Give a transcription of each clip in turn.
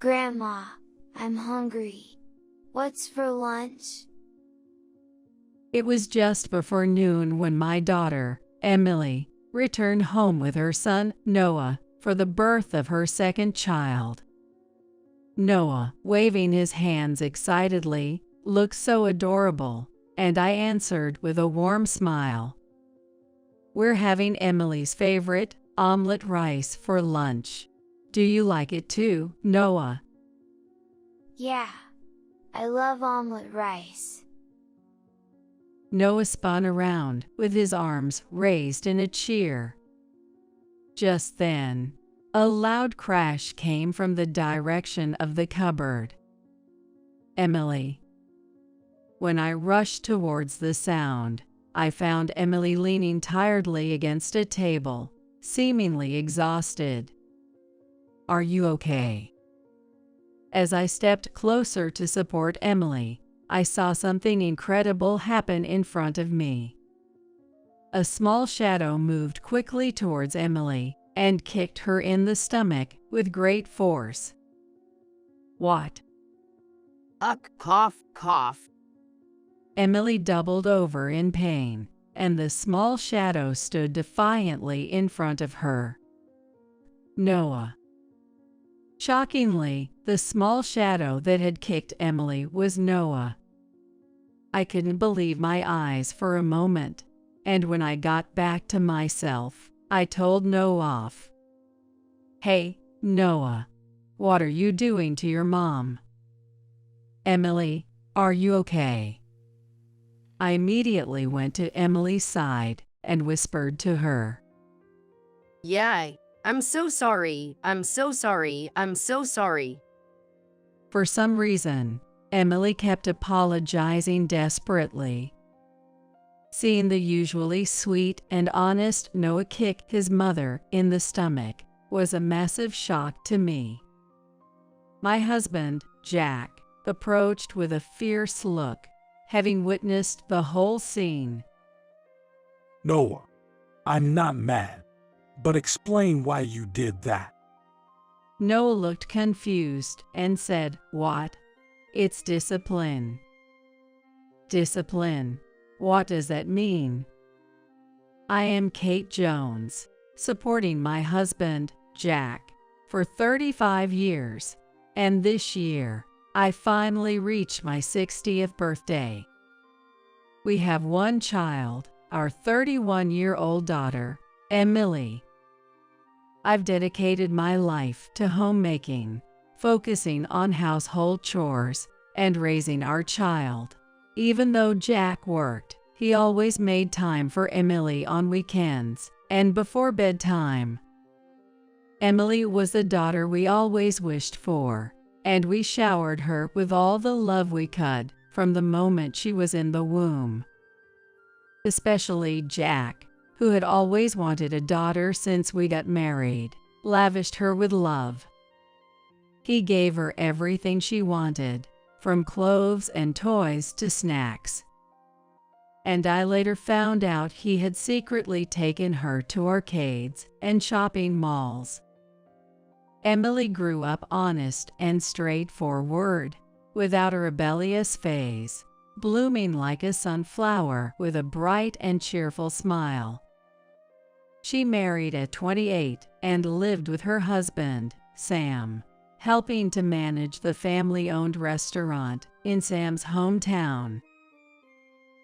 Grandma, I'm hungry. What's for lunch? It was just before noon when my daughter, Emily, returned home with her son, Noah, for the birth of her second child. Noah, waving his hands excitedly, looked so adorable, and I answered with a warm smile. We're having Emily's favorite, omelet rice, for lunch. Do you like it too, Noah? Yeah, I love omelet rice. Noah spun around, with his arms raised in a cheer. Just then, a loud crash came from the direction of the cupboard. Emily. When I rushed towards the sound, I found Emily leaning tiredly against a table, seemingly exhausted. Are you okay? As I stepped closer to support Emily, I saw something incredible happen in front of me. A small shadow moved quickly towards Emily and kicked her in the stomach with great force. What? Cough, cough. Emily doubled over in pain, and the small shadow stood defiantly in front of her. Noah. Shockingly, the small shadow that had kicked Emily was Noah. I couldn't believe my eyes for a moment, and when I got back to myself, I told Noah off. Hey, Noah, what are you doing to your mom? Emily, are you okay? I immediately went to Emily's side and whispered to her. Yeah, I'm so sorry. I'm so sorry. I'm so sorry. For some reason, Emily kept apologizing desperately. Seeing the usually sweet and honest Noah kick his mother in the stomach was a massive shock to me. My husband, Jack, approached with a fierce look, having witnessed the whole scene. Noah, I'm not mad, but explain why you did that. Noah looked confused and said, What? It's discipline. Discipline. What does that mean? I am Kate Jones, supporting my husband, Jack, for 35 years, and this year, I finally reached my 60th birthday. We have one child, our 31-year-old daughter, Emily. I've dedicated my life to homemaking, focusing on household chores, and raising our child. Even though Jack worked, he always made time for Emily on weekends and before bedtime. Emily was the daughter we always wished for, and we showered her with all the love we could from the moment she was in the womb. Especially Jack, who had always wanted a daughter since we got married, lavished her with love. He gave her everything she wanted, from clothes and toys to snacks. And I later found out he had secretly taken her to arcades and shopping malls. Emily grew up honest and straightforward, without a rebellious phase, blooming like a sunflower with a bright and cheerful smile. She married at 28 and lived with her husband, Sam, helping to manage the family-owned restaurant in Sam's hometown.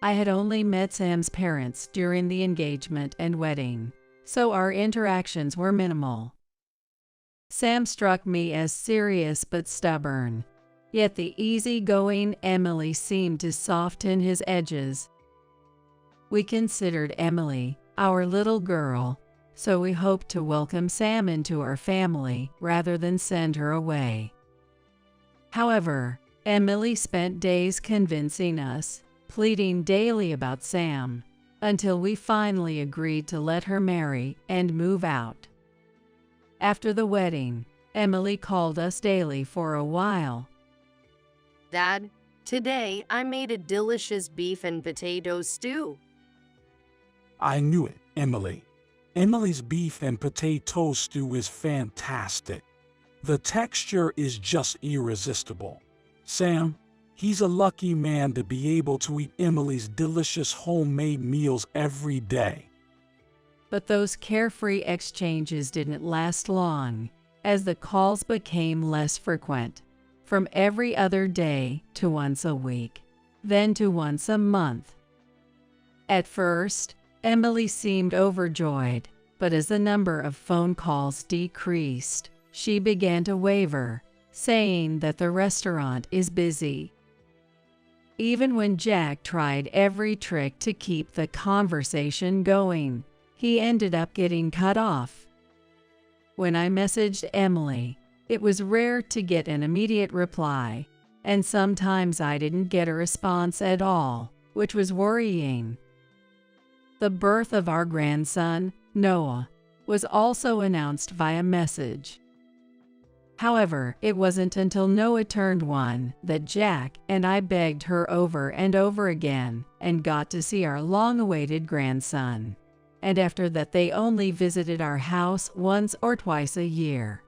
I had only met Sam's parents during the engagement and wedding, so our interactions were minimal. Sam struck me as serious but stubborn, yet the easygoing Emily seemed to soften his edges. We considered Emily our little girl, so we hoped to welcome Sam into our family rather than send her away. However, Emily spent days convincing us, pleading daily about Sam, until we finally agreed to let her marry and move out. After the wedding, Emily called us daily for a while. Dad, today I made a delicious beef and potato stew. I knew it, Emily. Emily's beef and potato stew is fantastic. The texture is just irresistible. Sam, he's a lucky man to be able to eat Emily's delicious homemade meals every day. But those carefree exchanges didn't last long, as the calls became less frequent, from every other day to once a week, then to once a month. At first, Emily seemed overjoyed, but as the number of phone calls decreased, she began to waver, saying that the restaurant is busy. Even when Jack tried every trick to keep the conversation going, he ended up getting cut off. When I messaged Emily, it was rare to get an immediate reply, and sometimes I didn't get a response at all, which was worrying. The birth of our grandson, Noah, was also announced via message. However, it wasn't until Noah turned 1 that Jack and I begged her over and over again and got to see our long-awaited grandson. And after that they only visited our house once or twice a year.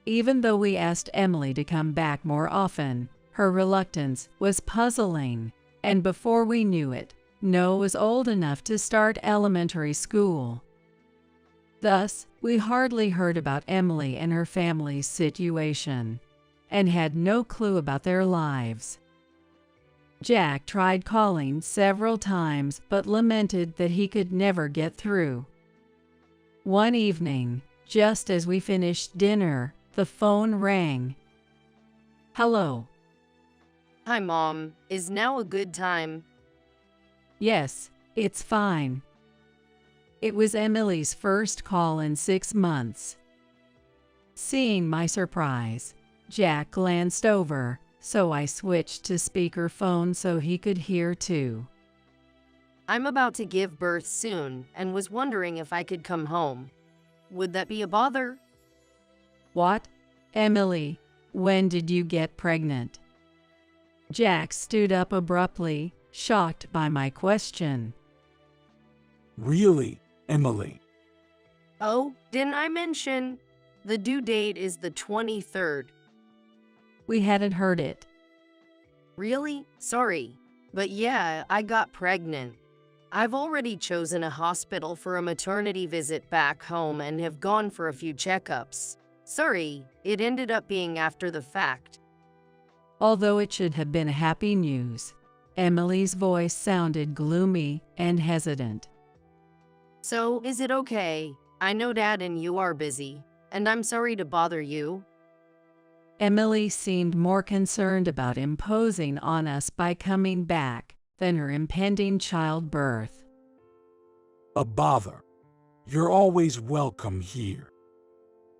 Even though we asked Emily to come back more often, her reluctance was puzzling, and before we knew it, Noah was old enough to start elementary school. Thus, we hardly heard about Emily and her family's situation, and had no clue about their lives. Jack tried calling several times but lamented that he could never get through. One evening, just as we finished dinner, the phone rang. "Hello." Hi, Mom. Is now a good time? "Yes, it's fine." It was Emily's first call in 6 months. Seeing my surprise, Jack glanced over, so I switched to speakerphone so he could hear too. I'm about to give birth soon and was wondering if I could come home. Would that be a bother? "What? Emily, when did you get pregnant?" Jack stood up abruptly, shocked by my question. Really, Emily? Oh, didn't I mention? The due date is the 23rd. We hadn't heard it. Really? Sorry. But yeah, I got pregnant. I've already chosen a hospital for a maternity visit back home and have gone for a few checkups. Sorry, it ended up being after the fact. Although it should have been happy news, Emily's voice sounded gloomy and hesitant. So, is it okay? I know Dad and you are busy, and I'm sorry to bother you. Emily seemed more concerned about imposing on us by coming back than her impending childbirth. A bother. You're always welcome here.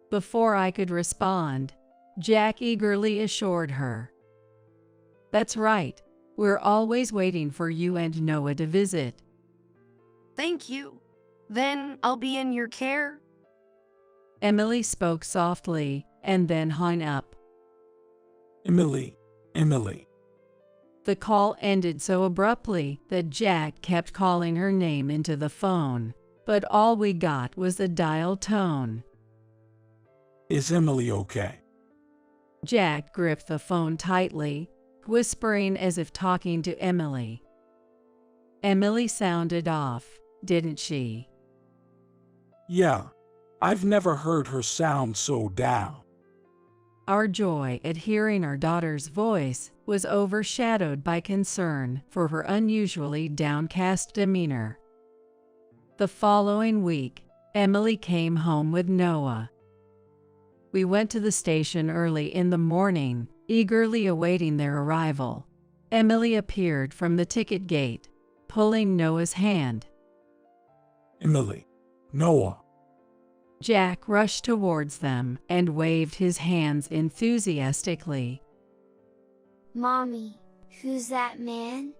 Before I could respond, Jack eagerly assured her. "That's right. We're always waiting for you and Noah to visit." Thank you. Then I'll be in your care? Emily spoke softly and then hung up. Emily. The call ended so abruptly that Jack kept calling her name into the phone, but all we got was the dial tone. Is Emily okay? Jack gripped the phone tightly, whispering as if talking to Emily. Emily sounded off, didn't she? Yeah, I've never heard her sound so down. Our joy at hearing our daughter's voice was overshadowed by concern for her unusually downcast demeanor. The following week, Emily came home with Noah. We went to the station early in the morning, eagerly awaiting their arrival. Emily appeared from the ticket gate, pulling Noah's hand. Emily, Noah. Jack rushed towards them and waved his hands enthusiastically. Mommy, who's that man?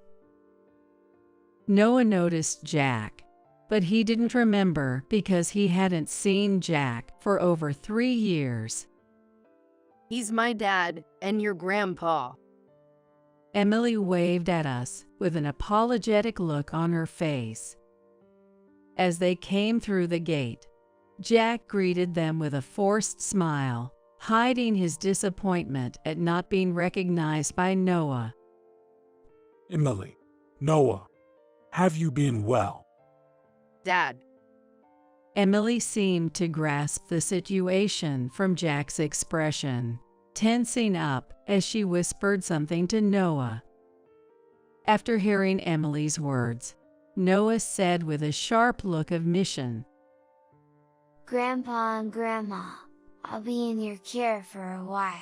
Noah noticed Jack, but he didn't remember because he hadn't seen Jack for over 3 years. He's my dad and your grandpa. Emily waved at us with an apologetic look on her face. As they came through the gate, Jack greeted them with a forced smile, hiding his disappointment at not being recognized by Noah. Emily, Noah, have you been well? Dad, Emily seemed to grasp the situation from Jack's expression, tensing up as she whispered something to Noah. After hearing Emily's words, Noah said with a sharp look of mission, Grandpa and Grandma, I'll be in your care for a while.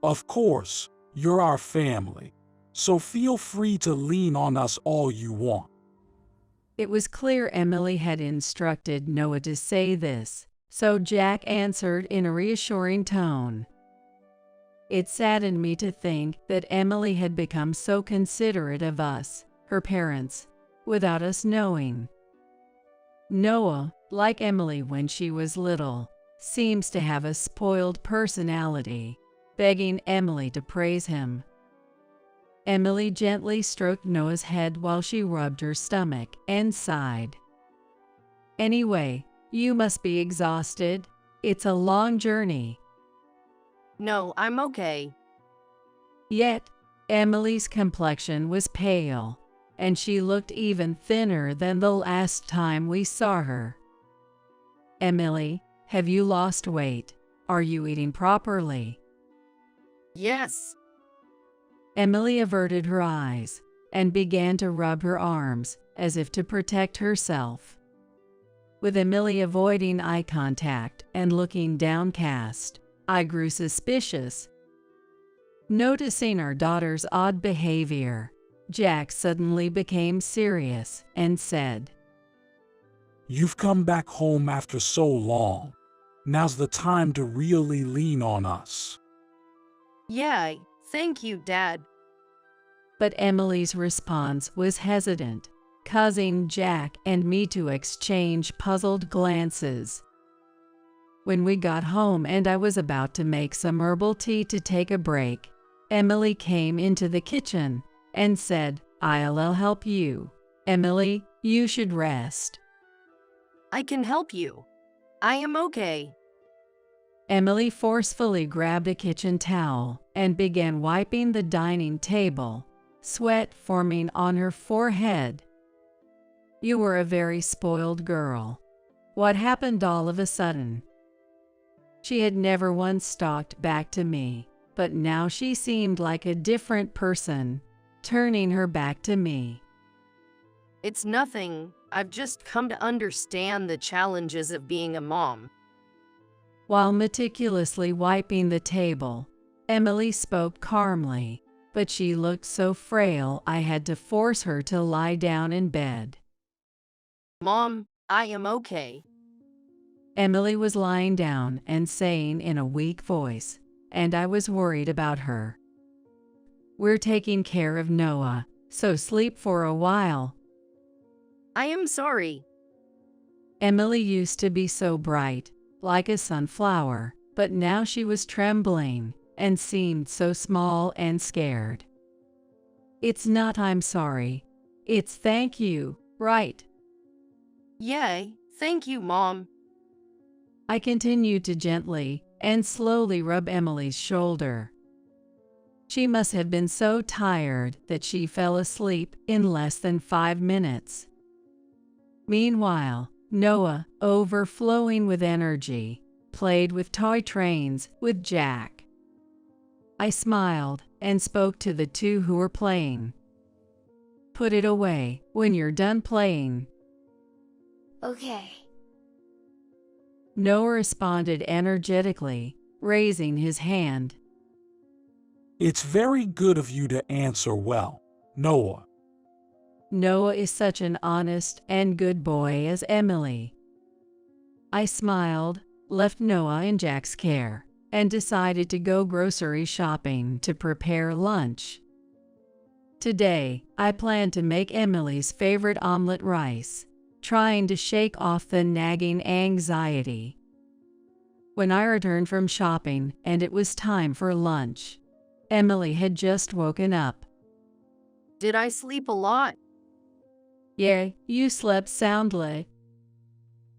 Of course, you're our family, so feel free to lean on us all you want. It was clear Emily had instructed Noah to say this, so Jack answered in a reassuring tone. It saddened me to think that Emily had become so considerate of us, her parents, without us knowing. Noah, like Emily when she was little, seems to have a spoiled personality, begging Emily to praise him. Emily gently stroked Noah's head while she rubbed her stomach and sighed. Anyway, you must be exhausted. It's a long journey. no, I'm okay. Yet, Emily's complexion was pale, and she looked even thinner than the last time we saw her. Emily, have you lost weight? Are you eating properly? Yes, Emily averted her eyes and began to rub her arms as if to protect herself. With Emily avoiding eye contact and looking downcast, I grew suspicious. Noticing our daughter's odd behavior, Jack suddenly became serious and said, You've come back home after so long. Now's the time to really lean on us. yeah, thank you, Dad. But Emily's response was hesitant, causing Jack and me to exchange puzzled glances. When we got home and I was about to make some herbal tea to take a break, Emily came into the kitchen and said, I'll help you. Emily, you should rest. I can help you. I am okay. Emily forcefully grabbed a kitchen towel and began wiping the dining table, sweat forming on her forehead. You were a very spoiled girl. What happened all of a sudden? She had never once talked back to me, but now she seemed like a different person, turning her back to me. It's nothing. I've just come to understand the challenges of being a mom. While meticulously wiping the table, Emily spoke calmly, but she looked so frail I had to force her to lie down in bed. Mom, I am okay. Emily was lying down and saying in a weak voice, and I was worried about her. We're taking care of Noah, so sleep for a while. I am sorry. Emily used to be so bright, like a sunflower, but now she was trembling and seemed so small and scared. It's not I'm sorry, it's thank you, right? Yay, thank you, Mom. I continued to gently and slowly rub Emily's shoulder. She must have been so tired that she fell asleep in less than 5 minutes. Meanwhile, Noah, overflowing with energy, played with toy trains with Jack. I smiled and spoke to the two who were playing. Put it away when you're done playing. Okay. Noah responded energetically, raising his hand. It's very good of you to answer well, Noah. Noah is such an honest and good boy as Emily. I smiled, left Noah in Jack's care, and decided to go grocery shopping to prepare lunch. Today, I plan to make Emily's favorite omelet rice, trying to shake off the nagging anxiety. When I returned from shopping and it was time for lunch, Emily had just woken up. Did I sleep a lot? Yeah, you slept soundly.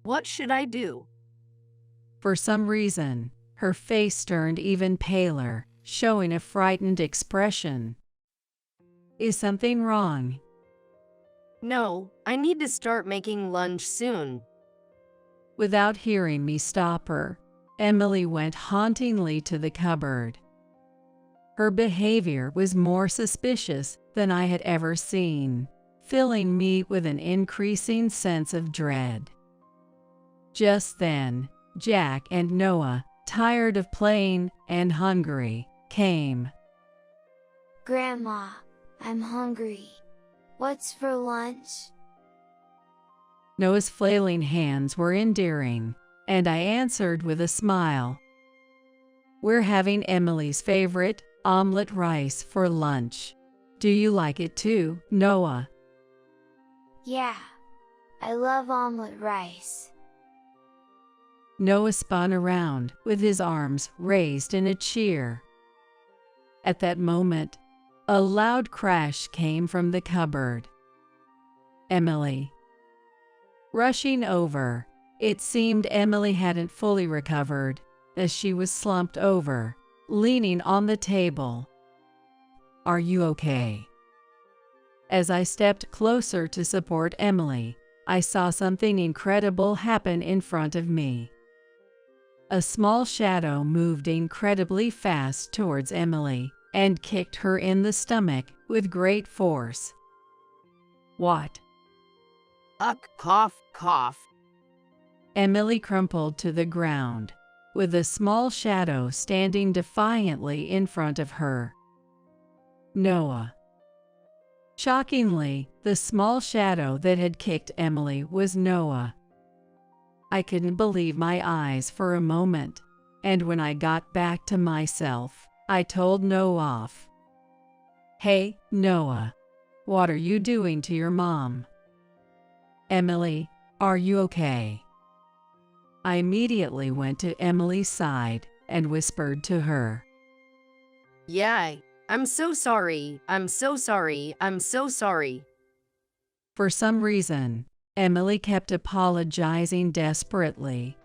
What should I do? For some reason, Her face turned even paler, showing a frightened expression. Is something wrong? No, I need to start making lunch soon. Without hearing me stop her, Emily went hauntingly to the cupboard. Her behavior was more suspicious than I had ever seen, filling me with an increasing sense of dread. Just then, Jack and Noah, tired of playing and hungry, came. Grandma, I'm hungry. What's for lunch? Noah's flailing hands were endearing, and I answered with a smile. We're having Emily's favorite, omelet rice for lunch. Do you like it too, Noah? Yeah, I love omelet rice. Noah spun around with his arms raised in a cheer. At that moment, a loud crash came from the cupboard. Emily. Rushing over, it seemed Emily hadn't fully recovered, as she was slumped over, leaning on the table. Are you okay? As I stepped closer to support Emily, I saw something incredible happen in front of me. A small shadow moved incredibly fast towards Emily and kicked her in the stomach with great force. What? Cough, cough. Emily crumpled to the ground, with a small shadow standing defiantly in front of her. Noah. Shockingly, the small shadow that had kicked Emily was Noah. I couldn't believe my eyes for a moment, and when I got back to myself, I told Noah off. Hey, Noah, what are you doing to your mom? Emily, are you okay? I immediately went to Emily's side and whispered to her. Yeah, I'm so sorry. I'm so sorry. I'm so sorry. For some reason, Emily kept apologizing desperately.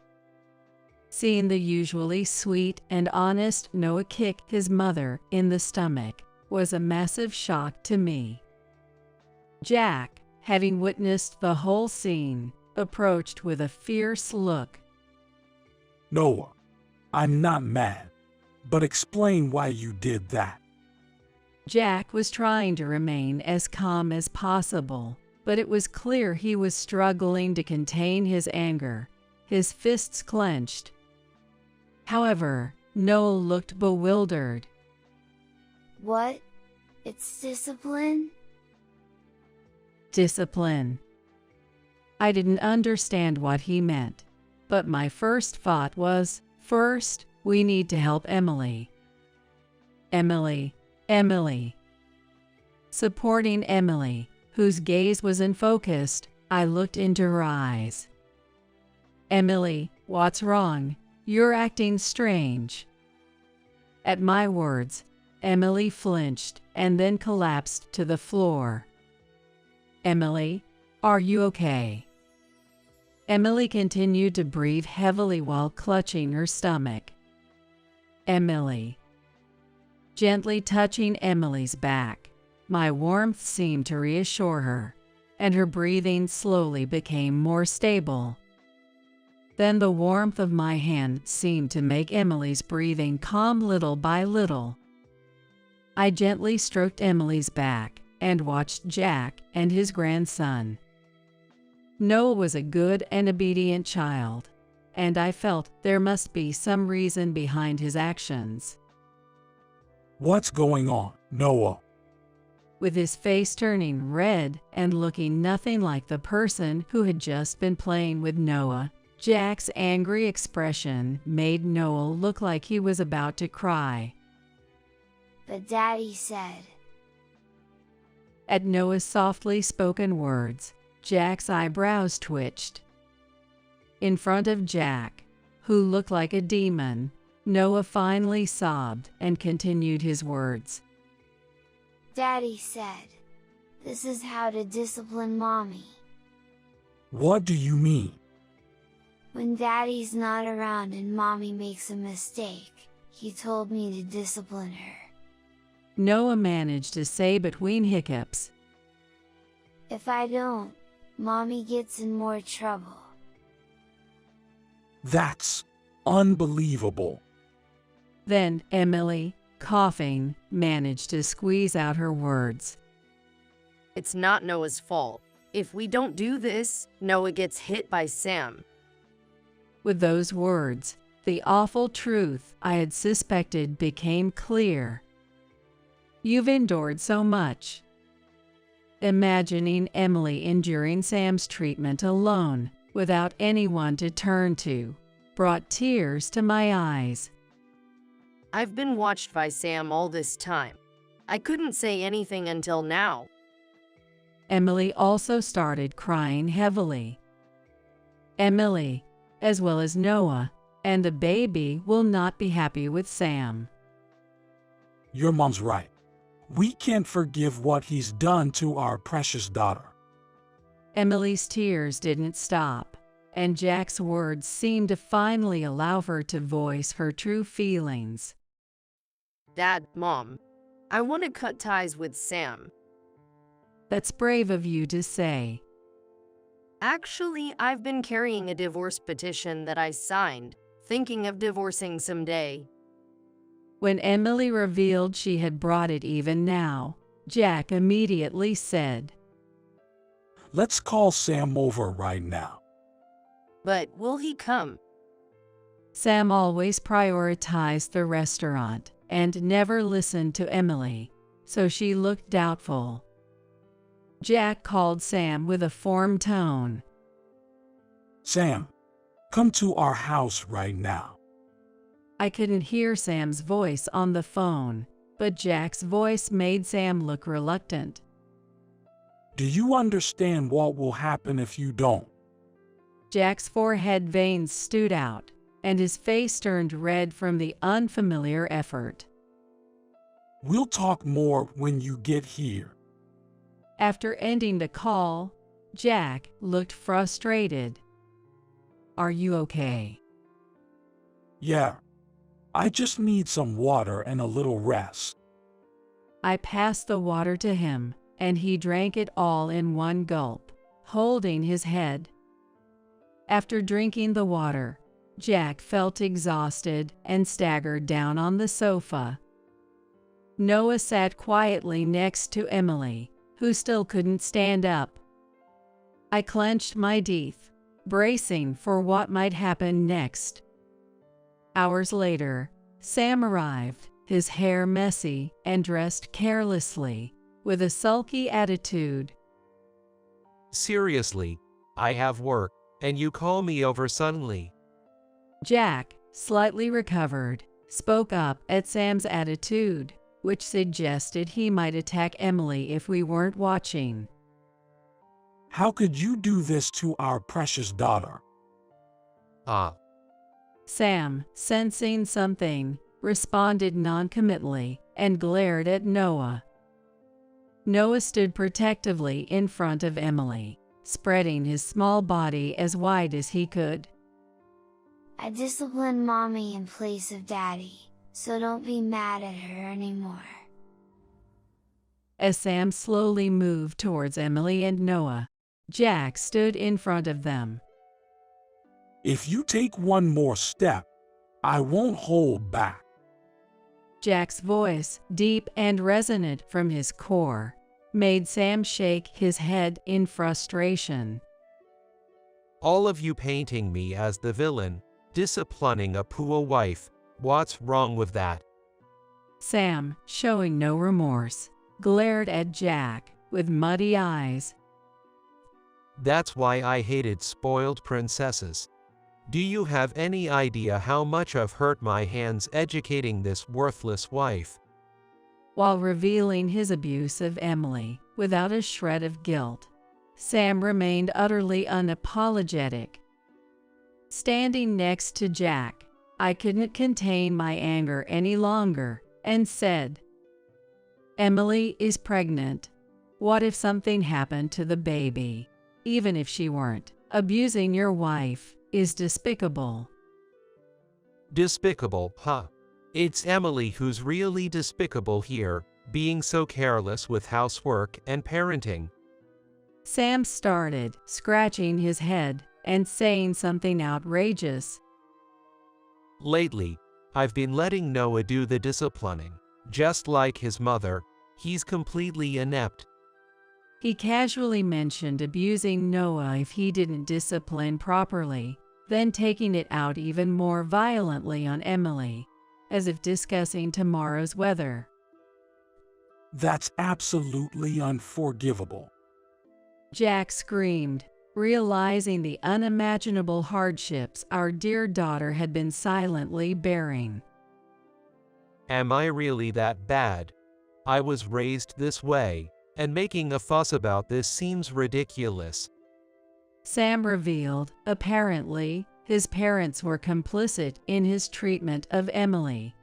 Seeing the usually sweet and honest Noah kick his mother in the stomach was a massive shock to me. Jack, having witnessed the whole scene, approached with a fierce look. Noah, I'm not mad, but explain why you did that. Jack was trying to remain as calm as possible, but it was clear he was struggling to contain his anger, his fists clenched. However, Noah looked bewildered. What? It's discipline? Discipline. I didn't understand what he meant, but my first thought was, first, we need to help Emily. Emily. Supporting Emily, whose gaze was unfocused, I looked into her eyes. Emily, what's wrong? You're acting strange. At my words, Emily flinched and then collapsed to the floor. Emily, are you okay? Emily continued to breathe heavily while clutching her stomach. Emily. Gently touching Emily's back, my warmth seemed to reassure her, and her breathing slowly became more stable. Then the warmth of my hand seemed to make Emily's breathing calm little by little. I gently stroked Emily's back and watched Jack and his grandson. Noah was a good and obedient child, and I felt there must be some reason behind his actions. What's going on, Noah? With his face turning red and looking nothing like the person who had just been playing with Noah, Jack's angry expression made Noah look like he was about to cry. But Daddy said. At Noah's softly spoken words, Jack's eyebrows twitched. In front of Jack, who looked like a demon, Noah finally sobbed and continued his words. Daddy said, this is how to discipline Mommy. What do you mean? When daddy's not around and mommy makes a mistake, he told me to discipline her. Noah managed to say between hiccups. If I don't, mommy gets in more trouble. That's unbelievable. Then Emily, coughing, managed to squeeze out her words. It's not Noah's fault. If we don't do this, Noah gets hit by Sam. With those words, the awful truth I had suspected became clear. You've endured so much. Imagining Emily enduring Sam's treatment alone, without anyone to turn to, brought tears to my eyes. I've been watched by Sam all this time. I couldn't say anything until now. Emily also started crying heavily. Emily, as well as Noah, and the baby will not be happy with Sam. Your mom's right. We can't forgive what he's done to our precious daughter. Emily's tears didn't stop, and Jack's words seemed to finally allow her to voice her true feelings. Dad, Mom, I want to cut ties with Sam. That's brave of you to say. Actually, I've been carrying a divorce petition that I signed, thinking of divorcing someday. When Emily revealed she had brought it even now, Jack immediately said, Let's call Sam over right now. But will he come? Sam always prioritized the restaurant and never listened to Emily, so she looked doubtful. Jack called Sam with a firm tone. Sam, come to our house right now. I couldn't hear Sam's voice on the phone, but Jack's voice made Sam look reluctant. Do you understand what will happen if you don't? Jack's forehead veins stood out, and his face turned red from the unfamiliar effort. We'll talk more when you get here. After ending the call, Jack looked frustrated. Are you okay? Yeah. I just need some water and a little rest. I passed the water to him, and he drank it all in one gulp, holding his head. After drinking the water, Jack felt exhausted and staggered down on the sofa. Noah sat quietly next to Emily, who still couldn't stand up. I clenched my teeth, bracing for what might happen next. Hours later, Sam arrived, his hair messy and dressed carelessly, with a sulky attitude. Seriously, I have work, and you call me over suddenly. Jack, slightly recovered, spoke up at Sam's attitude, which suggested he might attack Emily if we weren't watching. How could you do this to our precious daughter? Sam, sensing something, responded noncommittally and glared at Noah. Noah stood protectively in front of Emily, spreading his small body as wide as he could. I disciplined mommy in place of daddy, so don't be mad at her anymore. As Sam slowly moved towards Emily and Noah, Jack stood in front of them. If you take one more step, I won't hold back. Jack's voice, deep and resonant from his core, made Sam shake his head in frustration. All of you painting me as the villain, disciplining a poor wife, what's wrong with that? Sam, showing no remorse, glared at Jack with muddy eyes. That's why I hated spoiled princesses. Do you have any idea how much I've hurt my hands educating this worthless wife? While revealing his abuse of Emily without a shred of guilt, Sam remained utterly unapologetic. Standing next to Jack, I couldn't contain my anger any longer and said, Emily is pregnant. What if something happened to the baby? Even if she weren't abusing your wife, is despicable. Despicable, huh? It's Emily who's really despicable here, being so careless with housework and parenting. Sam started, scratching his head and saying something outrageous. Lately, I've been letting Noah do the disciplining. Just like his mother, he's completely inept. He casually mentioned abusing Noah if he didn't discipline properly, then taking it out even more violently on Emily, as if discussing tomorrow's weather. That's absolutely unforgivable. Jack screamed, realizing the unimaginable hardships our dear daughter had been silently bearing. Am I really that bad? I was raised this way, and making a fuss about this seems ridiculous. Sam revealed, apparently, his parents were complicit in his treatment of Emily.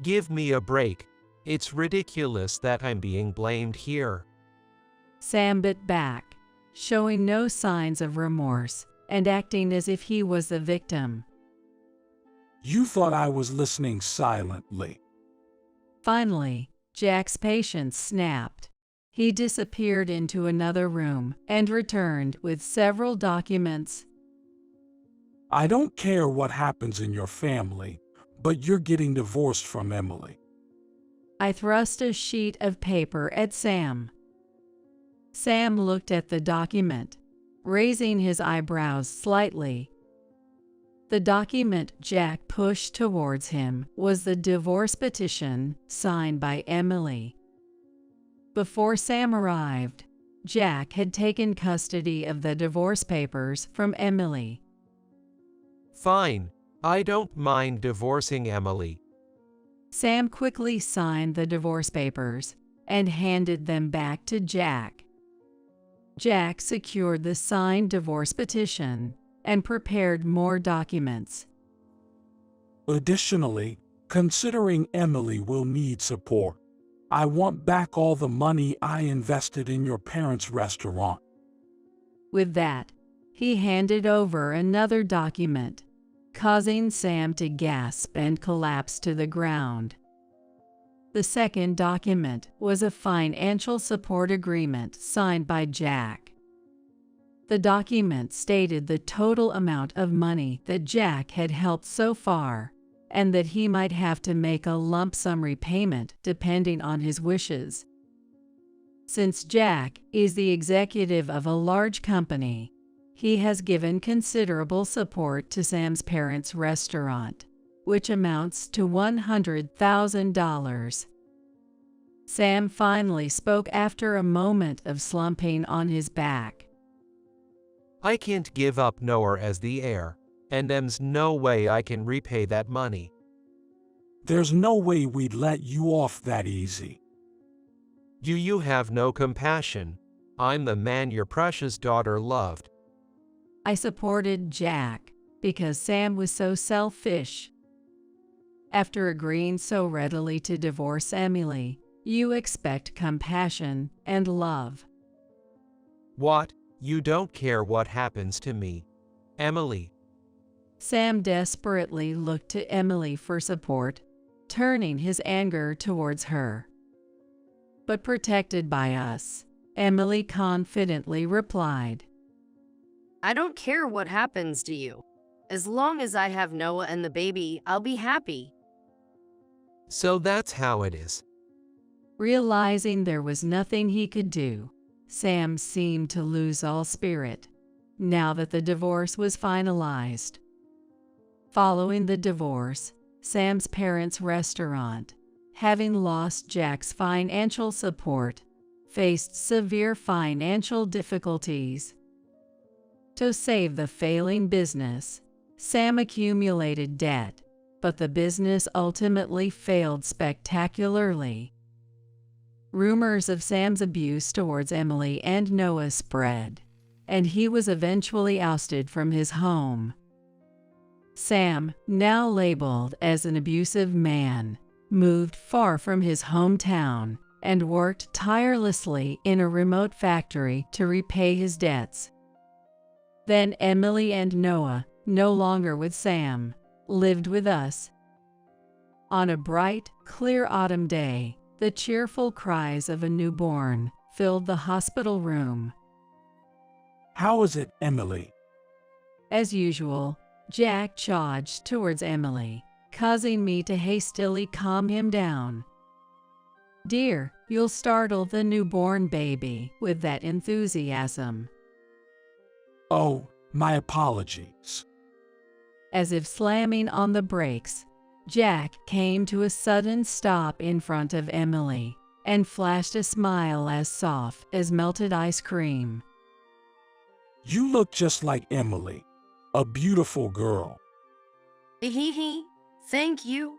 Give me a break. It's ridiculous that I'm being blamed here. Sam bit back, showing no signs of remorse and acting as if he was the victim. You thought I was listening silently. Finally, Jack's patience snapped. He disappeared into another room and returned with several documents. I don't care what happens in your family, but you're getting divorced from Emily. I thrust a sheet of paper at Sam. Sam looked at the document, raising his eyebrows slightly. The document Jack pushed towards him was the divorce petition signed by Emily. Before Sam arrived, Jack had taken custody of the divorce papers from Emily. Fine, I don't mind divorcing Emily. Sam quickly signed the divorce papers and handed them back to Jack. Jack secured the signed divorce petition and prepared more documents. Additionally, considering Emily will need support, I want back all the money I invested in your parents' restaurant. With that, he handed over another document, causing Sam to gasp and collapse to the ground. The second document was a financial support agreement signed by Jack. The document stated the total amount of money that Jack had helped so far, and that he might have to make a lump sum repayment depending on his wishes. Since Jack is the executive of a large company, he has given considerable support to Sam's parents' restaurant, which amounts to $100,000. Sam finally spoke after a moment of slumping on his back. I can't give up Noah as the heir, and there's no way I can repay that money. There's no way we'd let you off that easy. Do you have no compassion? I'm the man your precious daughter loved. I supported Jack because Sam was so selfish. After agreeing so readily to divorce Emily, you expect compassion and love. What? You don't care what happens to me, Emily? Sam desperately looked to Emily for support, turning his anger towards her. But protected by us, Emily confidently replied, I don't care what happens to you. As long as I have Noah and the baby, I'll be happy. So that's how it is. Realizing there was nothing he could do, Sam seemed to lose all spirit, now that the divorce was finalized. Following the divorce, Sam's parents' restaurant, having lost Jack's financial support, faced severe financial difficulties. To save the failing business, Sam accumulated debt, but the business ultimately failed spectacularly. Rumors of Sam's abuse towards Emily and Noah spread, and he was eventually ousted from his home. Sam, now labeled as an abusive man, moved far from his hometown and worked tirelessly in a remote factory to repay his debts. Then Emily and Noah, no longer with Sam, lived with us. On a bright, clear autumn day, the cheerful cries of a newborn filled the hospital room. How is it, Emily? As usual, Jack charged towards Emily, causing me to hastily calm him down. "Dear, you'll startle the newborn baby with that enthusiasm." Oh, my apologies. As if slamming on the brakes, Jack came to a sudden stop in front of Emily and flashed a smile as soft as melted ice cream. You look just like Emily, a beautiful girl. Hee, thank you.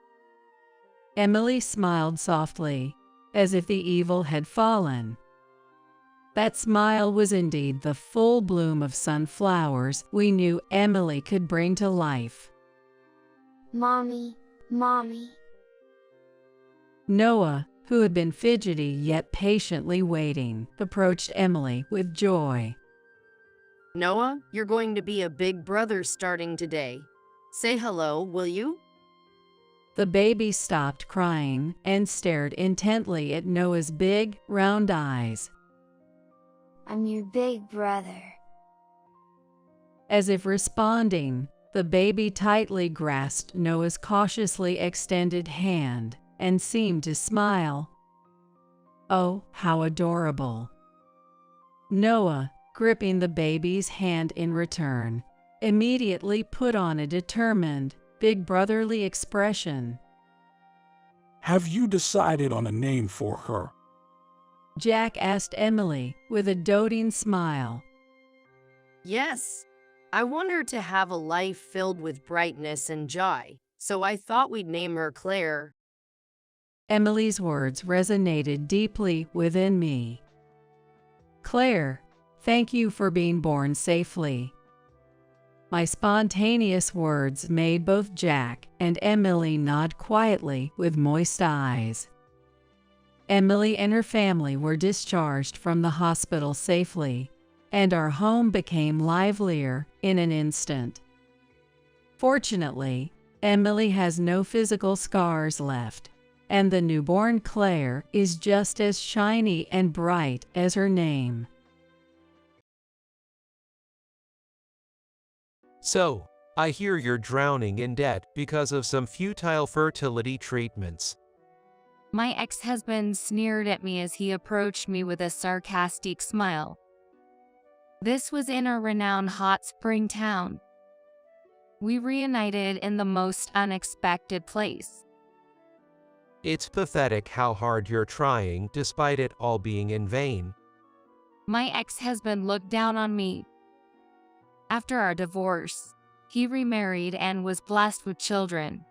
Emily smiled softly, as if the evil had fallen. That smile was indeed the full bloom of sunflowers we knew Emily could bring to life. Mommy, Mommy. Noah, who had been fidgety yet patiently waiting, approached Emily with joy. Noah, you're going to be a big brother starting today. Say hello, will you? The baby stopped crying and stared intently at Noah's big, round eyes. I'm your big brother. As if responding, the baby tightly grasped Noah's cautiously extended hand and seemed to smile. Oh, how adorable! Noah, gripping the baby's hand in return, immediately put on a determined, big brotherly expression. Have you decided on a name for her? Jack asked Emily with a doting smile. Yes. I want her to have a life filled with brightness and joy, so I thought we'd name her Claire. Emily's words resonated deeply within me. Claire, thank you for being born safely. My spontaneous words made both Jack and Emily nod quietly with moist eyes. Emily and her family were discharged from the hospital safely, and our home became livelier in an instant. Fortunately, Emily has no physical scars left, and the newborn Claire is just as shiny and bright as her name. So, I hear you're drowning in debt because of some futile fertility treatments. My ex-husband sneered at me as he approached me with a sarcastic smile. This was in a renowned hot spring town. We reunited in the most unexpected place. It's pathetic how hard you're trying despite it all being in vain. My ex-husband looked down on me. After our divorce, he remarried and was blessed with children.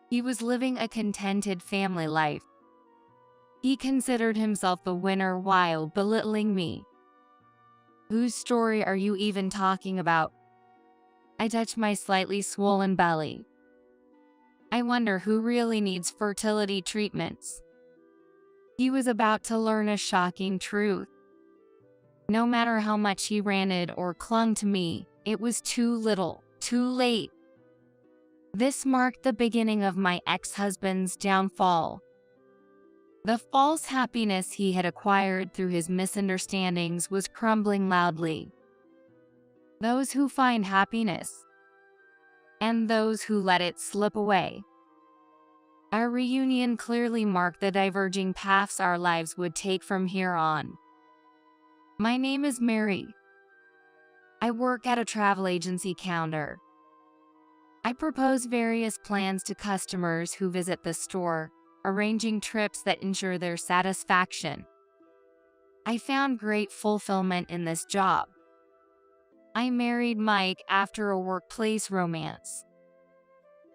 He was living a contented family life. He considered himself the winner while belittling me. Whose story are you even talking about? I touched my slightly swollen belly. I wonder who really needs fertility treatments. He was about to learn a shocking truth. No matter how much he ranted or clung to me, it was too little, too late. This marked the beginning of my ex-husband's downfall. The false happiness he had acquired through his misunderstandings was crumbling loudly. Those who find happiness, and those who let it slip away. Our reunion clearly marked the diverging paths our lives would take from here on. My name is Mary. I work at a travel agency counter. I propose various plans to customers who visit the store, arranging trips that ensure their satisfaction. I found great fulfillment in this job. I married Mike after a workplace romance.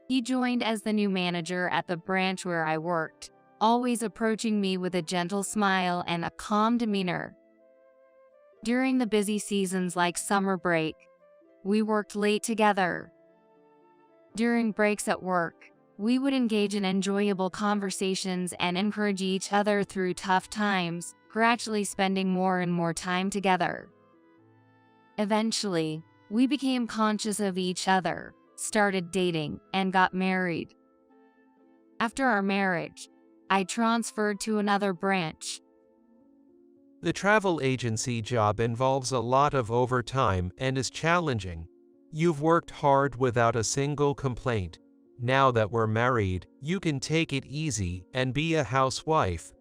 He joined as the new manager at the branch where I worked, always approaching me with a gentle smile and a calm demeanor. During the busy seasons like summer break, we worked late together. During breaks at work, we would engage in enjoyable conversations and encourage each other through tough times, gradually spending more and more time together. Eventually, we became conscious of each other, started dating, and got married. After our marriage, I transferred to another branch. The travel agency job involves a lot of overtime and is challenging. You've worked hard without a single complaint. Now that we're married, you can take it easy and be a housewife.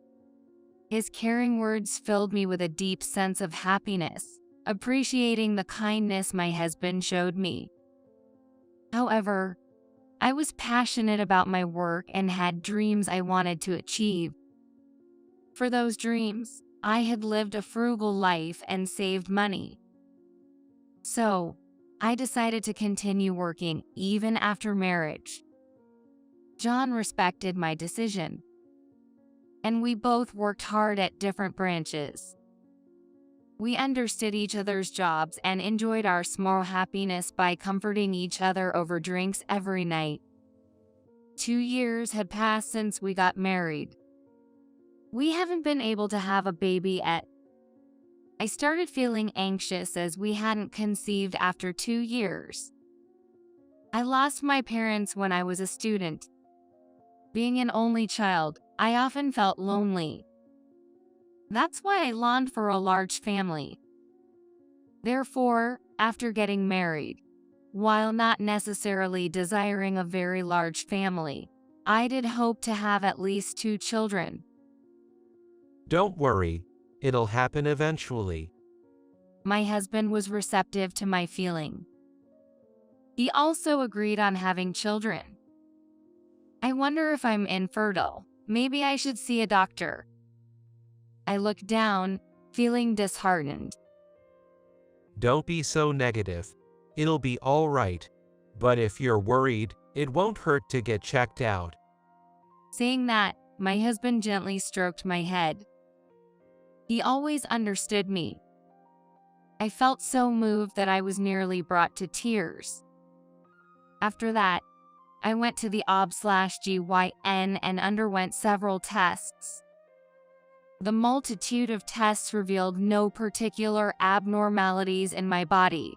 His caring words filled me with a deep sense of happiness, appreciating the kindness my husband showed me. However, I was passionate about my work and had dreams I wanted to achieve. For those dreams, I had lived a frugal life and saved money. So, I decided to continue working even after marriage. John respected my decision, and we both worked hard at different branches. We understood each other's jobs and enjoyed our small happiness by comforting each other over drinks every night. 2 years had passed since we got married. We haven't been able to have a baby yet. I started feeling anxious as we hadn't conceived after 2 years. I lost my parents when I was a student. Being an only child, I often felt lonely. That's why I longed for a large family. Therefore, after getting married, while not necessarily desiring a very large family, I did hope to have at least 2 children. Don't worry, it'll happen eventually. My husband was receptive to my feeling. He also agreed on having children. I wonder if I'm infertile. Maybe I should see a doctor. I looked down, feeling disheartened. Don't be so negative. It'll be all right. But if you're worried, it won't hurt to get checked out. Saying that, my husband gently stroked my head. He always understood me. I felt so moved that I was nearly brought to tears. After that, I went to the OB/GYN and underwent several tests. The multitude of tests revealed no particular abnormalities in my body.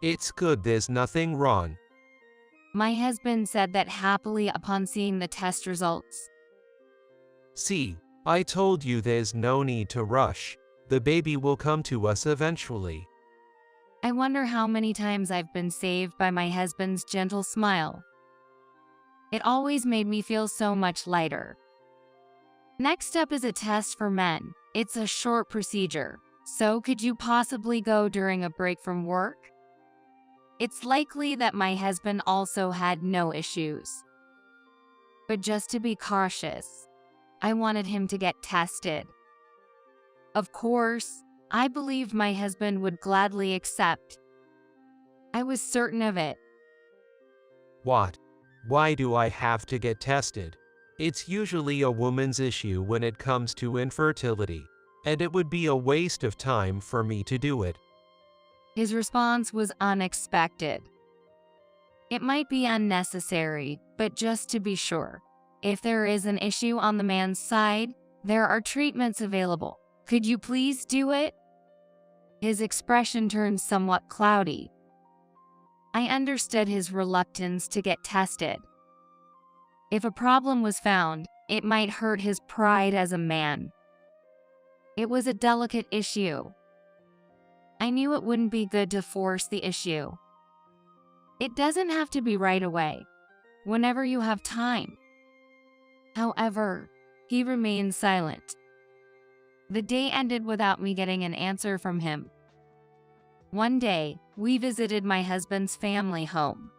It's good there's nothing wrong. My husband said that happily upon seeing the test results. See, I told you there's no need to rush. The baby will come to us eventually. I wonder how many times I've been saved by my husband's gentle smile. It always made me feel so much lighter. Next up is a test for men. It's a short procedure. So could you possibly go during a break from work? It's likely that my husband also had no issues. But just to be cautious, I wanted him to get tested. Of course, I believed my husband would gladly accept. I was certain of it. What? Why do I have to get tested? It's usually a woman's issue when it comes to infertility, and it would be a waste of time for me to do it. His response was unexpected. It might be unnecessary, but just to be sure, if there is an issue on the man's side, there are treatments available. Could you please do it? His expression turned somewhat cloudy. I understood his reluctance to get tested. If a problem was found, it might hurt his pride as a man. It was a delicate issue. I knew it wouldn't be good to force the issue. It doesn't have to be right away, whenever you have time. However, he remained silent. The day ended without me getting an answer from him. One day, we visited my husband's family home.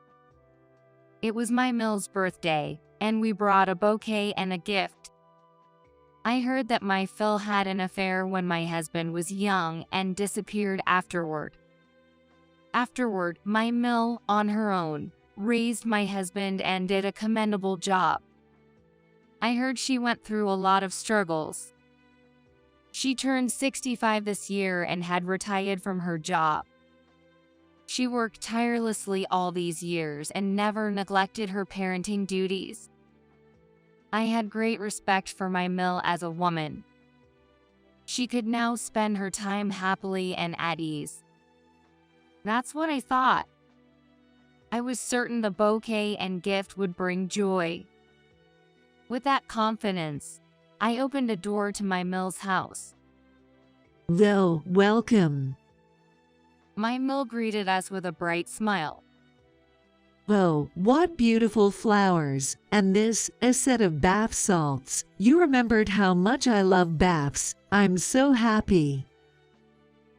It was my Mill's birthday, and we brought a bouquet and a gift. I heard that my Phil had an affair when my husband was young and disappeared afterward. Afterward, my Mill, on her own, raised my husband and did a commendable job. I heard she went through a lot of struggles. She turned 65 this year and had retired from her job. She worked tirelessly all these years and never neglected her parenting duties. I had great respect for my Mill as a woman. She could now spend her time happily and at ease. That's what I thought. I was certain the bouquet and gift would bring joy. With that confidence, I opened a door to my Mill's house. Well, welcome. My Mill greeted us with a bright smile. Oh, what beautiful flowers, and this, a set of bath salts. You remembered how much I love baths. I'm so happy.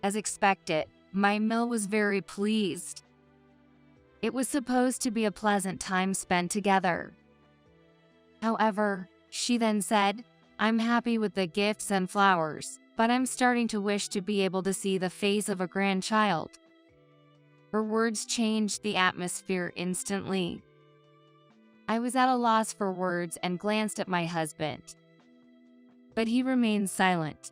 As expected, my Mill was very pleased. It was supposed to be a pleasant time spent together. However, she then said, I'm happy with the gifts and flowers, but I'm starting to wish to be able to see the face of a grandchild. Her words changed the atmosphere instantly. I was at a loss for words and glanced at my husband. But he remained silent.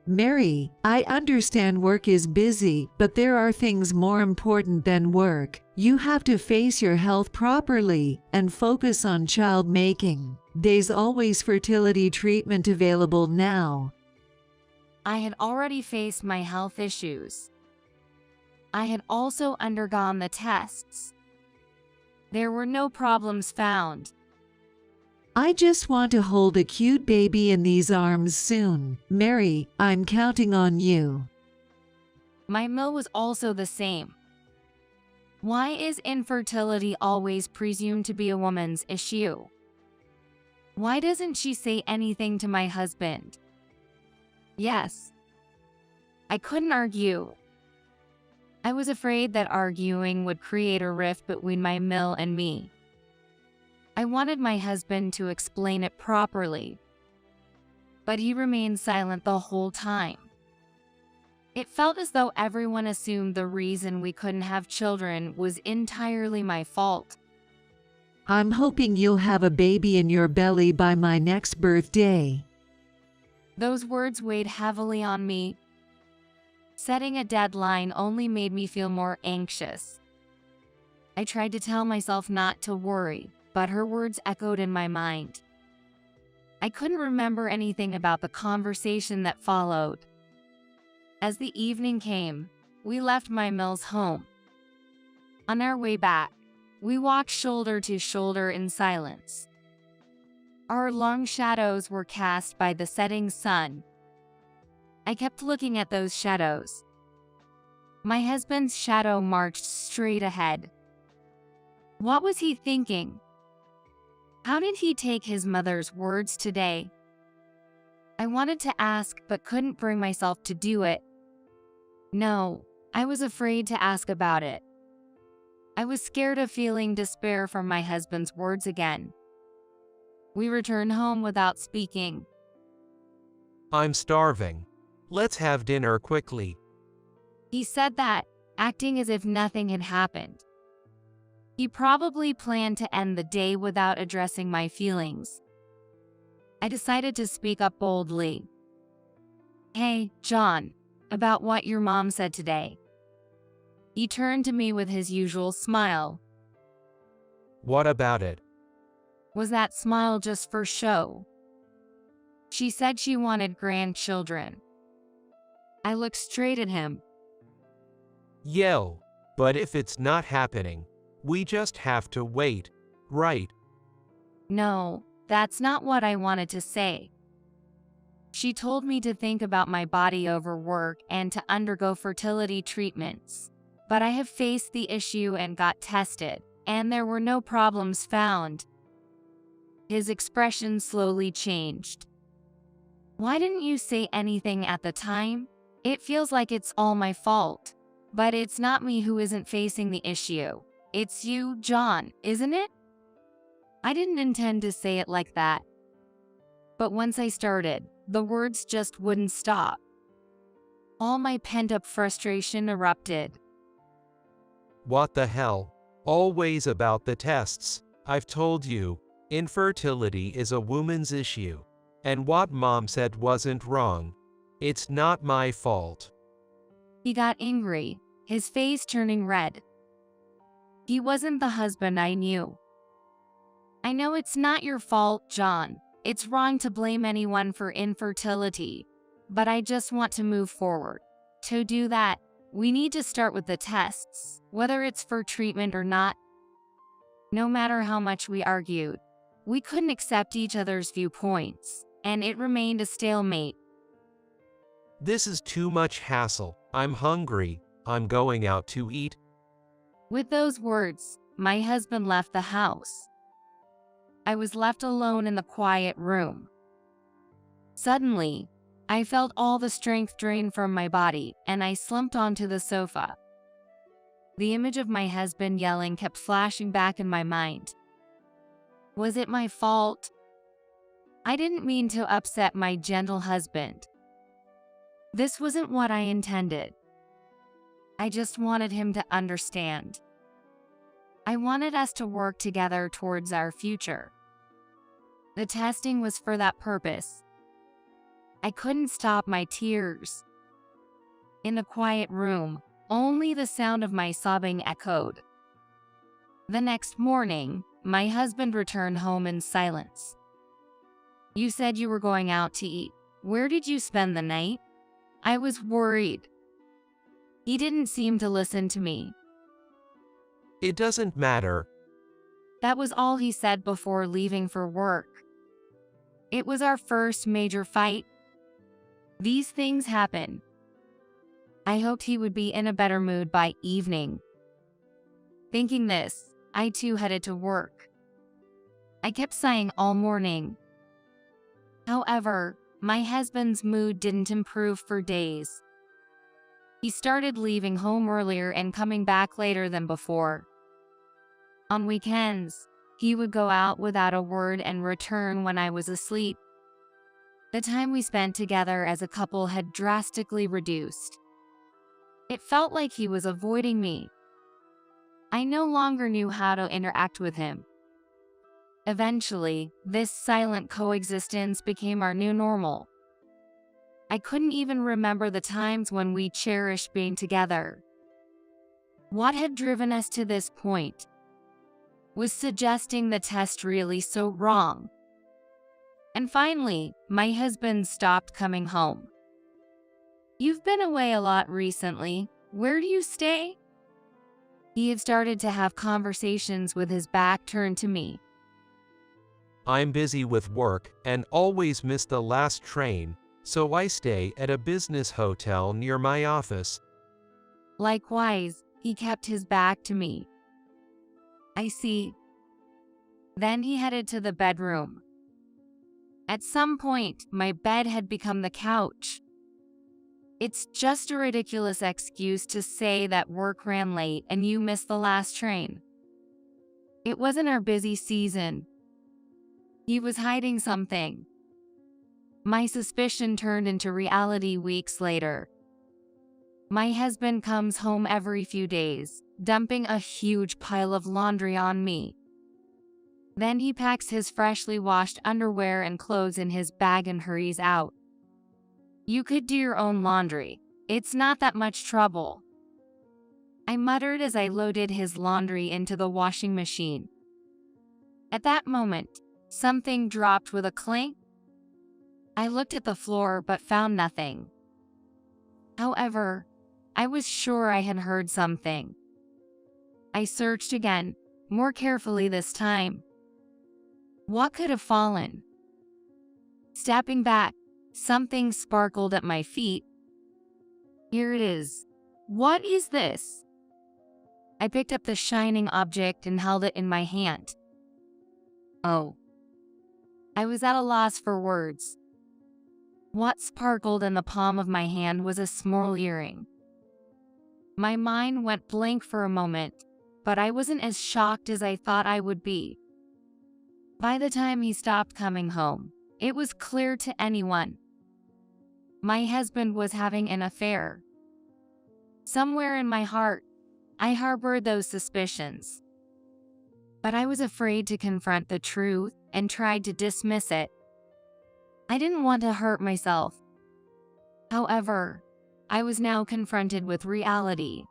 Mary, I understand work is busy, but there are things more important than work. You have to face your health properly and focus on child making. There's always fertility treatment available now. I had already faced my health issues. I had also undergone the tests. There were no problems found. I just want to hold a cute baby in these arms soon. Mary, I'm counting on you. My Mill was also the same. Why is infertility always presumed to be a woman's issue? Why doesn't she say anything to my husband? Yes. I couldn't argue. I was afraid that arguing would create a rift between my Mill and me. I wanted my husband to explain it properly, but he remained silent the whole time. It felt as though everyone assumed the reason we couldn't have children was entirely my fault. I'm hoping you'll have a baby in your belly by my next birthday. Those words weighed heavily on me. Setting a deadline only made me feel more anxious. I tried to tell myself not to worry, but her words echoed in my mind. I couldn't remember anything about the conversation that followed. As the evening came, we left my Mill's home. On our way back, we walked shoulder to shoulder in silence. Our long shadows were cast by the setting sun. I kept looking at those shadows. My husband's shadow marched straight ahead. What was he thinking? How did he take his mother's words today? I wanted to ask, but couldn't bring myself to do it. No, I was afraid to ask about it. I was scared of feeling despair from my husband's words again. We returned home without speaking. I'm starving. Let's have dinner quickly. He said that, acting as if nothing had happened. He probably planned to end the day without addressing my feelings. I decided to speak up boldly. Hey, John, about what your mom said today. He turned to me with his usual smile. What about it? Was that smile just for show? She said she wanted grandchildren. I looked straight at him. Yo, but if it's not happening, we just have to wait, right? No, that's not what I wanted to say. She told me to think about my body over work and to undergo fertility treatments. But I have faced the issue and got tested, and there were no problems found. His expression slowly changed. Why didn't you say anything at the time? It feels like it's all my fault. But it's not me who isn't facing the issue. It's you, John, isn't it? I didn't intend to say it like that. But once I started, the words just wouldn't stop. All my pent-up frustration erupted. What the hell? Always about the tests. I've told you, infertility is a woman's issue. And what mom said wasn't wrong. It's not my fault. He got angry, his face turning red. He wasn't the husband I knew. I know it's not your fault, John. It's wrong to blame anyone for infertility. but I just want to move forward. To do that, we need to start with the tests, whether it's for treatment or not. No matter how much we argued, we couldn't accept each other's viewpoints, and it remained a stalemate. This is too much hassle. I'm hungry. I'm going out to eat. With those words, my husband left the house. I was left alone in the quiet room. Suddenly, I felt all the strength drain from my body, and I slumped onto the sofa. The image of my husband yelling kept flashing back in my mind. Was it my fault? I didn't mean to upset my gentle husband. This wasn't what I intended. I just wanted him to understand. I wanted us to work together towards our future. The testing was for that purpose. I couldn't stop my tears. In the quiet room, only the sound of my sobbing echoed. The next morning, my husband returned home in silence. You said you were going out to eat. Where did you spend the night? I was worried. He didn't seem to listen to me. It doesn't matter. That was all he said before leaving for work. It was our first major fight. These things happen. I hoped he would be in a better mood by evening. Thinking this, I too headed to work. I kept sighing all morning. However, my husband's mood didn't improve for days. He started leaving home earlier and coming back later than before. On weekends, he would go out without a word and return when I was asleep. The time we spent together as a couple had drastically reduced. It felt like he was avoiding me. I no longer knew how to interact with him. Eventually, this silent coexistence became our new normal. I couldn't even remember the times when we cherished being together. What had driven us to this point? Was suggesting the test really so wrong? And finally, my husband stopped coming home. You've been away a lot recently. Where do you stay? He had started to have conversations with his back turned to me. I'm busy with work and always miss the last train, so I stay at a business hotel near my office. Likewise, he kept his back to me. I see. Then he headed to the bedroom. At some point, my bed had become the couch. It's just a ridiculous excuse to say that work ran late and you missed the last train. It wasn't our busy season. He was hiding something. My suspicion turned into reality weeks later. My husband comes home every few days, dumping a huge pile of laundry on me. Then he packs his freshly washed underwear and clothes in his bag and hurries out. You could do your own laundry. It's not that much trouble. I muttered as I loaded his laundry into the washing machine. At that moment, something dropped with a clink. I looked at the floor but found nothing. However, I was sure I had heard something. I searched again, more carefully this time. What could have fallen? Stepping back, something sparkled at my feet. Here it is. What is this? I picked up the shining object and held it in my hand. Oh. I was at a loss for words. What sparkled in the palm of my hand was a small earring. My mind went blank for a moment, but I wasn't as shocked as I thought I would be. By the time he stopped coming home, it was clear to anyone. My husband was having an affair. Somewhere in my heart, I harbored those suspicions. But I was afraid to confront the truth and tried to dismiss it. I didn't want to hurt myself. However, I was now confronted with reality.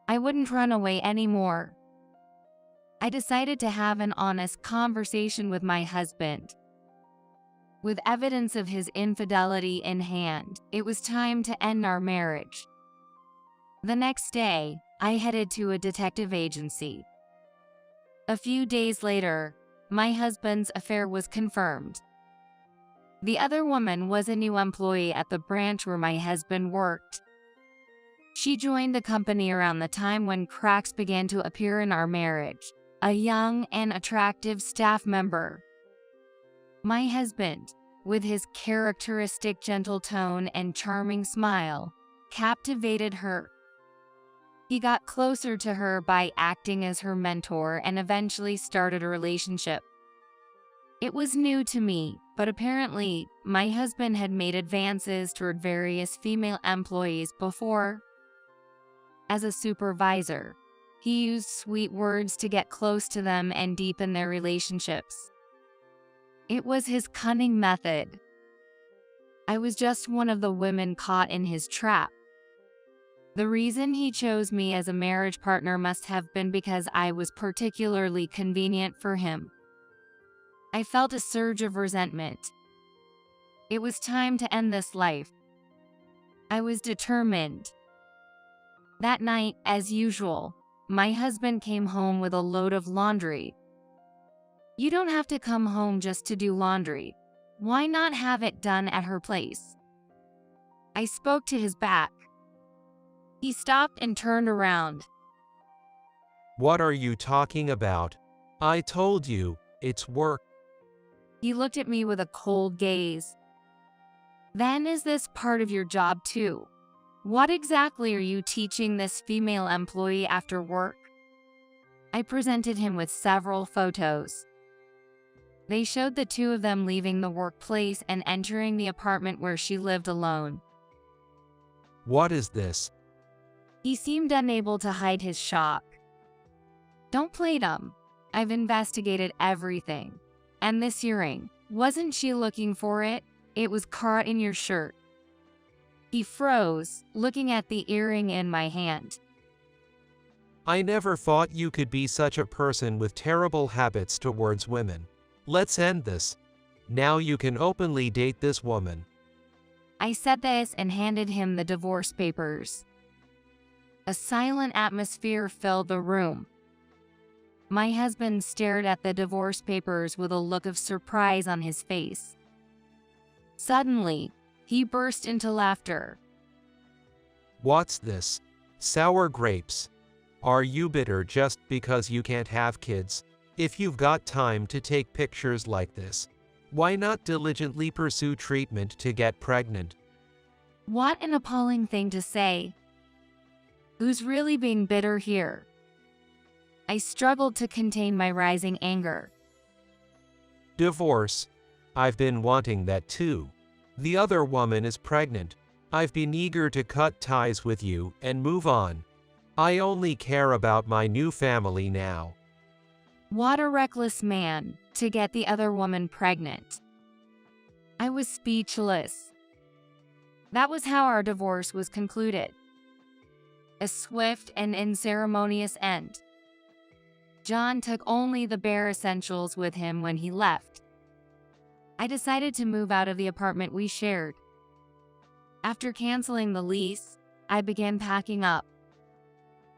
I wouldn't run away anymore. I decided to have an honest conversation with my husband. With evidence of his infidelity in hand, it was time to end our marriage. The next day, I headed to a detective agency. A few days later, my husband's affair was confirmed. The other woman was a new employee at the branch where my husband worked. She joined the company around the time when cracks began to appear in our marriage, a young and attractive staff member. My husband, with his characteristic gentle tone and charming smile, captivated her. He got closer to her by acting as her mentor and eventually started a relationship. It was new to me, but apparently, my husband had made advances toward various female employees before. As a supervisor, he used sweet words to get close to them and deepen their relationships. It was his cunning method. I was just one of the women caught in his trap. The reason he chose me as a marriage partner must have been because I was particularly convenient for him. I felt a surge of resentment. It was time to end this life. I was determined. That night, as usual, my husband came home with a load of laundry. You don't have to come home just to do laundry. Why not have it done at her place? I spoke to his back. He stopped and turned around. What are you talking about? I told you, it's work. He looked at me with a cold gaze. Then is this part of your job too? What exactly are you teaching this female employee after work? I presented him with several photos. They showed the two of them leaving the workplace and entering the apartment where she lived alone. What is this? He seemed unable to hide his shock. Don't play dumb. I've investigated everything. And this earring, wasn't she looking for it? It was caught in your shirt. He froze, looking at the earring in my hand. I never thought you could be such a person with terrible habits towards women. Let's end this. Now you can openly date this woman. I said this and handed him the divorce papers. A silent atmosphere filled the room. My husband stared at the divorce papers with a look of surprise on his face. Suddenly, he burst into laughter. What's this? Sour grapes. Are you bitter just because you can't have kids? If you've got time to take pictures like this, why not diligently pursue treatment to get pregnant? What an appalling thing to say. Who's really being bitter here? I struggled to contain my rising anger. Divorce. I've been wanting that too. The other woman is pregnant. I've been eager to cut ties with you and move on. I only care about my new family now. What a reckless man, to get the other woman pregnant. I was speechless. That was how our divorce was concluded. A swift and unceremonious end. John took only the bare essentials with him when he left. I decided to move out of the apartment we shared. After canceling the lease, I began packing up.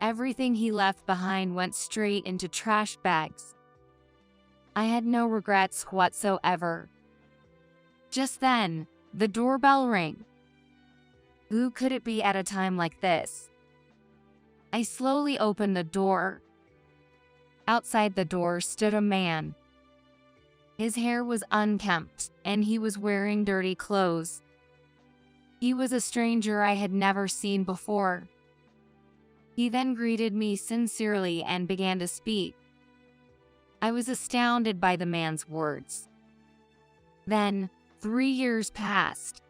Everything he left behind went straight into trash bags. I had no regrets whatsoever. Just then, the doorbell rang. Who could it be at a time like this? I slowly opened the door. Outside the door stood a man. His hair was unkempt, and he was wearing dirty clothes. He was a stranger I had never seen before. He then greeted me sincerely and began to speak. I was astounded by the man's words. Then, 3 years passed.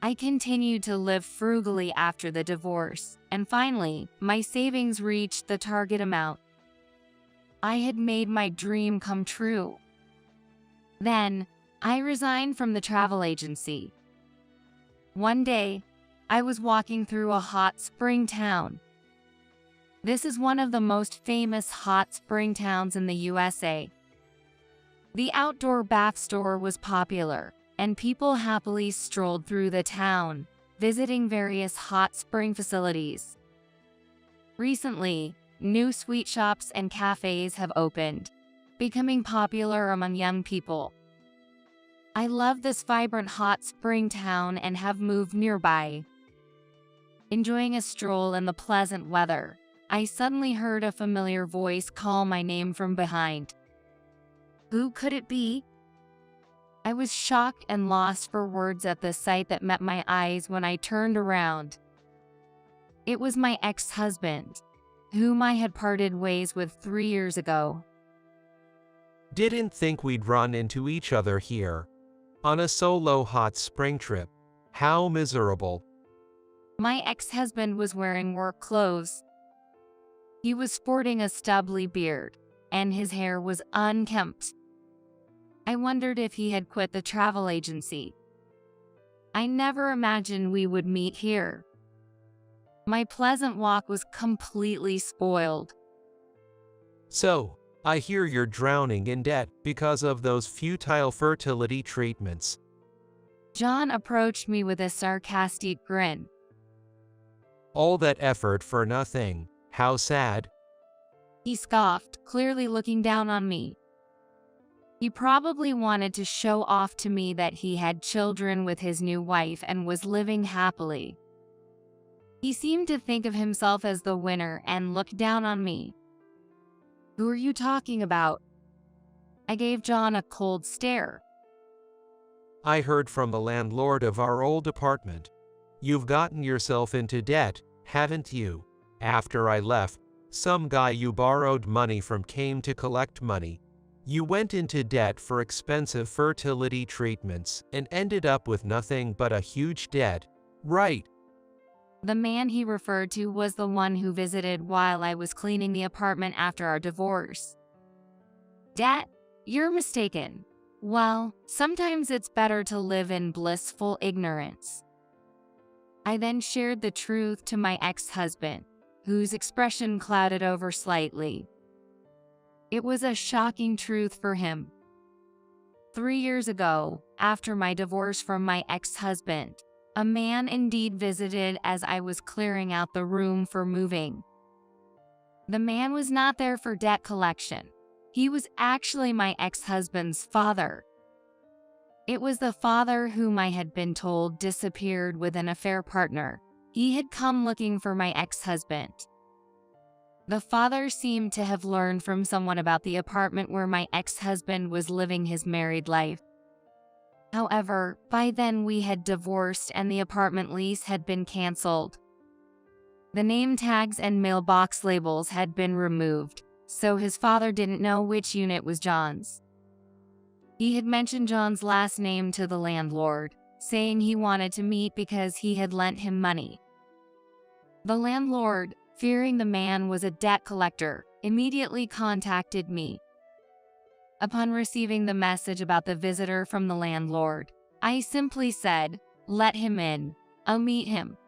I continued to live frugally after the divorce, and finally, my savings reached the target amount. I had made my dream come true. Then, I resigned from the travel agency. One day, I was walking through a hot spring town. This is one of the most famous hot spring towns in the USA. The outdoor bath store was popular, and people happily strolled through the town, visiting various hot spring facilities. Recently, new sweet shops and cafes have opened, becoming popular among young people. I love this vibrant hot spring town and have moved nearby. Enjoying a stroll in the pleasant weather, I suddenly heard a familiar voice call my name from behind. Who could it be? I was shocked and lost for words at the sight that met my eyes when I turned around. It was my ex-husband, whom I had parted ways with 3 years ago. Didn't think we'd run into each other here. On a solo hot spring trip. How miserable. My ex-husband was wearing work clothes. He was sporting a stubbly beard, and his hair was unkempt. I wondered if he had quit the travel agency. I never imagined we would meet here. My pleasant walk was completely spoiled. So, I hear you're drowning in debt because of those futile fertility treatments. John approached me with a sarcastic grin. All that effort for nothing. How sad. He scoffed, clearly looking down on me. He probably wanted to show off to me that he had children with his new wife and was living happily. He seemed to think of himself as the winner and looked down on me. Who are you talking about? I gave John a cold stare. I heard from the landlord of our old apartment. You've gotten yourself into debt, haven't you? After I left, some guy you borrowed money from came to collect money. You went into debt for expensive fertility treatments and ended up with nothing but a huge debt, right? The man he referred to was the one who visited while I was cleaning the apartment after our divorce. Debt? You're mistaken. Well, sometimes it's better to live in blissful ignorance. I then shared the truth to my ex-husband, whose expression clouded over slightly. It was a shocking truth for him. 3 years ago, after my divorce from my ex-husband, a man indeed visited as I was clearing out the room for moving. The man was not there for debt collection. He was actually my ex-husband's father. It was the father whom I had been told disappeared with an affair partner. He had come looking for my ex-husband. The father seemed to have learned from someone about the apartment where my ex-husband was living his married life. However, by then we had divorced and the apartment lease had been canceled. The name tags and mailbox labels had been removed, so his father didn't know which unit was John's. He had mentioned John's last name to the landlord, saying he wanted to meet because he had lent him money. The landlord, fearing the man was a debt collector, immediately contacted me. Upon receiving the message about the visitor from the landlord, I simply said, "Let him in. I'll meet him."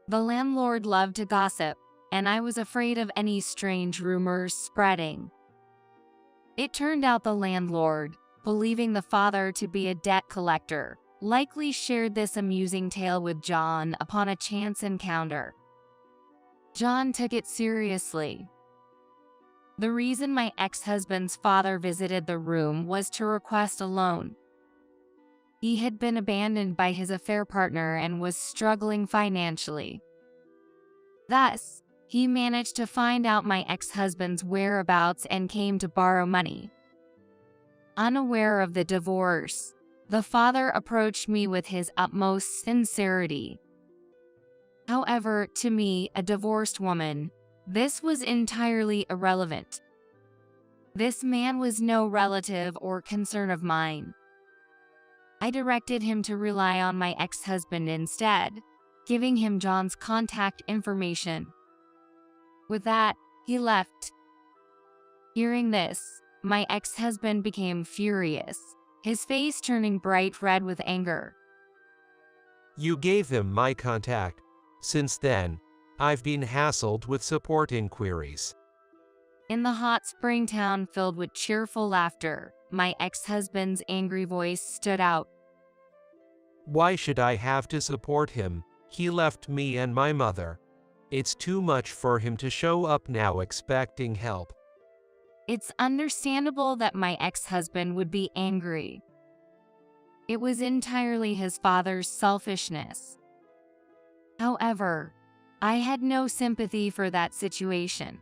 The landlord loved to gossip, and I was afraid of any strange rumors spreading. It turned out the landlord, believing the father to be a debt collector, likely shared this amusing tale with John upon a chance encounter. John took it seriously. The reason my ex-husband's father visited the room was to request a loan. He had been abandoned by his affair partner and was struggling financially. Thus, he managed to find out my ex-husband's whereabouts and came to borrow money. Unaware of the divorce, the father approached me with his utmost sincerity. However, to me, a divorced woman, this was entirely irrelevant. This man was no relative or concern of mine. I directed him to rely on my ex-husband instead, giving him John's contact information. With that, he left. Hearing this, my ex-husband became furious, his face turning bright red with anger. You gave him my contact. Since then, I've been hassled with support inquiries. In the hot spring town filled with cheerful laughter, my ex-husband's angry voice stood out. Why should I have to support him? He left me and my mother. It's too much for him to show up now expecting help. It's understandable that my ex-husband would be angry. It was entirely his father's selfishness. However, I had no sympathy for that situation.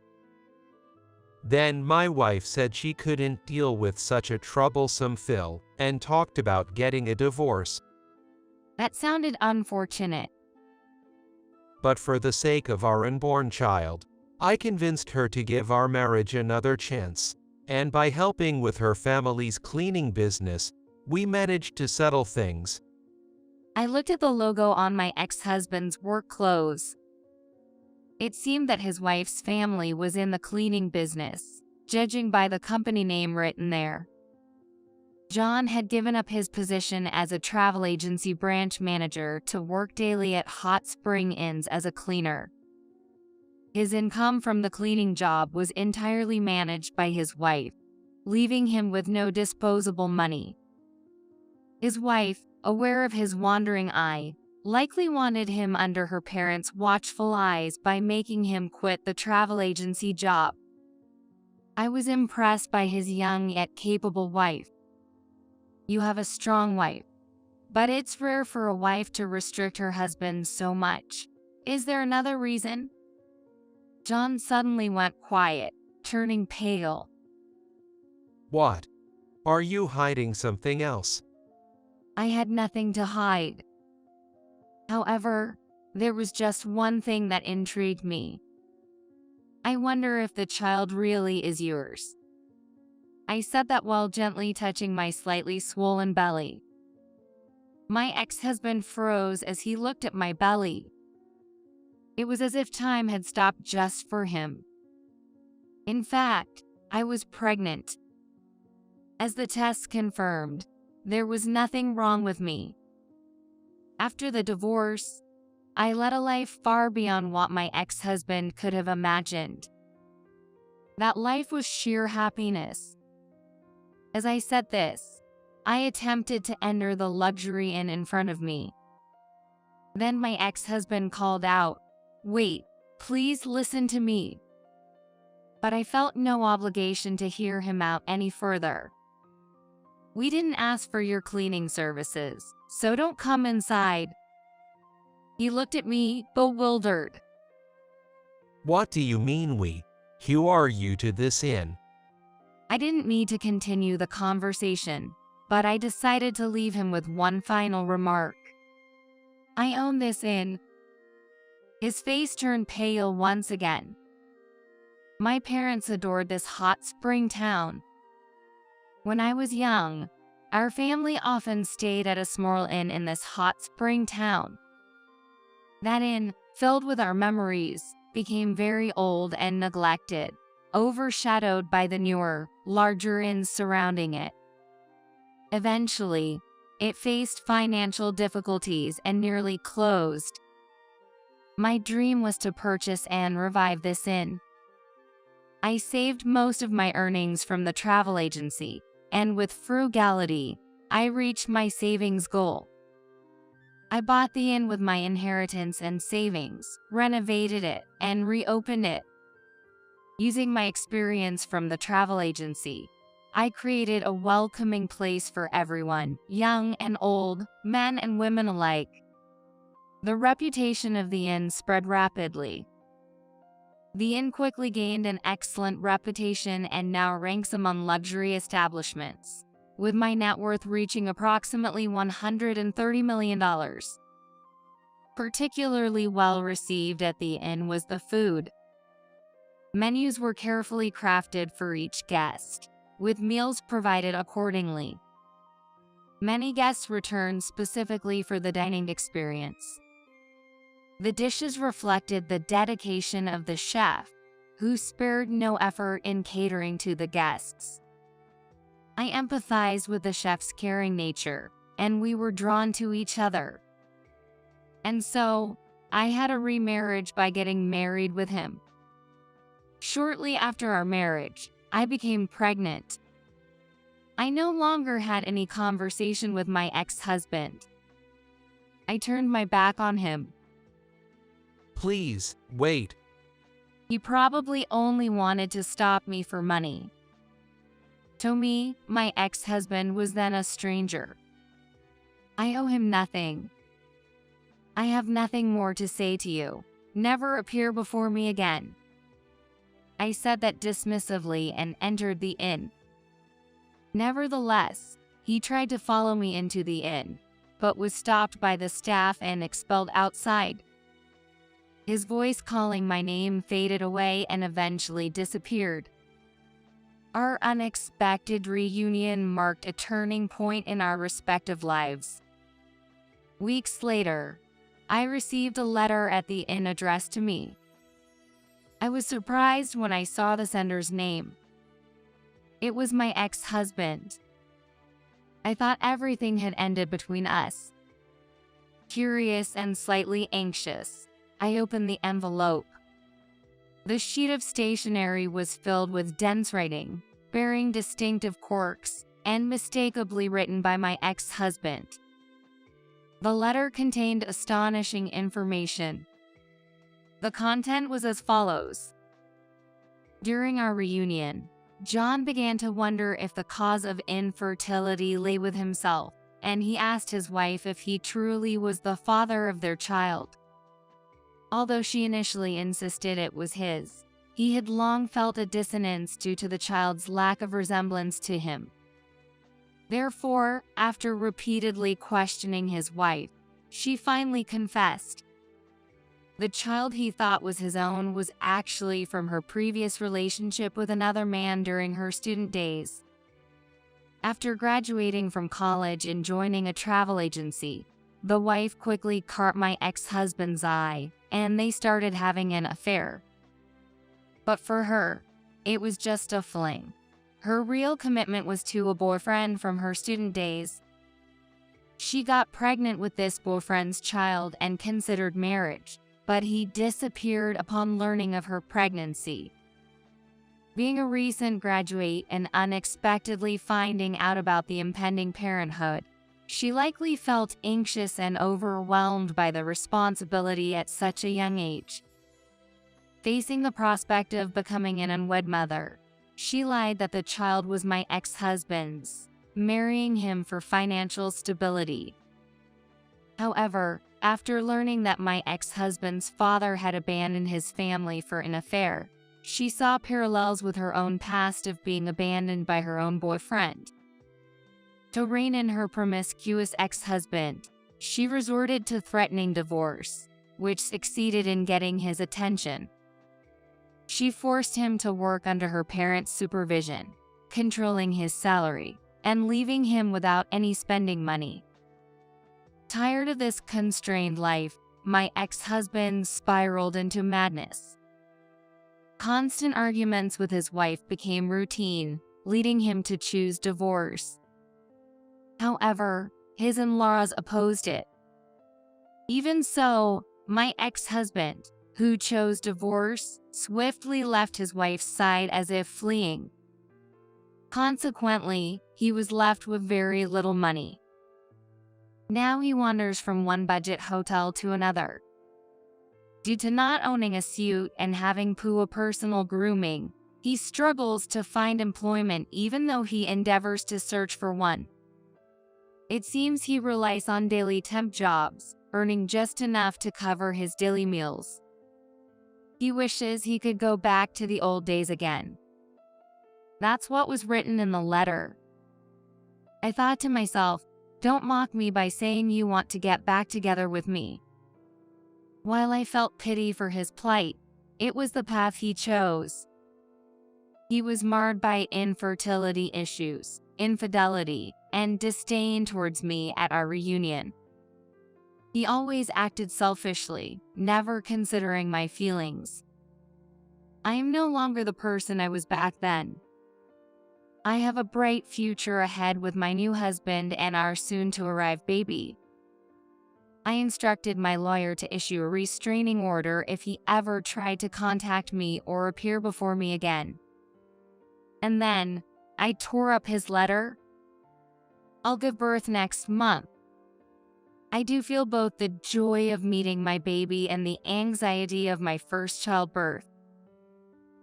Then my wife said she couldn't deal with such a troublesome Phil and talked about getting a divorce. That sounded unfortunate. But for the sake of our unborn child, I convinced her to give our marriage another chance, and by helping with her family's cleaning business, we managed to settle things. I looked at the logo on my ex-husband's work clothes. It seemed that his wife's family was in the cleaning business, judging by the company name written there. John had given up his position as a travel agency branch manager to work daily at Hot Spring Inns as a cleaner. His income from the cleaning job was entirely managed by his wife, leaving him with no disposable money. His wife, aware of his wandering eye, likely wanted him under her parents' watchful eyes by making him quit the travel agency job. I was impressed by his young yet capable wife. You have a strong wife, but it's rare for a wife to restrict her husband so much. Is there another reason? John suddenly went quiet, turning pale. What? Are you hiding something else? I had nothing to hide. However, there was just one thing that intrigued me. I wonder if the child really is yours. I said that while gently touching my slightly swollen belly. My ex-husband froze as he looked at my belly. It was as if time had stopped just for him. In fact, I was pregnant. As the tests confirmed, there was nothing wrong with me. After the divorce, I led a life far beyond what my ex-husband could have imagined. That life was sheer happiness. As I said this, I attempted to enter the luxury inn in front of me. Then my ex-husband called out, "Wait, please listen to me." But I felt no obligation to hear him out any further. We didn't ask for your cleaning services, so don't come inside. He looked at me, bewildered. What do you mean we? Who are you to this inn? I didn't need to continue the conversation, but I decided to leave him with one final remark. I own this inn. His face turned pale once again. My parents adored this hot spring town. When I was young, our family often stayed at a small inn in this hot spring town. That inn, filled with our memories, became very old and neglected, overshadowed by the newer, larger inns surrounding it. Eventually, it faced financial difficulties and nearly closed. My dream was to purchase and revive this inn. I saved most of my earnings from the travel agency, and with frugality, I reached my savings goal. I bought the inn with my inheritance and savings, renovated it, and reopened it. Using my experience from the travel agency, I created a welcoming place for everyone, young and old, men and women alike. The reputation of the inn spread rapidly. The inn quickly gained an excellent reputation and now ranks among luxury establishments, with my net worth reaching approximately $130 million. Particularly well received at the inn was the food. Menus were carefully crafted for each guest, with meals provided accordingly. Many guests returned specifically for the dining experience. The dishes reflected the dedication of the chef, who spared no effort in catering to the guests. I empathized with the chef's caring nature, and we were drawn to each other. And so, I had a remarriage by getting married with him. Shortly after our marriage, I became pregnant. I no longer had any conversation with my ex-husband. I turned my back on him. Please, wait. He probably only wanted to stop me for money. To me, my ex-husband was then a stranger. I owe him nothing. I have nothing more to say to you. Never appear before me again. I said that dismissively and entered the inn. Nevertheless, he tried to follow me into the inn, but was stopped by the staff and expelled outside. His voice calling my name faded away and eventually disappeared. Our unexpected reunion marked a turning point in our respective lives. Weeks later, I received a letter at the inn addressed to me. I was surprised when I saw the sender's name. It was my ex-husband. I thought everything had ended between us. Curious and slightly anxious, I opened the envelope. The sheet of stationery was filled with dense writing, bearing distinctive quirks, and mistakably written by my ex-husband. The letter contained astonishing information. The content was as follows. During our reunion, John began to wonder if the cause of infertility lay with himself, and he asked his wife if he truly was the father of their child. Although she initially insisted it was his, he had long felt a dissonance due to the child's lack of resemblance to him. Therefore, after repeatedly questioning his wife, she finally confessed. The child he thought was his own was actually from her previous relationship with another man during her student days. After graduating from college and joining a travel agency, the wife quickly caught my ex-husband's eye, and they started having an affair. But for her, it was just a fling. Her real commitment was to a boyfriend from her student days. She got pregnant with this boyfriend's child and considered marriage, but he disappeared upon learning of her pregnancy. Being a recent graduate and unexpectedly finding out about the impending parenthood, she likely felt anxious and overwhelmed by the responsibility at such a young age. Facing the prospect of becoming an unwed mother, she lied that the child was my ex-husband's, marrying him for financial stability. However, after learning that my ex-husband's father had abandoned his family for an affair, she saw parallels with her own past of being abandoned by her own boyfriend. To rein in her promiscuous ex-husband, she resorted to threatening divorce, which succeeded in getting his attention. She forced him to work under her parents' supervision, controlling his salary, and leaving him without any spending money. Tired of this constrained life, my ex-husband spiraled into madness. Constant arguments with his wife became routine, leading him to choose divorce. However, his in-laws opposed it. Even so, my ex-husband, who chose divorce, swiftly left his wife's side as if fleeing. Consequently, he was left with very little money. Now he wanders from one budget hotel to another. Due to not owning a suit and having poor personal grooming, he struggles to find employment even though he endeavors to search for one. It seems he relies on daily temp jobs, earning just enough to cover his daily meals. He wishes he could go back to the old days again. That's what was written in the letter. I thought to myself, don't mock me by saying you want to get back together with me. While I felt pity for his plight, it was the path he chose. He was marred by infertility issues, infidelity, and disdain towards me at our reunion. He always acted selfishly, never considering my feelings. I am no longer the person I was back then. I have a bright future ahead with my new husband and our soon-to-arrive baby. I instructed my lawyer to issue a restraining order if he ever tried to contact me or appear before me again. And then, I tore up his letter. I'll give birth next month. I do feel both the joy of meeting my baby and the anxiety of my first childbirth.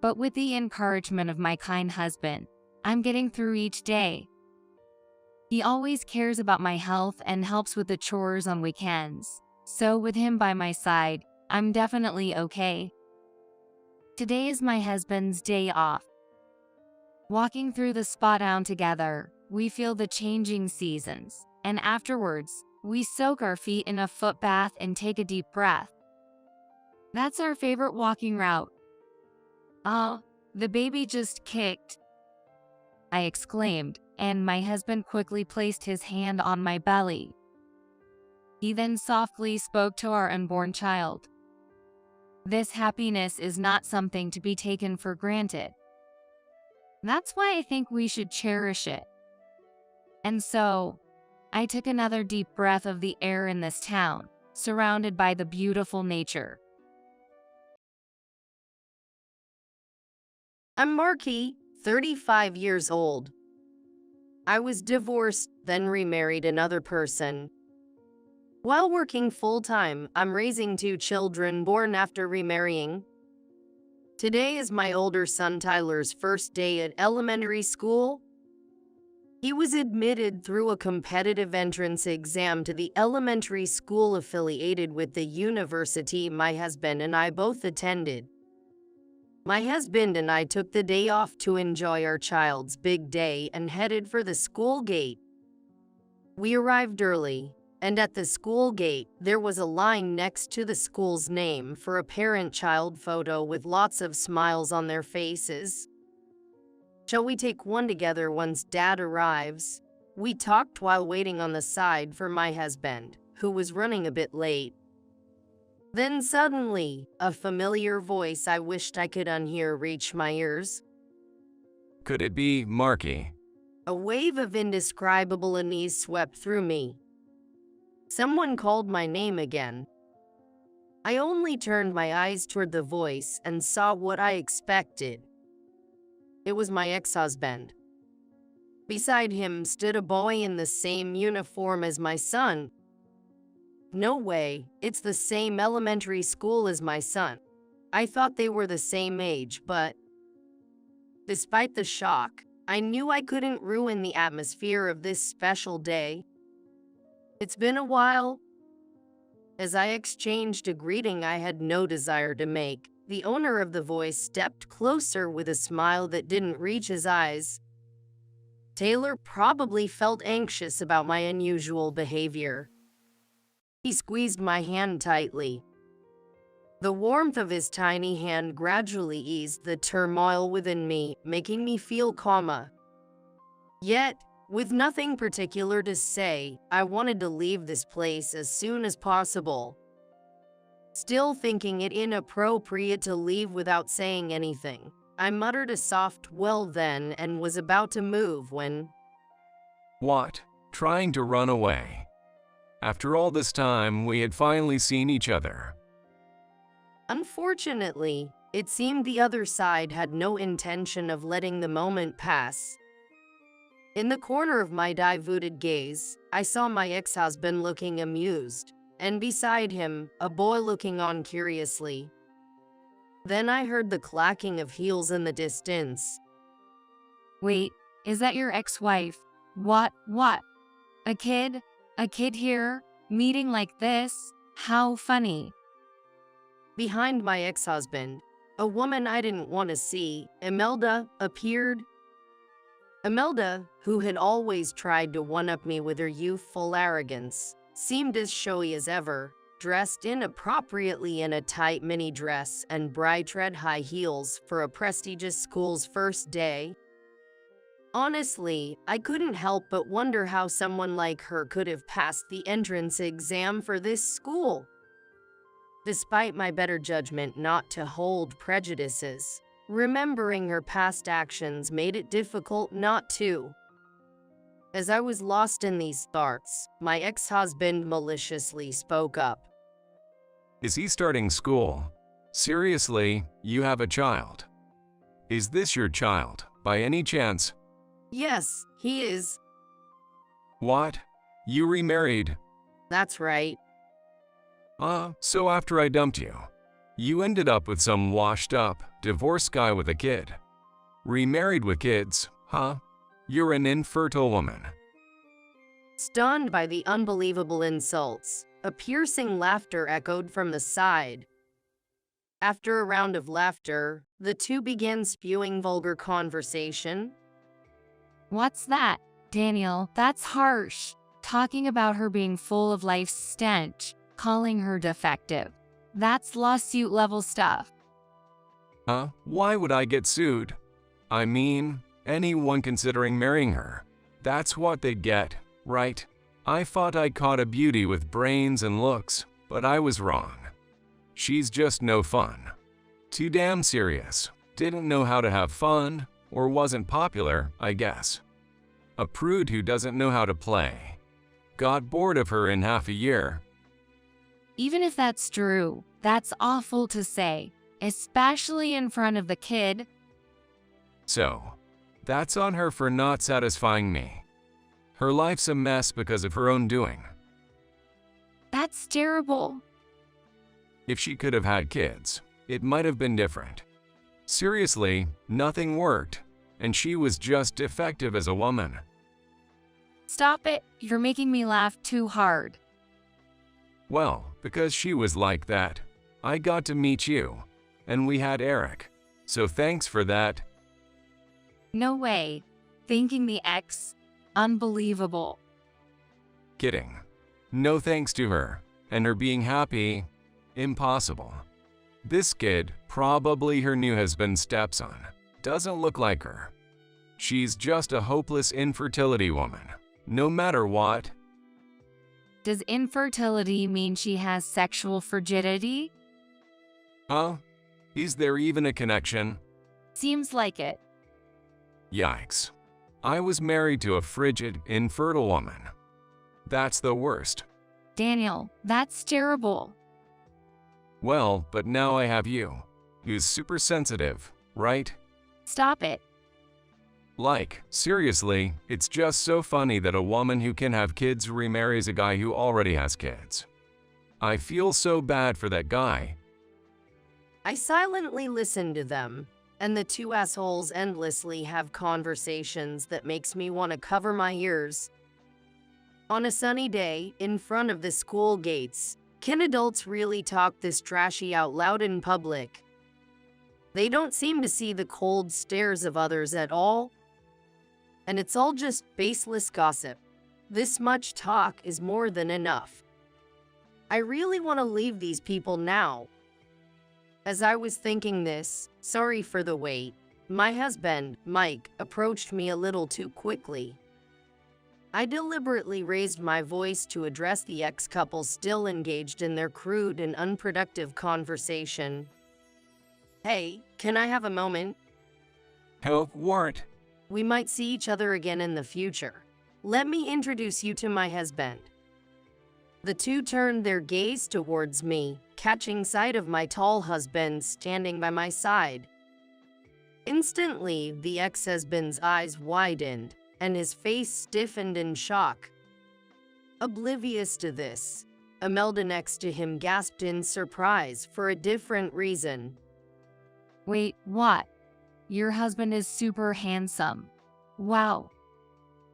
But with the encouragement of my kind husband, I'm getting through each day. He always cares about my health and helps with the chores on weekends. So with him by my side, I'm definitely okay. Today is my husband's day off. Walking through the spa down together, we feel the changing seasons, and afterwards, we soak our feet in a foot bath and take a deep breath. That's our favorite walking route. Oh, the baby just kicked, I exclaimed, and my husband quickly placed his hand on my belly. He then softly spoke to our unborn child. This happiness is not something to be taken for granted. That's why I think we should cherish it. And so, I took another deep breath of the air in this town, surrounded by the beautiful nature. I'm Marky, 35 years old. I was divorced, then remarried another person. While working full-time, I'm raising 2 children born after remarrying. Today is my older son Tyler's first day at elementary school. He was admitted through a competitive entrance exam to the elementary school affiliated with the university my husband and I both attended. My husband and I took the day off to enjoy our child's big day and headed for the school gate. We arrived early, and at the school gate, there was a line next to the school's name for a parent-child photo with lots of smiles on their faces. Shall we take one together once Dad arrives? We talked while waiting on the side for my husband, who was running a bit late. Then suddenly, a familiar voice I wished I could unhear reached my ears. Could it be Marky? A wave of indescribable unease swept through me. Someone called my name again. I only turned my eyes toward the voice and saw what I expected. It was my ex-husband. Beside him stood a boy in the same uniform as my son. No way, it's the same elementary school as my son. I thought they were the same age, but despite the shock, I knew I couldn't ruin the atmosphere of this special day. It's been a while. As I exchanged a greeting I had no desire to make, the owner of the voice stepped closer with a smile that didn't reach his eyes. Taylor probably felt anxious about my unusual behavior. He squeezed my hand tightly. The warmth of his tiny hand gradually eased the turmoil within me, making me feel calmer. Yet, with nothing particular to say, I wanted to leave this place as soon as possible. Still thinking it inappropriate to leave without saying anything, I muttered a soft "well then" and was about to move when… What? Trying to run away? After all this time, we had finally seen each other. Unfortunately, it seemed the other side had no intention of letting the moment pass. In the corner of my diverted gaze, I saw my ex-husband looking amused, and beside him, a boy looking on curiously. Then I heard the clacking of heels in the distance. Wait, is that your ex-wife? What? A kid? A kid here? Meeting like this? How funny. Behind my ex-husband, a woman I didn't want to see, Imelda, appeared. Imelda, who had always tried to one-up me with her youthful arrogance, seemed as showy as ever, dressed inappropriately in a tight mini dress and bright red high heels for a prestigious school's first day. Honestly, I couldn't help but wonder how someone like her could have passed the entrance exam for this school. Despite my better judgment not to hold prejudices, remembering her past actions made it difficult not to. As I was lost in these thoughts, my ex-husband maliciously spoke up. Is he starting school? Seriously, you have a child. Is this your child, by any chance? Yes, he is. What? You remarried? That's right. So after I dumped you, you ended up with some washed-up, divorced guy with a kid. Remarried with kids, huh? You're an infertile woman. Stunned by the unbelievable insults, a piercing laughter echoed from the side. After a round of laughter, the two began spewing vulgar conversation. What's that? Daniel, that's harsh. Talking about her being full of life's stench, calling her defective. That's lawsuit-level stuff. Why would I get sued? I mean, anyone considering marrying her. That's what they'd get, right? I thought I caught a beauty with brains and looks, but I was wrong. She's just no fun. Too damn serious. Didn't know how to have fun, or wasn't popular, I guess. A prude who doesn't know how to play. Got bored of her in half a year. Even if that's true, that's awful to say, especially in front of the kid. So, that's on her for not satisfying me. Her life's a mess because of her own doing. That's terrible. If she could have had kids, it might have been different. Seriously, nothing worked, and she was just defective as a woman. Stop it, you're making me laugh too hard. Well, because she was like that, I got to meet you, and we had Eric, so thanks for that. No way. Thanking the ex? Unbelievable. Kidding. No thanks to her, and her being happy, impossible. This kid, probably her new husband's stepson, doesn't look like her. She's just a hopeless infertility woman, no matter what. Does infertility mean she has sexual frigidity? Is there even a connection? Seems like it. Yikes. I was married to a frigid, infertile woman. That's the worst. Daniel, that's terrible. Well, but now I have you, who's super sensitive, right? Stop it. Like, seriously, it's just so funny that a woman who can have kids remarries a guy who already has kids. I feel so bad for that guy. I silently listen to them, and the two assholes endlessly have conversations that makes me want to cover my ears. On a sunny day, in front of the school gates, can adults really talk this trashy out loud in public? They don't seem to see the cold stares of others at all. And it's all just baseless gossip. This much talk is more than enough. I really want to leave these people now. As I was thinking this, sorry for the wait, my husband, Mike, approached me a little too quickly. I deliberately raised my voice to address the ex-couple still engaged in their crude and unproductive conversation. Hey, can I have a moment? Help, what? We might see each other again in the future. Let me introduce you to my husband. The two turned their gaze towards me, catching sight of my tall husband standing by my side. Instantly, the ex-husband's eyes widened, and his face stiffened in shock. Oblivious to this, Imelda next to him gasped in surprise for a different reason. Wait, what? Your husband is super handsome. Wow.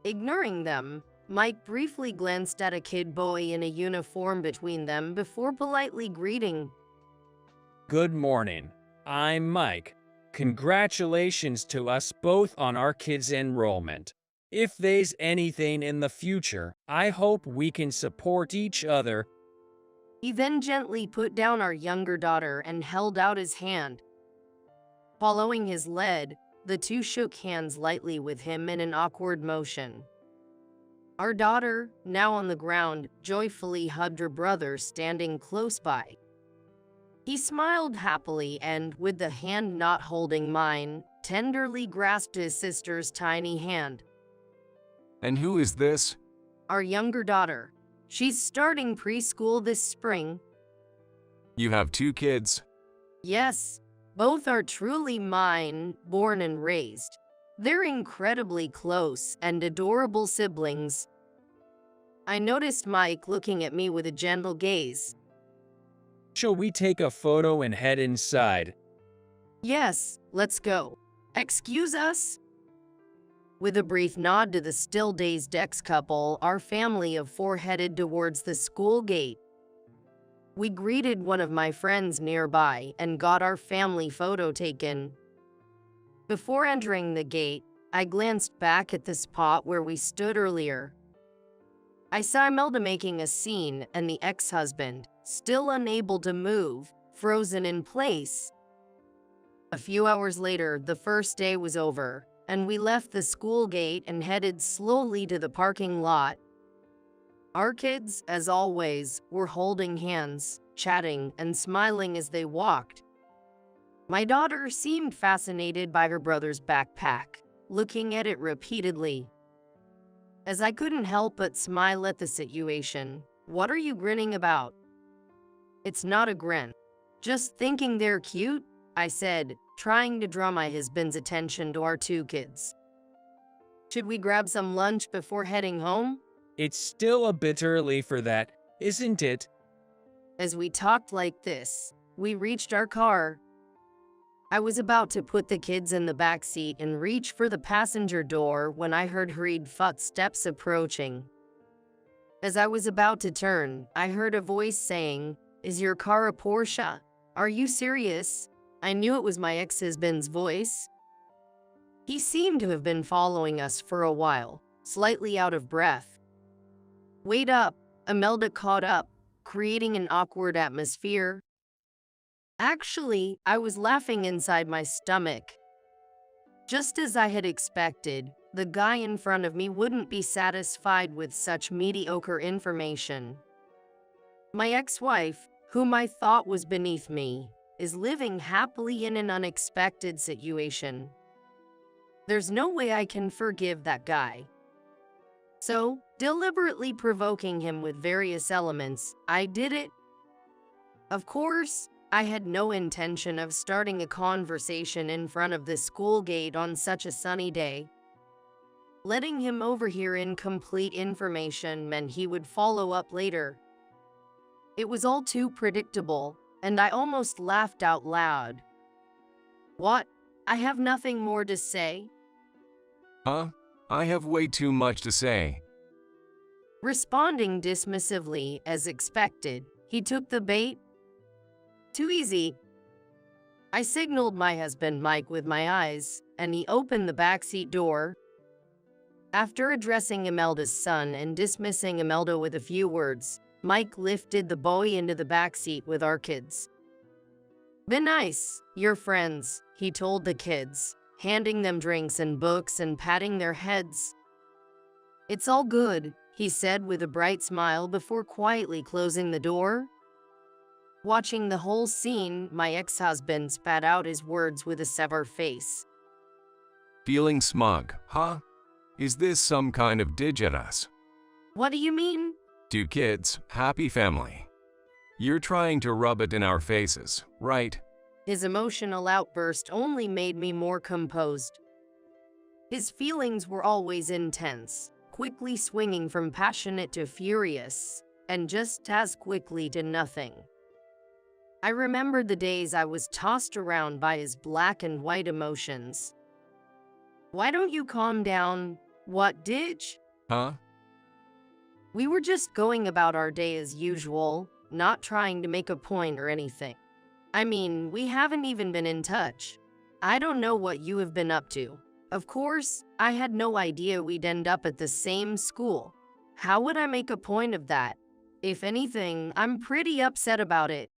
Ignoring them, Mike briefly glanced at a kid boy in a uniform between them before politely greeting. Good morning. I'm Mike. Congratulations to us both on our kids' enrollment. If there's anything in the future, I hope we can support each other. He then gently put down our younger daughter and held out his hand. Following his lead, the two shook hands lightly with him in an awkward motion. Our daughter, now on the ground, joyfully hugged her brother standing close by. He smiled happily and, with the hand not holding mine, tenderly grasped his sister's tiny hand. And who is this? Our younger daughter. She's starting preschool this spring. You have 2 kids? Yes, both are truly mine, born and raised. They're incredibly close and adorable siblings. I noticed Mike looking at me with a gentle gaze. Shall we take a photo and head inside? Yes, let's go. Excuse us? With a brief nod to the still-dazed ex-couple, our family of 4 headed towards the school gate. We greeted one of my friends nearby and got our family photo taken. Before entering the gate, I glanced back at the spot where we stood earlier. I saw Imelda making a scene and the ex-husband, still unable to move, frozen in place. A few hours later, the first day was over, and we left the school gate and headed slowly to the parking lot. Our kids, as always, were holding hands, chatting, and smiling as they walked. My daughter seemed fascinated by her brother's backpack, looking at it repeatedly. As I couldn't help but smile at the situation. What are you grinning about? It's not a grin. Just thinking they're cute, I said, trying to draw my husband's attention to our 2 kids. Should we grab some lunch before heading home? It's still a bit early for that, isn't it? As we talked like this, we reached our car. I was about to put the kids in the back seat and reach for the passenger door when I heard hurried footsteps approaching. As I was about to turn, I heard a voice saying, "Is your car a Porsche? Are you serious?" I knew it was my ex-husband's voice. He seemed to have been following us for a while, slightly out of breath. "Wait up," Imelda caught up, creating an awkward atmosphere. Actually, I was laughing inside my stomach. Just as I had expected, the guy in front of me wouldn't be satisfied with such mediocre information. My ex-wife, whom I thought was beneath me, is living happily in an unexpected situation. There's no way I can forgive that guy. So, deliberately provoking him with various elements, I did it. Of course, I had no intention of starting a conversation in front of the school gate on such a sunny day. Letting him overhear incomplete information meant he would follow up later. It was all too predictable, and I almost laughed out loud. "What? I have nothing more to say?" Huh? I have way too much to say. Responding dismissively as expected, he took the bait. "Too easy." I signaled my husband Mike with my eyes, and he opened the backseat door. After addressing Imelda's son and dismissing Imelda with a few words, Mike lifted the boy into the backseat with our kids. "Be nice, you're friends," he told the kids, handing them drinks and books and patting their heads. "It's all good," he said with a bright smile before quietly closing the door. Watching the whole scene, my ex-husband spat out his words with a severe face. Feeling smug, huh? Is this some kind of dig at us? "What do you mean?" 2 kids, happy family. You're trying to rub it in our faces, right? His emotional outburst only made me more composed. His feelings were always intense, quickly swinging from passionate to furious, and just as quickly to nothing. I remembered the days I was tossed around by his black and white emotions. "Why don't you calm down? What ditch?" Huh? We were just going about our day as usual, not trying to make a point or anything. I mean, we haven't even been in touch. I don't know what you have been up to. Of course, I had no idea we'd end up at the same school. How would I make a point of that? If anything, I'm pretty upset about it."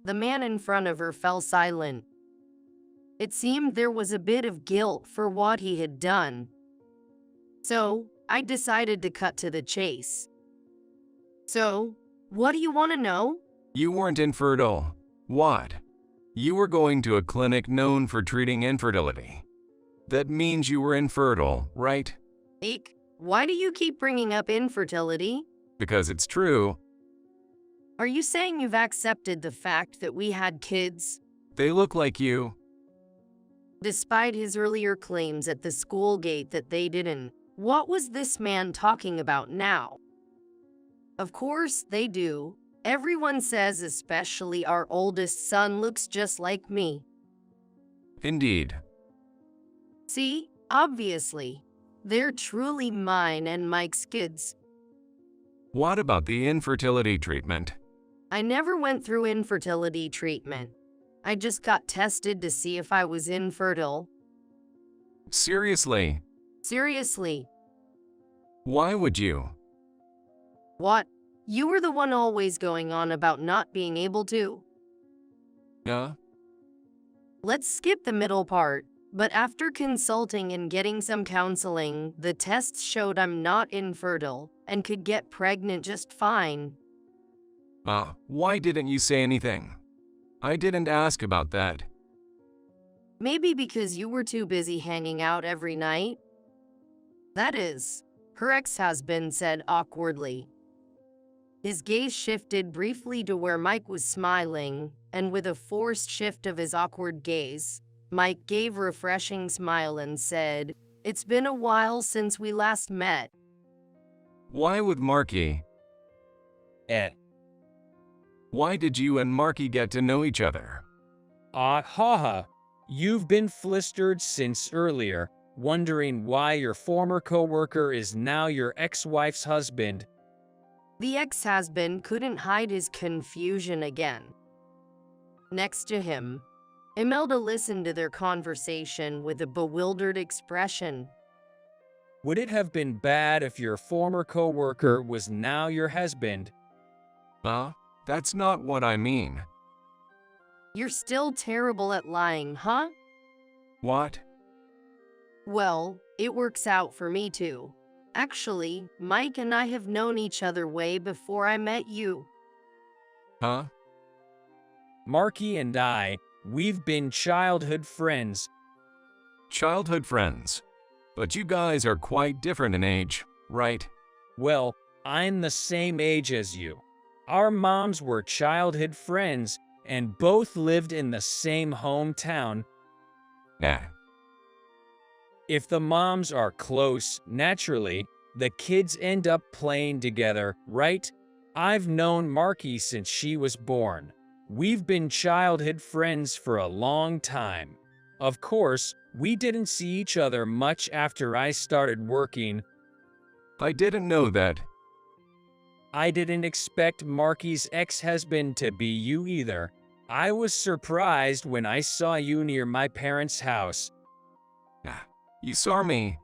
The man in front of her fell silent. It seemed there was a bit of guilt for what he had done. So, I decided to cut to the chase. "So, what do you want to know?" You weren't infertile. What? You were going to a clinic known for treating infertility. That means you were infertile, right? Eek, Why do you keep bringing up infertility? Because it's true. Are you saying you've accepted the fact that we had kids? They look like you. Despite his earlier claims at the school gate that they didn't, what was this man talking about now? Of course they do. Everyone says especially our oldest son looks just like me. Indeed. See, obviously, they're truly mine and Mike's kids. What about the infertility treatment? I never went through infertility treatment. I just got tested to see if I was infertile. Seriously? Seriously. Why would you? What? You were the one always going on about not being able to. Let's skip the middle part. But after consulting and getting some counseling, the tests showed I'm not infertile and could get pregnant just fine. Why didn't you say anything? I didn't ask about that. Maybe because you were too busy hanging out every night? That is, her ex-husband said awkwardly. His gaze shifted briefly to where Mike was smiling, and with a forced shift of his awkward gaze, Mike gave a refreshing smile and said, "It's been a while since we last met." Why would Marky? Why did you and Marky get to know each other? Haha. You've been flistered since earlier, wondering why your former coworker is now your ex-wife's husband. The ex-husband couldn't hide his confusion again. Next to him, Imelda listened to their conversation with a bewildered expression. Would it have been bad if your former coworker was now your husband? That's not what I mean. You're still terrible at lying, huh? What? Well, it works out for me too. Actually, Mike and I have known each other way before I met you. Marky and we've been childhood friends. Childhood friends? But you guys are quite different in age, right? Well, I'm the same age as you. Our moms were childhood friends and both lived in the same hometown. If the moms are close, naturally, the kids end up playing together, right? I've known Marky since she was born. We've been childhood friends for a long time. Of course, we didn't see each other much after I started working. I didn't know that. I didn't expect Marky's ex-husband to be you either. I was surprised when I saw you near my parents' house. You saw me.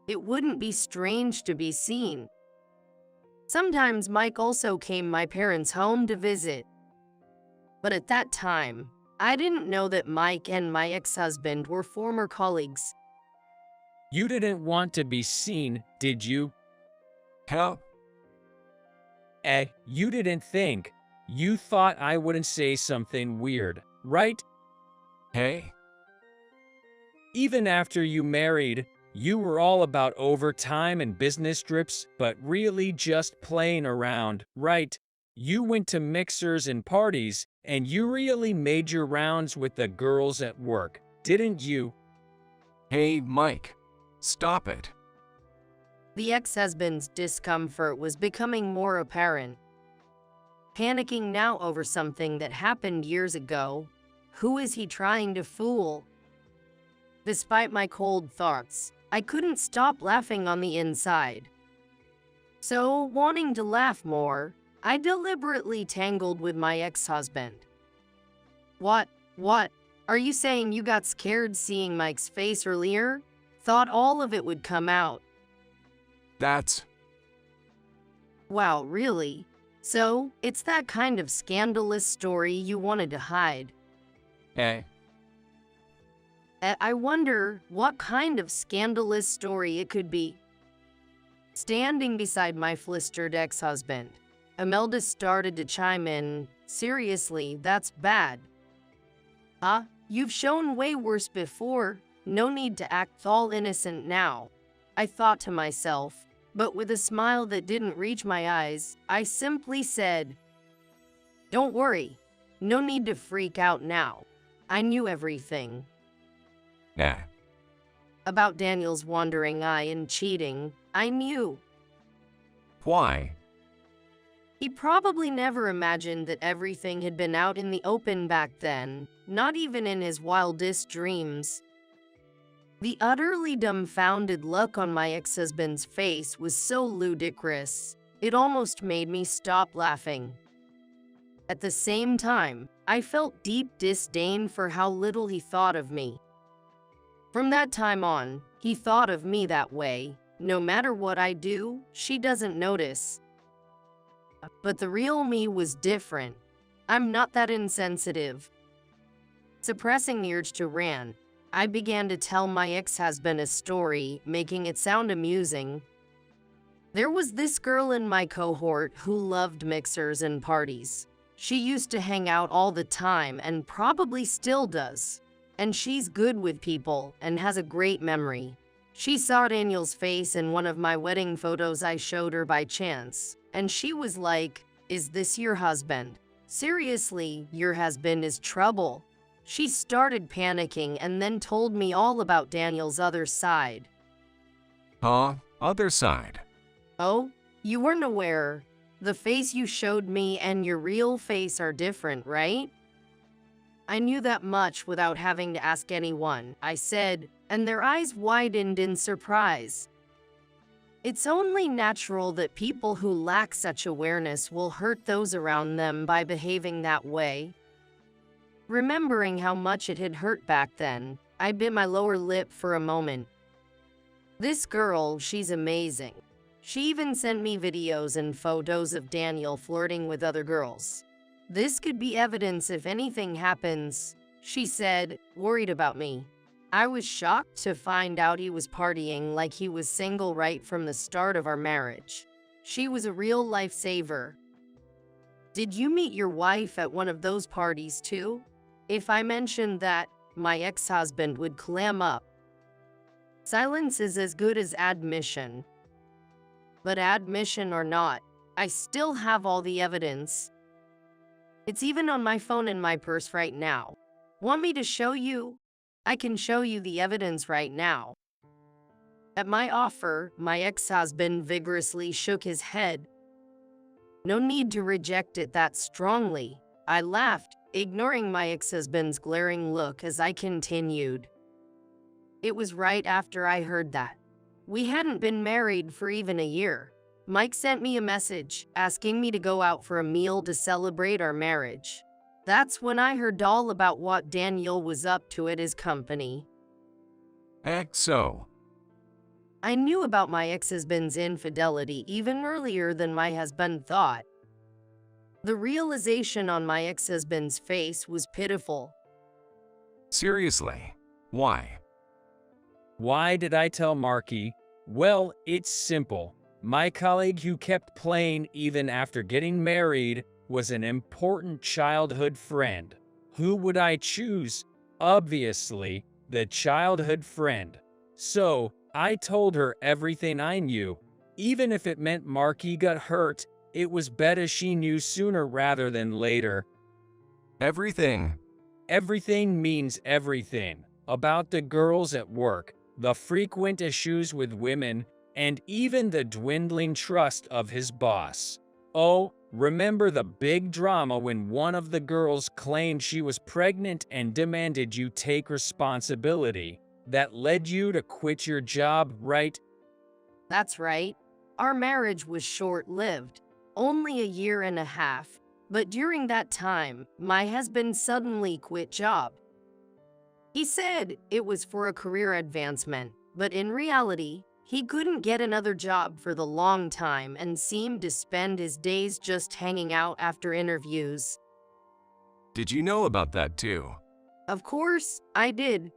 It wouldn't be strange to be seen. Sometimes Mike also came my parents' home to visit. But at that time, I didn't know that Mike and my ex-husband were former colleagues. You didn't want to be seen, did you? How? You didn't think. You thought I wouldn't say something weird, right? Hey? Even after you married, you were all about overtime and business trips, but really just playing around, right? You went to mixers and parties, and you really made your rounds with the girls at work, didn't you? Hey, Mike. Stop it. The ex-husband's discomfort was becoming more apparent. Panicking now over something that happened years ago, who is he trying to fool? Despite my cold thoughts, I couldn't stop laughing on the inside. So, wanting to laugh more, I deliberately tangled with my ex-husband. What? Are you saying you got scared seeing Mike's face earlier? Thought all of it would come out. That's... Wow, really? So, it's that kind of scandalous story you wanted to hide. Hey. I wonder what kind of scandalous story it could be. Standing beside my flistered ex-husband, Imelda started to chime in. Seriously, that's bad. You've shown way worse before. No need to act all innocent now. I thought to myself, But with a smile that didn't reach my eyes, I simply said, "Don't worry. No need to freak out now. I knew everything." Nah. About Daniel's wandering eye and cheating, I knew. Why? He probably never imagined that everything had been out in the open back then, not even in his wildest dreams. The utterly dumbfounded look on my ex-husband's face was so ludicrous, it almost made me stop laughing. At the same time, I felt deep disdain for how little he thought of me. From that time on, he thought of me that way. No matter what I do, she doesn't notice. But the real me was different. I'm not that insensitive. Suppressing the urge to rant, I began to tell my ex-husband a story, making it sound amusing. There was this girl in my cohort who loved mixers and parties. She used to hang out all the time and probably still does. And she's good with people and has a great memory. She saw Daniel's face in one of my wedding photos I showed her by chance, and she was like, "Is this your husband? Seriously, your husband is trouble." She started panicking and then told me all about Daniel's other side. Huh? Other side. Oh, you weren't aware. The face you showed me and your real face are different, right? I knew that much without having to ask anyone, I said, and their eyes widened in surprise. It's only natural that people who lack such awareness will hurt those around them by behaving that way. Remembering how much it had hurt back then, I bit my lower lip for a moment. This girl, she's amazing. She even sent me videos and photos of Daniel flirting with other girls. "This could be evidence if anything happens," she said, worried about me. I was shocked to find out he was partying like he was single right from the start of our marriage. She was a real lifesaver. "Did you meet your wife at one of those parties too?" If I mentioned that, my ex-husband would clam up. Silence is as good as admission. But admission or not, I still have all the evidence. It's even on my phone in my purse right now. Want me to show you? I can show you the evidence right now. At my offer, my ex-husband vigorously shook his head. No need to reject it that strongly. I laughed, ignoring my ex-husband's glaring look as I continued. It was right after I heard that. We hadn't been married for even a year. Mike sent me a message asking me to go out for a meal to celebrate our marriage. That's when I heard all about what Daniel was up to at his company. XO. I knew about my ex-husband's infidelity even earlier than my husband thought. The realization on my ex-husband's face was pitiful. Seriously? Why? Why did I tell Marky? Well, it's simple. My colleague who kept playing even after getting married was an important childhood friend. Who would I choose? Obviously, the childhood friend. So, I told her everything I knew. Even if it meant Marky got hurt, it was better she knew sooner rather than later. Everything. Everything means everything. About the girls at work, the frequent issues with women, and even the dwindling trust of his boss. Oh, remember the big drama when one of the girls claimed she was pregnant and demanded you take responsibility? That led you to quit your job, right? That's right. Our marriage was short-lived, only a year and a half, but during that time, my husband suddenly quit job. He said it was for a career advancement, but in reality, he couldn't get another job for the long time and seemed to spend his days just hanging out after interviews. Did you know about that too? Of course, I did.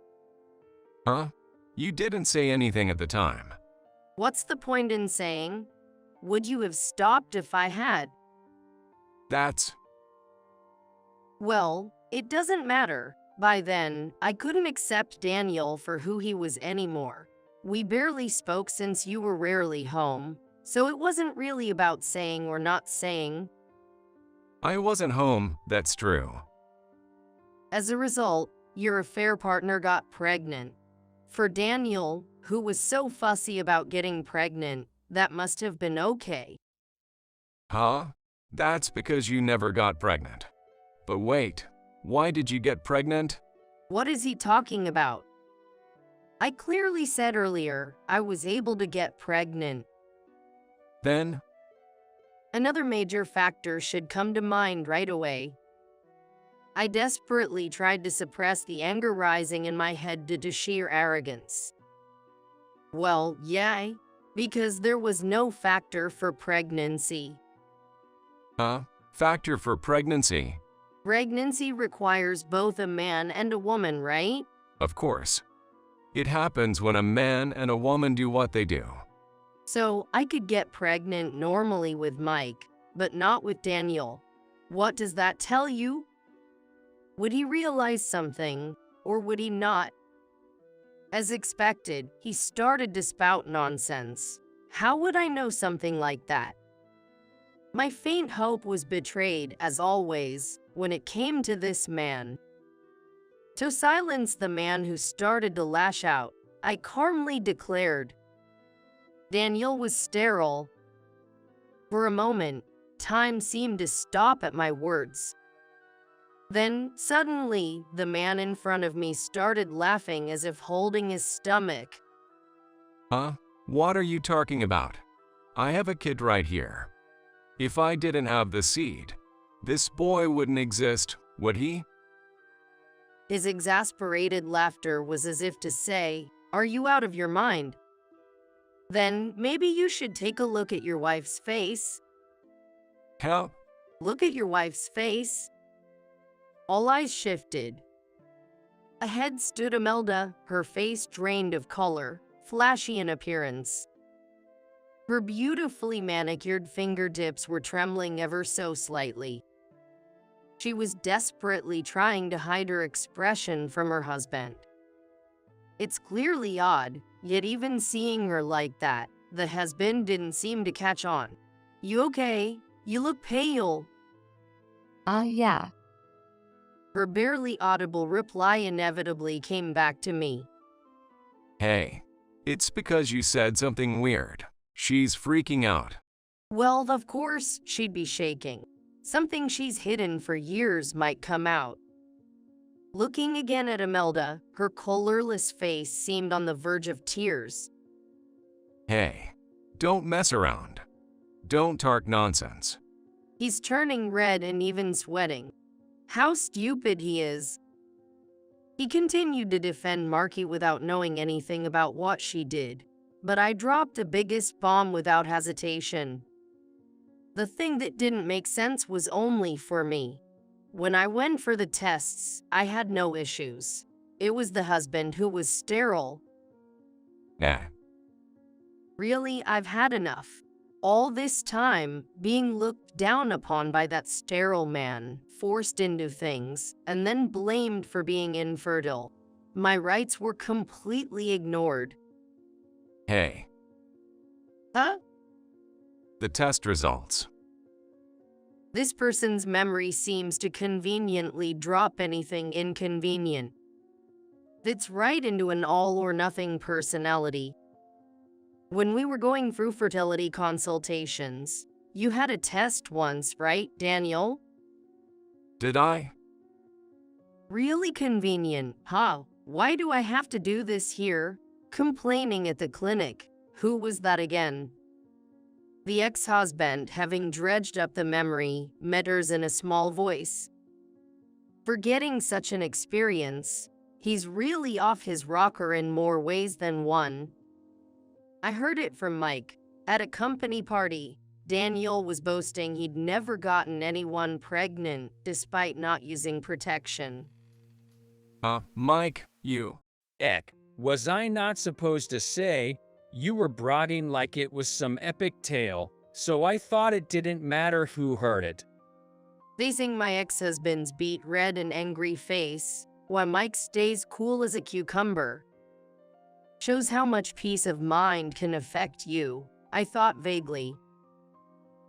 Huh? You didn't say anything at the time. What's the point in saying? Would you have stopped if I had? That's... Well, it doesn't matter. By then, I couldn't accept Daniel for who he was anymore. We barely spoke since you were rarely home. So it wasn't really about saying or not saying. I wasn't home, that's true. As a result, your affair partner got pregnant. For Daniel, who was so fussy about getting pregnant, that must have been okay. Huh? That's because you never got pregnant. But wait, why did you get pregnant? What is he talking about? I clearly said earlier, I was able to get pregnant. Then, Another major factor should come to mind right away. I desperately tried to suppress the anger rising in my head due to sheer arrogance. Well, yeah, because there was no factor for pregnancy. factor for pregnancy? Pregnancy requires both a man and a woman, right? Of course. It happens when a man and a woman do what they do. So I could get pregnant normally with Mike, but not with Daniel. What does that tell you? Would he realize something, or would he not? As expected, he started to spout nonsense. How would I know something like that? My faint hope was betrayed, as always, when it came to this man. To silence the man who started to lash out, I calmly declared, Daniel was sterile. For a moment, time seemed to stop at my words. Then, suddenly, the man in front of me started laughing as if holding his stomach. What are you talking about? I have a kid right here. If I didn't have the seed, this boy wouldn't exist, would he? His exasperated laughter was as if to say, "Are you out of your mind? Then maybe you should take a look at your wife's face." Hell, Look at your wife's face. All eyes shifted. Ahead stood Imelda, her face drained of color, flashy in appearance. Her beautifully manicured fingertips were trembling ever so slightly. She was desperately trying to hide her expression from her husband. It's clearly odd, yet even seeing her like that, the husband didn't seem to catch on. "You okay? You look pale." Yeah. Her barely audible reply inevitably came back to me. hey, it's because you said something weird. She's freaking out. Well, of course, she'd be shaking. Something she's hidden for years might come out. Looking again at Imelda, her colorless face seemed on the verge of tears. Hey, don't mess around. Don't talk nonsense. He's turning red and even sweating. How stupid he is. He continued to defend Marky without knowing anything about what she did, but I dropped the biggest bomb without hesitation. The thing that didn't make sense was only for me. When I went for the tests, I had no issues. It was the husband who was sterile. Really, I've had enough. All this time, being looked down upon by that sterile man, forced into things, and then blamed for being infertile. My rights were completely ignored. Hey, Huh? the test results. This person's memory seems to conveniently drop anything inconvenient. Fits right into an all-or-nothing personality. When we were going through fertility consultations, you had a test once, right, Daniel? Did I? Really convenient, huh? Why do I have to do this here? Complaining at the clinic. Who was that again? The ex-husband, having dredged up the memory, mutters in a small voice. Forgetting such an experience, he's really off his rocker in more ways than one. I heard it from Mike. At a company party, Daniel was boasting he'd never gotten anyone pregnant despite not using protection. Mike, you. Was I not supposed to say you were brooding like it was some epic tale, so I thought it didn't matter who heard it. Facing my ex-husband's beet red and angry face, while Mike stays cool as a cucumber. Shows how much peace of mind can affect you. I thought vaguely.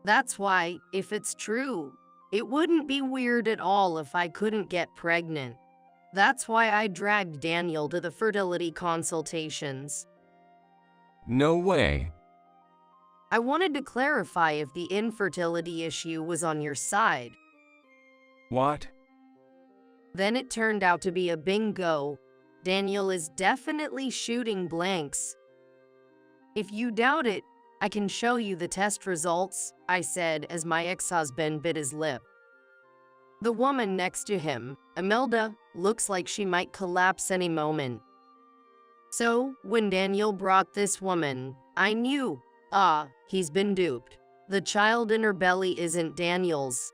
That's why, if it's true, it wouldn't be weird at all if I couldn't get pregnant. That's why I dragged Daniel to the fertility consultations. No way. I wanted to clarify if the infertility issue was on your side. What? Then it turned out to be a bingo. Daniel is definitely shooting blanks. If you doubt it, I can show you the test results, I said as my ex-husband bit his lip. The woman next to him, Imelda, looks like she might collapse any moment. So, when Daniel brought this woman, I knew, he's been duped. The child in her belly isn't Daniel's.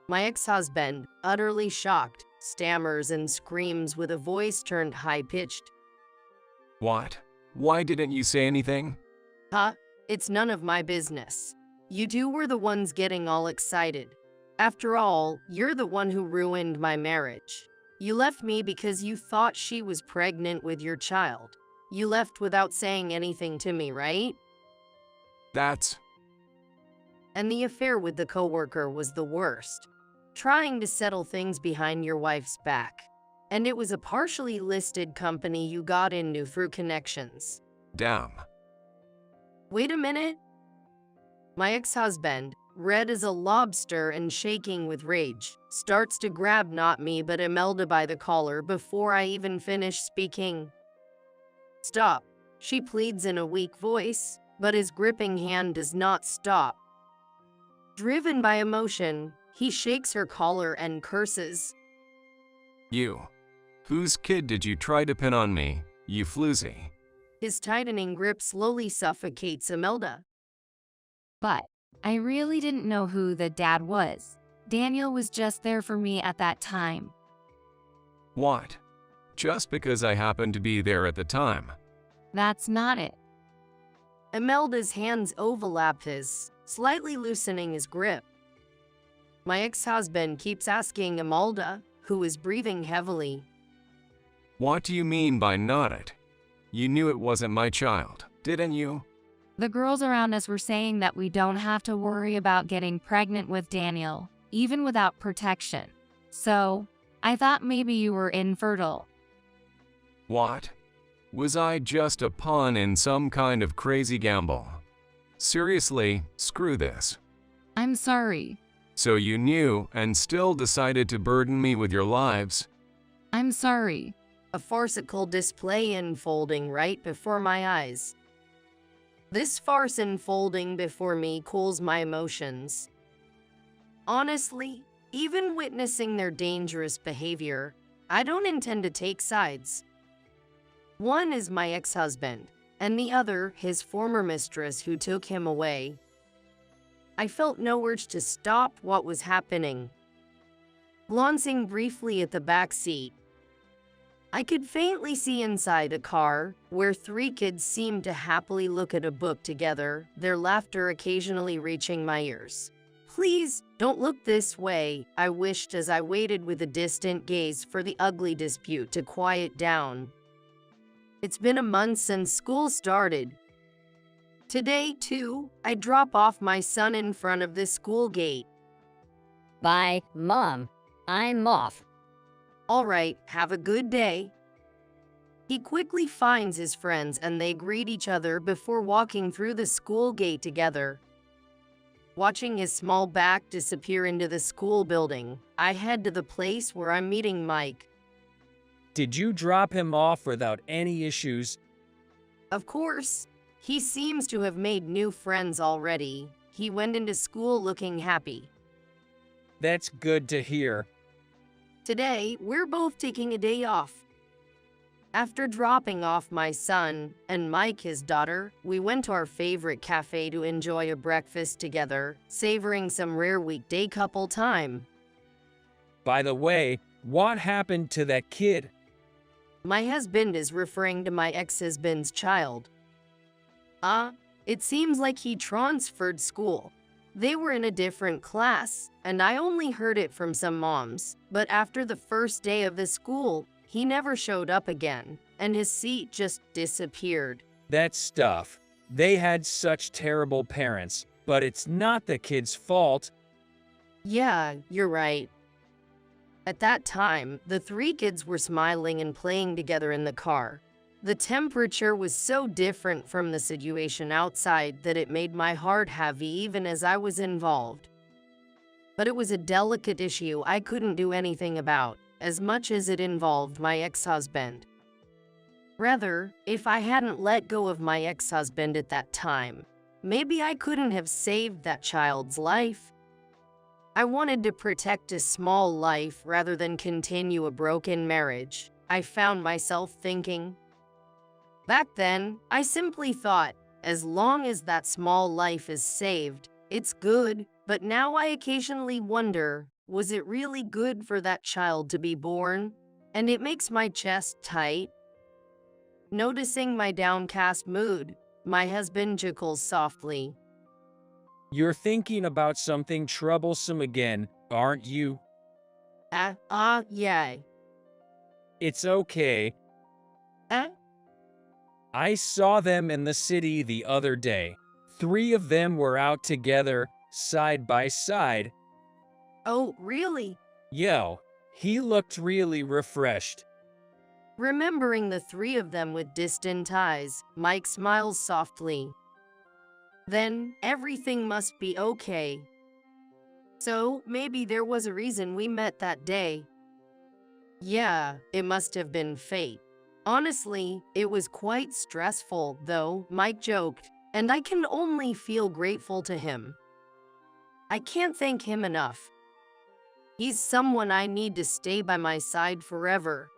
My ex-husband, utterly shocked, stammers and screams with a voice turned high-pitched. What? Why didn't you say anything? It's none of my business. You two were the ones getting all excited. After all, you're the one who ruined my marriage. You left me because you thought she was pregnant with your child. You left without saying anything to me, right? And the affair with the coworker was the worst. Trying to settle things behind your wife's back. And it was a partially listed company you got into through connections. Damn. Wait a minute. My ex-husband, red as a lobster and shaking with rage, starts to grab not me but Imelda by the collar before I even finish speaking. Stop, she pleads in a weak voice, but his gripping hand does not stop. Driven by emotion, he shakes her collar and curses. You. Whose kid did you try to pin on me, you floozy? His tightening grip slowly suffocates Imelda. But I really didn't know who the dad was. Daniel was just there for me at that time. What? Just because I happened to be there at the time? That's not it. Imelda's hands overlap his, slightly loosening his grip. My ex-husband keeps asking Imelda, who is breathing heavily. What do you mean by not it? You knew it wasn't my child, didn't you? The girls around us were saying that we don't have to worry about getting pregnant with Daniel, even without protection. So, I thought maybe you were infertile. What? Was I just a pawn in some kind of crazy gamble? Seriously, screw this. I'm sorry. So you knew and still decided to burden me with your lives? I'm sorry. A farcical display unfolding right before my eyes. This farce unfolding before me cools my emotions. Honestly, even witnessing their dangerous behavior, I don't intend to take sides. One is my ex-husband, and the other his former mistress who took him away. I felt no urge to stop what was happening. Glancing briefly at the back seat, I could faintly see inside a car, where three kids seemed to happily look at a book together, their laughter occasionally reaching my ears. Please, don't look this way, I wished as I waited with a distant gaze for the ugly dispute to quiet down. It's been a month since school started. Today, too, I drop off my son in front of the school gate. Bye, Mom. I'm off. All right, have a good day. He quickly finds his friends and they greet each other before walking through the school gate together. Watching his small back disappear into the school building, I head to the place where I'm meeting Mike. Did you drop him off without any issues? Of course. He seems to have made new friends already. He went into school looking happy. That's good to hear. Today, we're both taking a day off. After dropping off my son and Mike, his daughter, we went to our favorite cafe to enjoy a breakfast together, savoring some rare weekday couple time. By the way, what happened to that kid? My husband is referring to my ex-husband's child. It seems like he transferred school. They were in a different class, and I only heard it from some moms, but after the first day of the school, he never showed up again, and his seat just disappeared. That stuff. They had such terrible parents, but it's not the kid's fault. Yeah, you're right. At that time, the three kids were smiling and playing together in the car. The temperature was so different from the situation outside that it made my heart heavy even as I was involved. But it was a delicate issue I couldn't do anything about, as much as it involved my ex-husband. Rather, if I hadn't let go of my ex-husband at that time, maybe I couldn't have saved that child's life. I wanted to protect a small life rather than continue a broken marriage, I found myself thinking. Back then, I simply thought, as long as that small life is saved, it's good, but now I occasionally wonder, was it really good for that child to be born? And it makes my chest tight. Noticing my downcast mood, my husband chuckles softly. You're thinking about something troublesome again, aren't you? Yeah. It's okay. I saw them in the city the other day. 3 of them were out together, side by side. Oh, really? Yo, he looked really refreshed. Remembering the 3 of them with distant eyes, Mike smiles softly. Then, everything must be okay. So, maybe there was a reason we met that day. Yeah, it must have been fate. Honestly, it was quite stressful, though, Mike joked, and I can only feel grateful to him. I can't thank him enough. He's someone I need to stay by my side forever.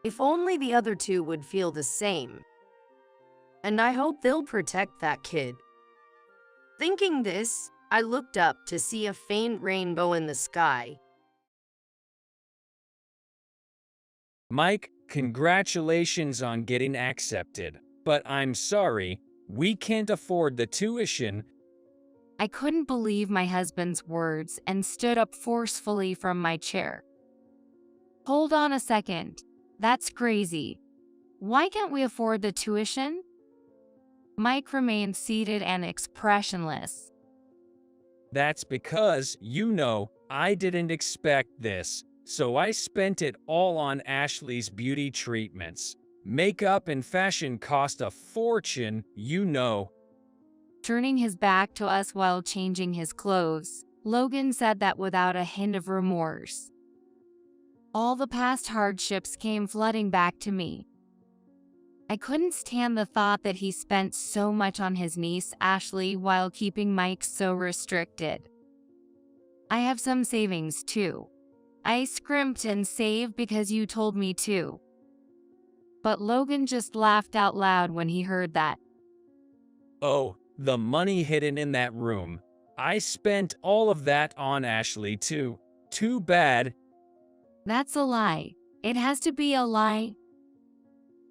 If only the other 2 would feel the same. And I hope they'll protect that kid. Thinking this, I looked up to see a faint rainbow in the sky. Mike, congratulations on getting accepted, but I'm sorry, we can't afford the tuition. I couldn't believe my husband's words and stood up forcefully from my chair. Hold on a second. That's crazy. Why can't we afford the tuition? Mike remained seated and expressionless. That's because, I didn't expect this, so I spent it all on Ashley's beauty treatments. Makeup and fashion cost a fortune, Turning his back to us while changing his clothes, Logan said that without a hint of remorse. All the past hardships came flooding back to me. I couldn't stand the thought that he spent so much on his niece, Ashley, while keeping Mike so restricted. I have some savings, too. I scrimped and saved because you told me to. But Logan just laughed out loud when he heard that. Oh, the money hidden in that room. I spent all of that on Ashley, too. Too bad. That's a lie. It has to be a lie.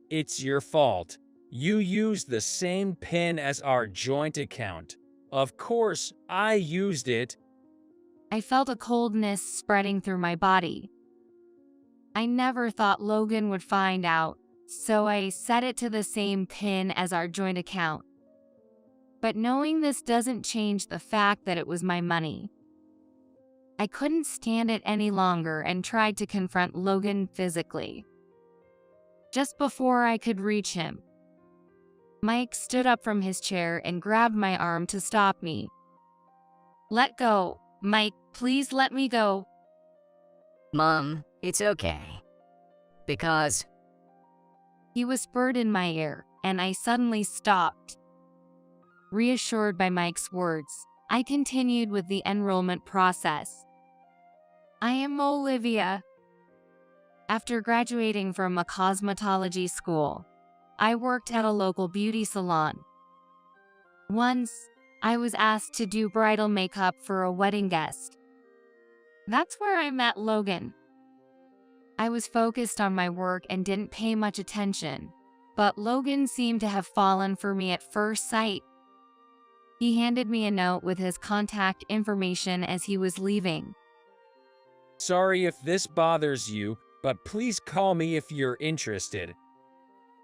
It's your fault. You used the same PIN as our joint account. Of course, I used it. I felt a coldness spreading through my body. I never thought Logan would find out, so I set it to the same PIN as our joint account. But knowing this doesn't change the fact that it was my money. I couldn't stand it any longer and tried to confront Logan physically. Just before I could reach him, Mike stood up from his chair and grabbed my arm to stop me. Let go, Mike, please let me go. Mom, it's okay. Because... He whispered in my ear, and I suddenly stopped. Reassured by Mike's words, I continued with the enrollment process. I am Olivia. After graduating from a cosmetology school, I worked at a local beauty salon. Once, I was asked to do bridal makeup for a wedding guest. That's where I met Logan. I was focused on my work and didn't pay much attention, but Logan seemed to have fallen for me at first sight. He handed me a note with his contact information as he was leaving. Sorry if this bothers you, but please call me if you're interested.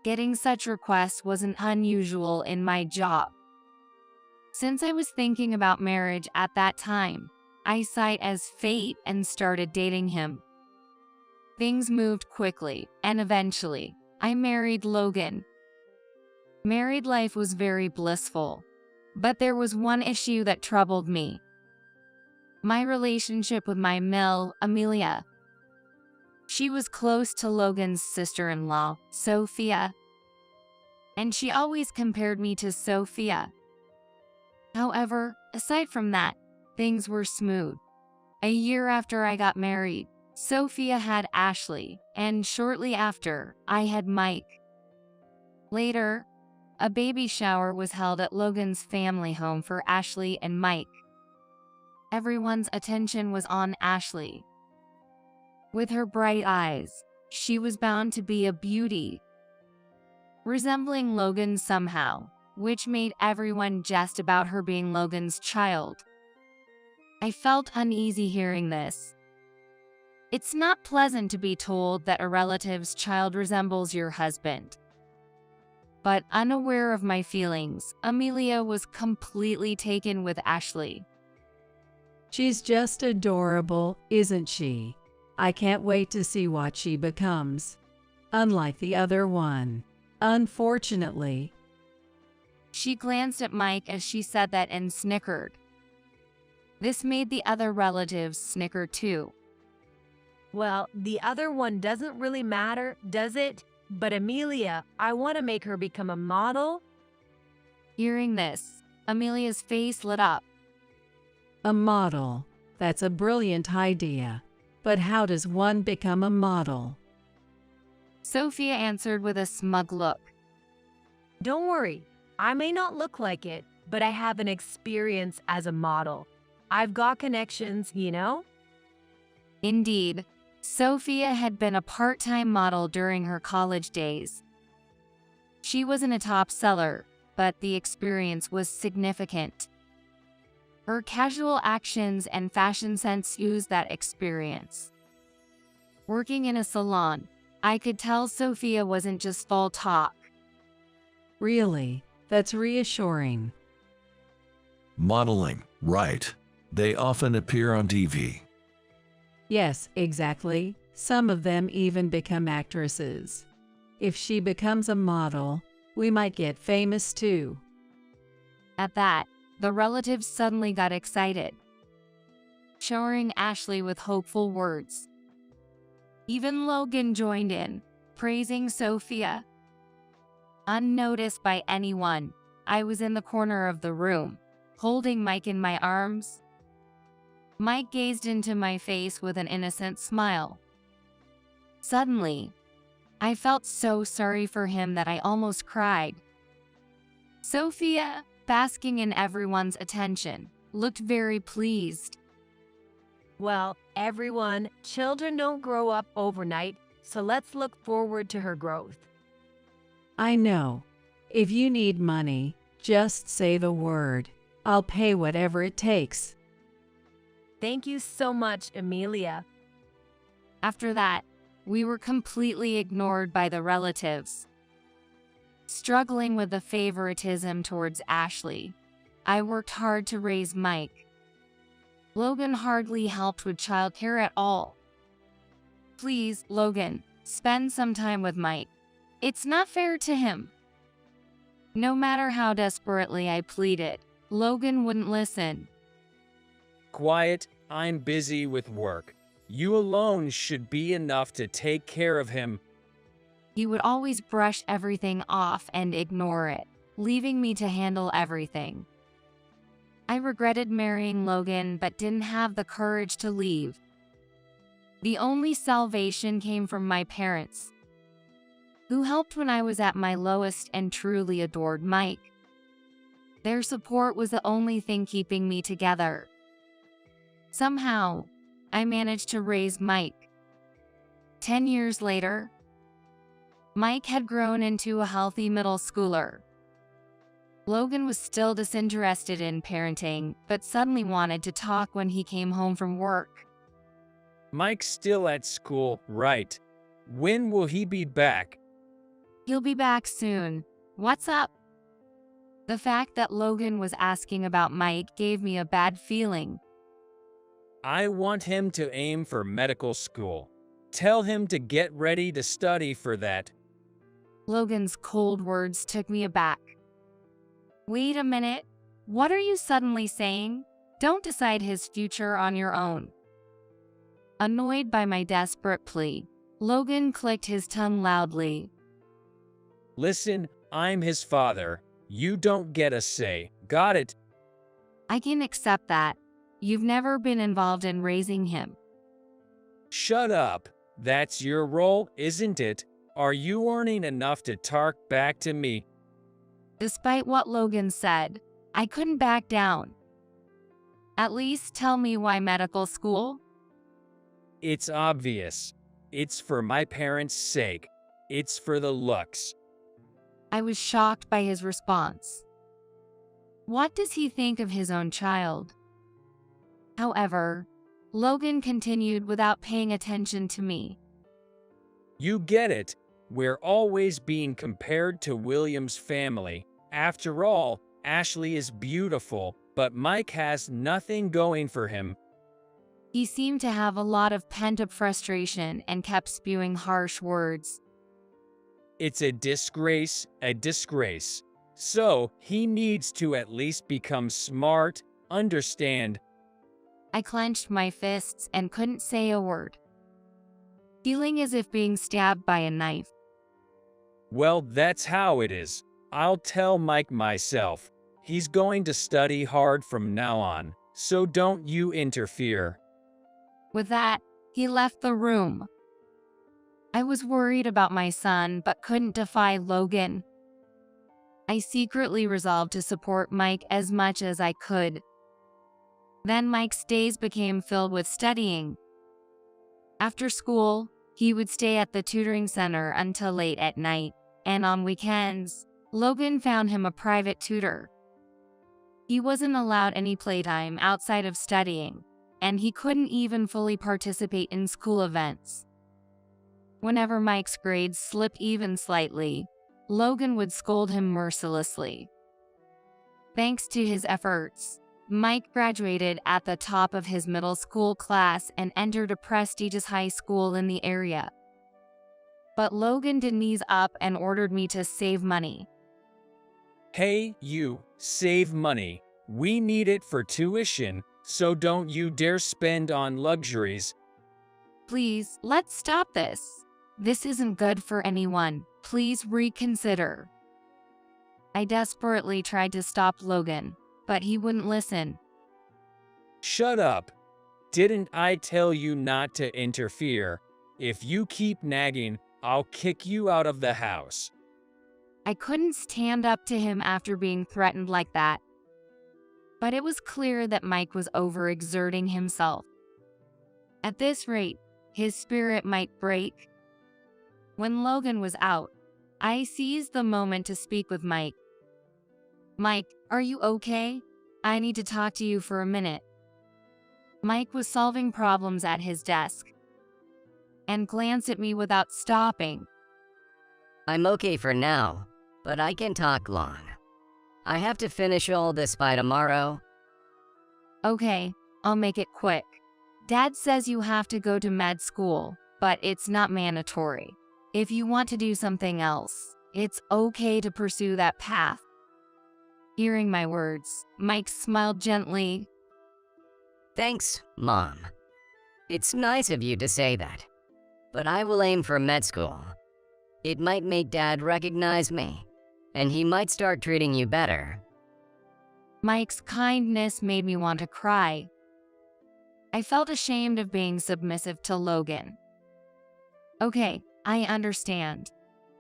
Getting such requests wasn't unusual in my job. Since I was thinking about marriage at that time, I saw it as fate and started dating him. Things moved quickly, and eventually, I married Logan. Married life was very blissful, but there was one issue that troubled me. My relationship with my Mill, Amelia. She was close to Logan's sister-in-law, Sophia, and she always compared me to Sophia. However, aside from that, things were smooth. A year after I got married, Sophia had Ashley, and shortly after, I had Mike. Later, a baby shower was held at Logan's family home for Ashley and Mike. Everyone's attention was on Ashley. With her bright eyes, she was bound to be a beauty, resembling Logan somehow, which made everyone jest about her being Logan's child. I felt uneasy hearing this. It's not pleasant to be told that a relative's child resembles your husband. But unaware of my feelings, Amelia was completely taken with Ashley. She's just adorable, isn't she? I can't wait to see what she becomes. Unlike the other one, unfortunately. She glanced at Mike as she said that and snickered. This made the other relatives snicker too. Well, the other one doesn't really matter, does it? But Amelia, I want to make her become a model. Hearing this, Amelia's face lit up. A model. That's a brilliant idea. But how does one become a model? Sophia answered with a smug look. Don't worry, I may not look like it, but I have an experience as a model. I've got connections, you know? Indeed, Sophia had been a part-time model during her college days. She wasn't a top seller, but the experience was significant. Her casual actions and fashion sense used that experience. Working in a salon, I could tell Sophia wasn't just full talk. Really? That's reassuring. Modeling, right. They often appear on TV. Yes, exactly. Some of them even become actresses. If she becomes a model, we might get famous too. At that, the relatives suddenly got excited, showering Ashley with hopeful words. Even Logan joined in, praising Sophia. Unnoticed by anyone, I was in the corner of the room, holding Mike in my arms. Mike gazed into my face with an innocent smile. Suddenly, I felt so sorry for him that I almost cried. Sophia, basking in everyone's attention, looked very pleased. Well, everyone, children don't grow up overnight, so let's look forward to her growth. I know. If you need money, just say the word. I'll pay whatever it takes. Thank you so much, Amelia. After that, we were completely ignored by the relatives. Struggling with the favoritism towards Ashley, I worked hard to raise Mike. Logan hardly helped with childcare at all. Please, Logan, spend some time with Mike. It's not fair to him. No matter how desperately I pleaded, Logan wouldn't listen. Quiet, I'm busy with work. You alone should be enough to take care of him. He would always brush everything off and ignore it, leaving me to handle everything. I regretted marrying Logan but didn't have the courage to leave. The only salvation came from my parents, who helped when I was at my lowest and truly adored Mike. Their support was the only thing keeping me together. Somehow, I managed to raise Mike. 10 years later, Mike had grown into a healthy middle schooler. Logan was still disinterested in parenting, but suddenly wanted to talk when he came home from work. Mike's still at school, right? When will he be back? You'll be back soon. What's up? The fact that Logan was asking about Mike gave me a bad feeling. I want him to aim for medical school. Tell him to get ready to study for that. Logan's cold words took me aback. Wait a minute. What are you suddenly saying? Don't decide his future on your own. Annoyed by my desperate plea, Logan clicked his tongue loudly. Listen, I'm his father. You don't get a say. Got it? I can accept that. You've never been involved in raising him. Shut up. That's your role, isn't it? Are you earning enough to talk back to me? Despite what Logan said, I couldn't back down. At least tell me why medical school? It's obvious. It's for my parents' sake. It's for the looks. I was shocked by his response. What does he think of his own child? However, Logan continued without paying attention to me. You get it. We're always being compared to William's family. After all, Ashley is beautiful, but Mike has nothing going for him. He seemed to have a lot of pent-up frustration and kept spewing harsh words. It's a disgrace, a disgrace. So, he needs to at least become smart, understand. I clenched my fists and couldn't say a word, feeling as if being stabbed by a knife. Well, that's how it is. I'll tell Mike myself. He's going to study hard from now on, so don't you interfere. With that, he left the room. I was worried about my son, but couldn't defy Logan. I secretly resolved to support Mike as much as I could. Then Mike's days became filled with studying. After school, he would stay at the tutoring center until late at night, and on weekends, Logan found him a private tutor. He wasn't allowed any playtime outside of studying, and he couldn't even fully participate in school events. Whenever Mike's grades slipped even slightly, Logan would scold him mercilessly. Thanks to his efforts, Mike graduated at the top of his middle school class and entered a prestigious high school in the area. But Logan didn't ease up and ordered me to save money. Hey, you, save money. We need it for tuition, so don't you dare spend on luxuries. Please, let's stop this. This isn't good for anyone. Please reconsider. I desperately tried to stop Logan, but he wouldn't listen. Shut up. Didn't I tell you not to interfere? If you keep nagging, I'll kick you out of the house. I couldn't stand up to him after being threatened like that. But it was clear that Mike was overexerting himself. At this rate, his spirit might break. When Logan was out, I seized the moment to speak with Mike. Mike, are you okay? I need to talk to you for a minute. Mike was solving problems at his desk and glanced at me without stopping. I'm okay for now, but I can talk long. I have to finish all this by tomorrow. Okay, I'll make it quick. Dad says you have to go to med school, but it's not mandatory. If you want to do something else, it's okay to pursue that path. Hearing my words, Mike smiled gently. Thanks, Mom. It's nice of you to say that, but I will aim for med school. It might make Dad recognize me, and he might start treating you better. Mike's kindness made me want to cry. I felt ashamed of being submissive to Logan. Okay, I understand.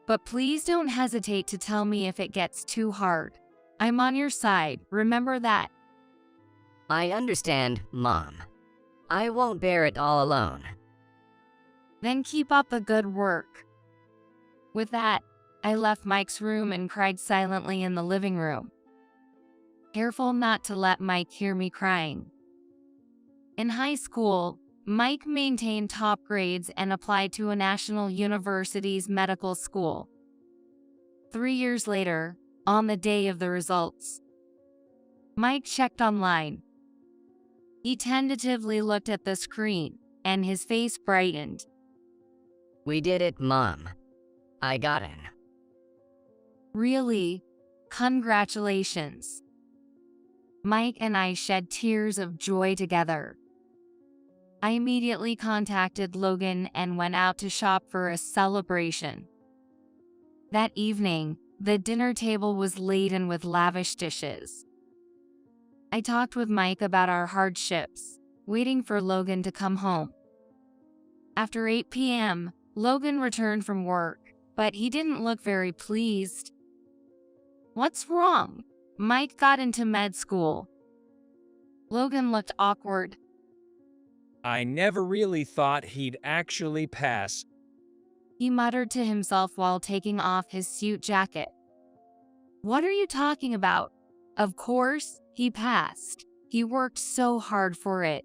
But please don't hesitate to tell me if it gets too hard. I'm on your side, remember that. I understand, Mom. I won't bear it all alone. Then keep up the good work. With that, I left Mike's room and cried silently in the living room, careful not to let Mike hear me crying. In high school, Mike maintained top grades and applied to a national university's medical school. 3 years later, on the day of the results, Mike checked online. He tentatively looked at the screen, and his face brightened. We did it, Mom. I got in. Really? Congratulations. Mike and I shed tears of joy together. I immediately contacted Logan and went out to shop for a celebration. That evening, the dinner table was laden with lavish dishes. I talked with Mike about our hardships, waiting for Logan to come home. After 8 p.m., Logan returned from work, but he didn't look very pleased. What's wrong? Mike got into med school. Logan looked awkward. I never really thought he'd actually pass. He muttered to himself while taking off his suit jacket. What are you talking about? Of course, he passed. He worked so hard for it.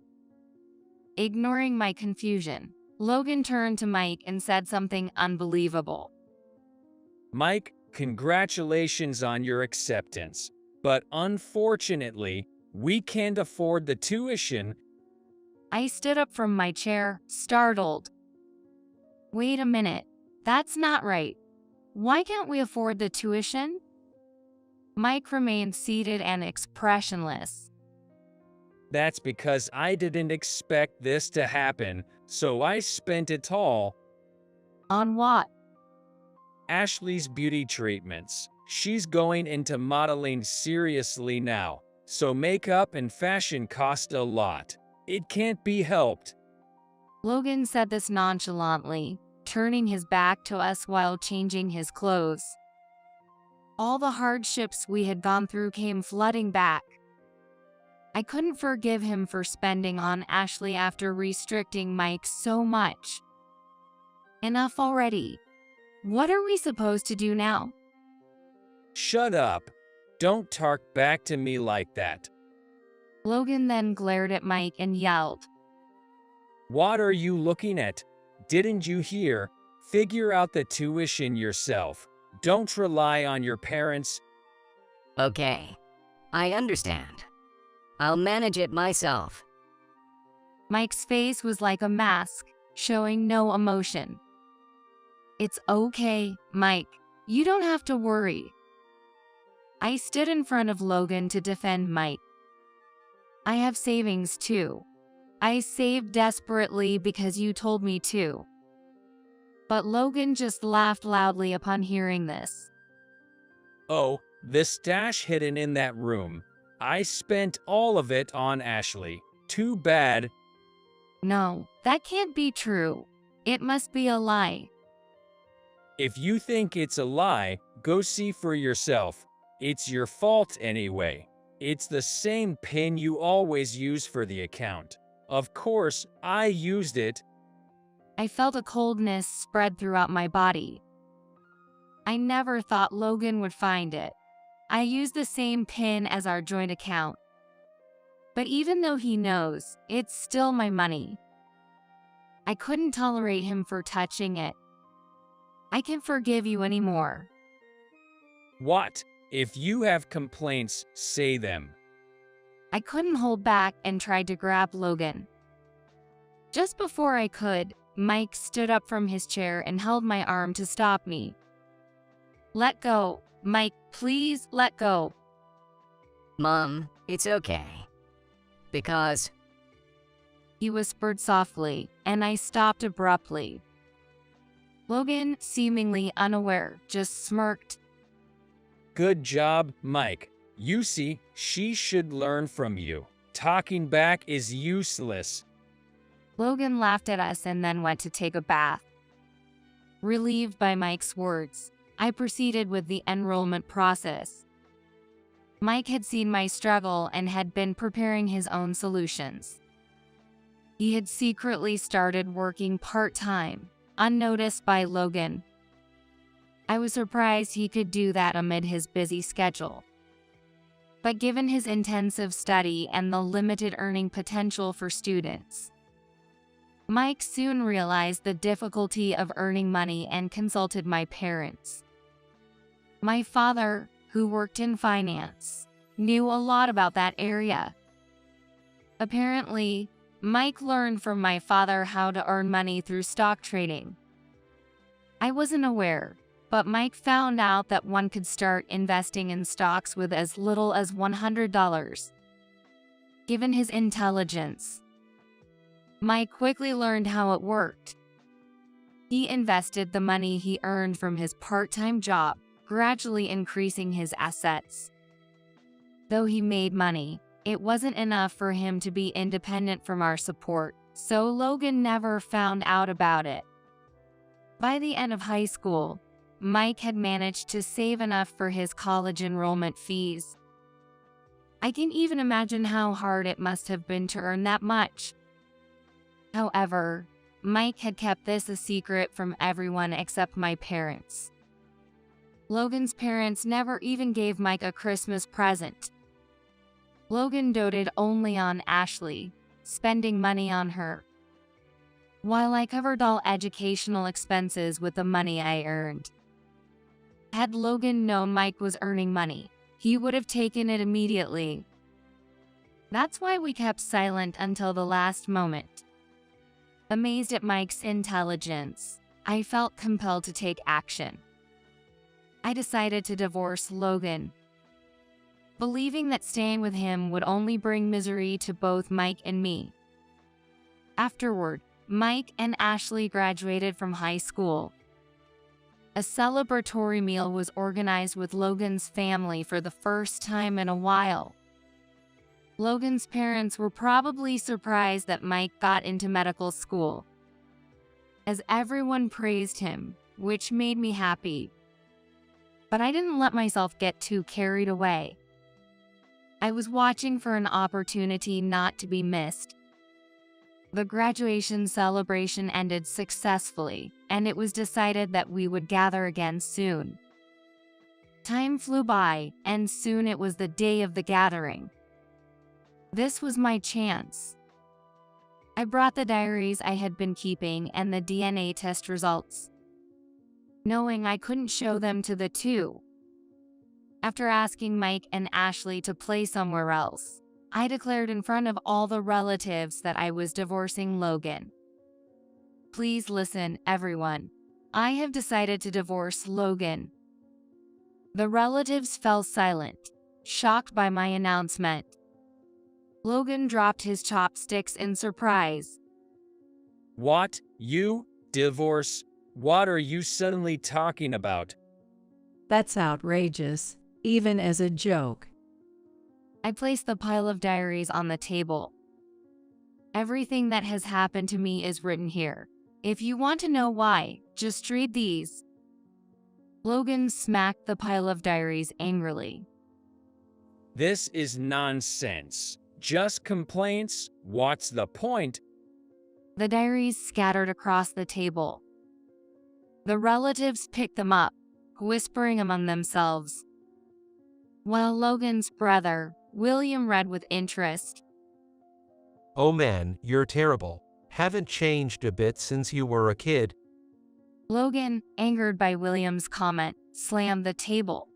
Ignoring my confusion, Logan turned to Mike and said something unbelievable. Mike, congratulations on your acceptance. But unfortunately, we can't afford the tuition. I stood up from my chair, startled. Wait a minute, that's not right. Why can't we afford the tuition? Mike remained seated and expressionless. That's because I didn't expect this to happen, so I spent it all. On what? Ashley's beauty treatments. She's going into modeling seriously now, so makeup and fashion cost a lot. It can't be helped. Logan said this nonchalantly, turning his back to us while changing his clothes. All the hardships we had gone through came flooding back. I couldn't forgive him for spending on Ashley after restricting Mike so much. Enough already. What are we supposed to do now? Shut up. Don't talk back to me like that. Logan then glared at Mike and yelled. What are you looking at? Didn't you hear? Figure out the tuition yourself. Don't rely on your parents. Okay. I understand. I'll manage it myself. Mike's face was like a mask, showing no emotion. It's okay, Mike. You don't have to worry. I stood in front of Logan to defend Mike. I have savings too. I saved desperately because you told me to. But Logan just laughed loudly upon hearing this. Oh, the stash hidden in that room. I spent all of it on Ashley. Too bad. No, that can't be true. It must be a lie. If you think it's a lie, go see for yourself. It's your fault anyway. It's the same PIN you always use for the account. Of course, I used it. I felt a coldness spread throughout my body. I never thought Logan would find it. I used the same PIN as our joint account. But even though he knows, it's still my money. I couldn't tolerate him for touching it. I can't forgive you anymore. What? If you have complaints, say them. I couldn't hold back and tried to grab Logan. Just before I could, Mike stood up from his chair and held my arm to stop me. Let go. Mike, please let go. Mom, it's okay. Because... He whispered softly, and I stopped abruptly. Logan, seemingly unaware, just smirked. Good job, Mike. You see, she should learn from you. Talking back is useless. Logan laughed at us and then went to take a bath. Relieved by Mike's words, I proceeded with the enrollment process. Mike had seen my struggle and had been preparing his own solutions. He had secretly started working part-time, unnoticed by Logan. I was surprised he could do that amid his busy schedule. But given his intensive study and the limited earning potential for students, Mike soon realized the difficulty of earning money and consulted my parents. My father, who worked in finance, knew a lot about that area. Apparently, Mike learned from my father how to earn money through stock trading. I wasn't aware, but Mike found out that one could start investing in stocks with as little as $100. Given his intelligence, Mike quickly learned how it worked. He invested the money he earned from his part-time job, gradually increasing his assets. Though he made money, it wasn't enough for him to be independent from our support, so Logan never found out about it. By the end of high school, Mike had managed to save enough for his college enrollment fees. I can even imagine how hard it must have been to earn that much. However, Mike had kept this a secret from everyone except my parents. Logan's parents never even gave Mike a Christmas present. Logan doted only on Ashley, spending money on her, while I covered all educational expenses with the money I earned. Had Logan known Mike was earning money, he would have taken it immediately. That's why we kept silent until the last moment. Amazed at Mike's intelligence, I felt compelled to take action. I decided to divorce Logan, believing that staying with him would only bring misery to both Mike and me. Afterward, Mike and Ashley graduated from high school. A celebratory meal was organized with Logan's family for the first time in a while. Logan's parents were probably surprised that Mike got into medical school, as everyone praised him, which made me happy. But I didn't let myself get too carried away. I was watching for an opportunity not to be missed. The graduation celebration ended successfully, and it was decided that we would gather again soon. Time flew by, and soon it was the day of the gathering. This was my chance. I brought the diaries I had been keeping and the DNA test results, knowing I couldn't show them to the two. After asking Mike and Ashley to play somewhere else, I declared in front of all the relatives that I was divorcing Logan. Please listen, everyone. I have decided to divorce Logan. The relatives fell silent, shocked by my announcement. Logan dropped his chopsticks in surprise. What? You? Divorce? What are you suddenly talking about? That's outrageous, even as a joke. I placed the pile of diaries on the table. Everything that has happened to me is written here. If you want to know why, just read these. Logan smacked the pile of diaries angrily. This is nonsense. Just complaints? What's the point? The diaries scattered across the table. The relatives picked them up, whispering among themselves, while Logan's brother, William, read with interest. Oh man, you're terrible. Haven't changed a bit since you were a kid. Logan, angered by William's comment, slammed the table.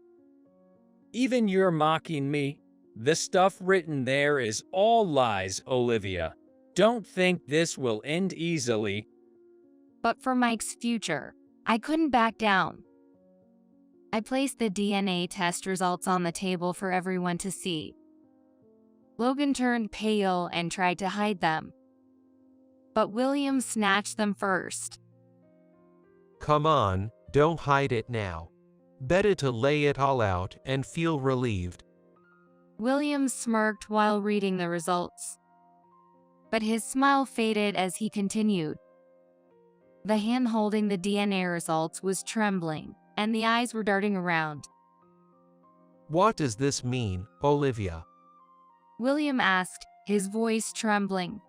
Even you're mocking me? The stuff written there is all lies, Olivia. Don't think this will end easily. But for Mike's future, I couldn't back down. I placed the DNA test results on the table for everyone to see. Logan turned pale and tried to hide them, but William snatched them first. Come on, don't hide it now. Better to lay it all out and feel relieved. William smirked while reading the results, but his smile faded as he continued. The hand holding the DNA results was trembling, and the eyes were darting around. What does this mean, Olivia? William asked, his voice trembling.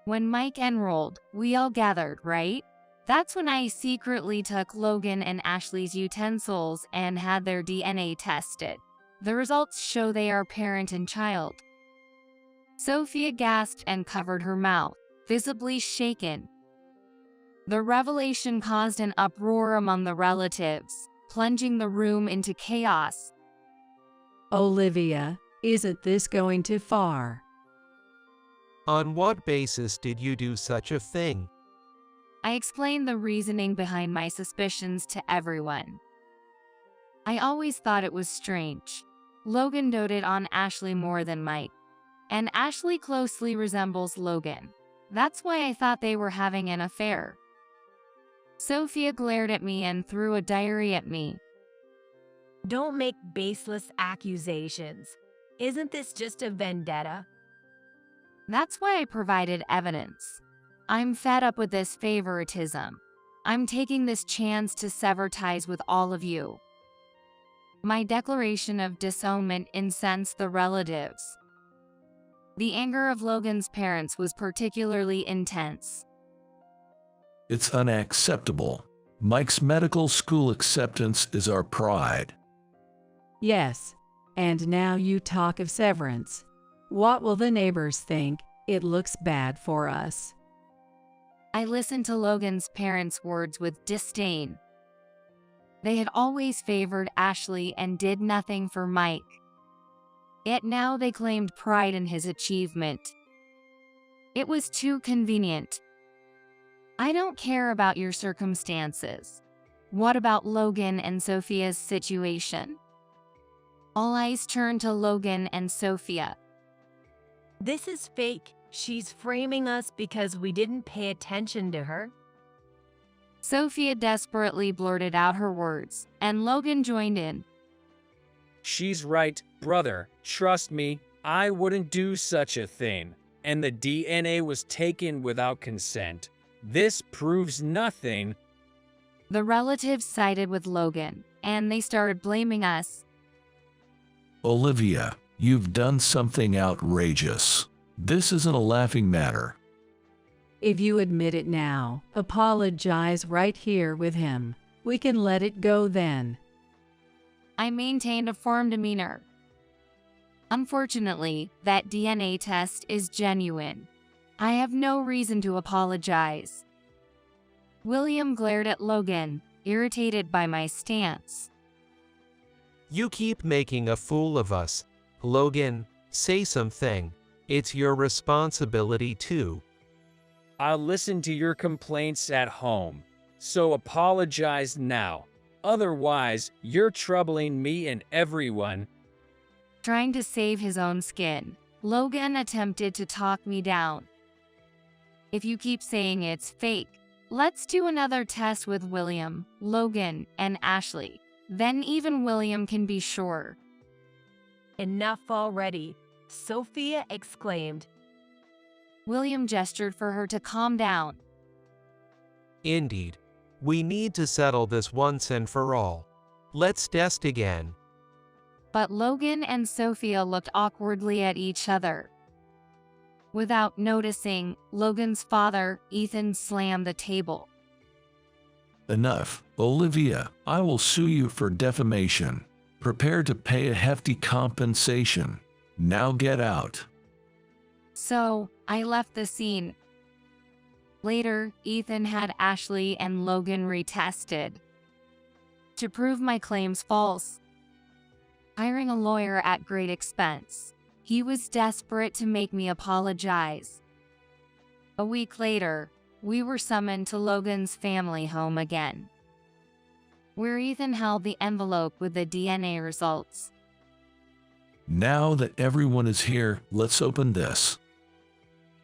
When Mike enrolled, we all gathered, right? That's when I secretly took Logan and Ashley's utensils and had their DNA tested. The results show they are parent and child. Sophia gasped and covered her mouth, visibly shaken. The revelation caused an uproar among the relatives. plunging the room into chaos. Olivia, isn't this going too far? On what basis did you do such a thing? I explained the reasoning behind my suspicions to everyone. I always thought it was strange. Logan doted on Ashley more than Mike, and Ashley closely resembles Logan. That's why I thought they were having an affair. Sophia glared at me and threw a diary at me. Don't make baseless accusations. Isn't this just a vendetta? That's why I provided evidence. I'm fed up with this favoritism. I'm taking this chance to sever ties with all of you. My declaration of disownment incensed the relatives. The anger of Logan's parents was particularly intense. It's unacceptable. Mike's medical school acceptance is our pride. Yes, and now you talk of severance. What will the neighbors think? It looks bad for us. I listened to Logan's parents' words with disdain. They had always favored Ashley and did nothing for Mike. Yet now they claimed pride in his achievement. It was too convenient. I don't care about your circumstances. What about Logan and Sophia's situation? All eyes turned to Logan and Sophia. This is fake. She's framing us because we didn't pay attention to her. Sophia desperately blurted out her words, and Logan joined in. She's right, brother. Trust me, I wouldn't do such a thing. And the DNA was taken without consent. This proves nothing. The relatives sided with Logan, and they started blaming us. Olivia, you've done something outrageous. This isn't a laughing matter. If you admit it now, apologize right here with him. We can let it go then. I maintained a firm demeanor. Unfortunately, that DNA test is genuine. I have no reason to apologize. William glared at Logan, irritated by my stance. You keep making a fool of us. Logan, say something. It's your responsibility too. I'll listen to your complaints at home. So apologize now. Otherwise, you're troubling me and everyone. Trying to save his own skin, Logan attempted to talk me down. If you keep saying it's fake, let's do another test with William, Logan, and Ashley. Then even William can be sure. Enough already, Sophia exclaimed. William gestured for her to calm down. Indeed. We need to settle this once and for all. Let's test again. But Logan and Sophia looked awkwardly at each other. Without noticing, Logan's father, Ethan, slammed the table. Enough. Olivia, I will sue you for defamation. Prepare to pay a hefty compensation. Now get out. So, I left the scene. Later, Ethan had Ashley and Logan retested. To prove my claims false, hiring a lawyer at great expense, he was desperate to make me apologize. A week later, we were summoned to Logan's family home again, where Ethan held the envelope with the DNA results. Now that everyone is here, let's open this.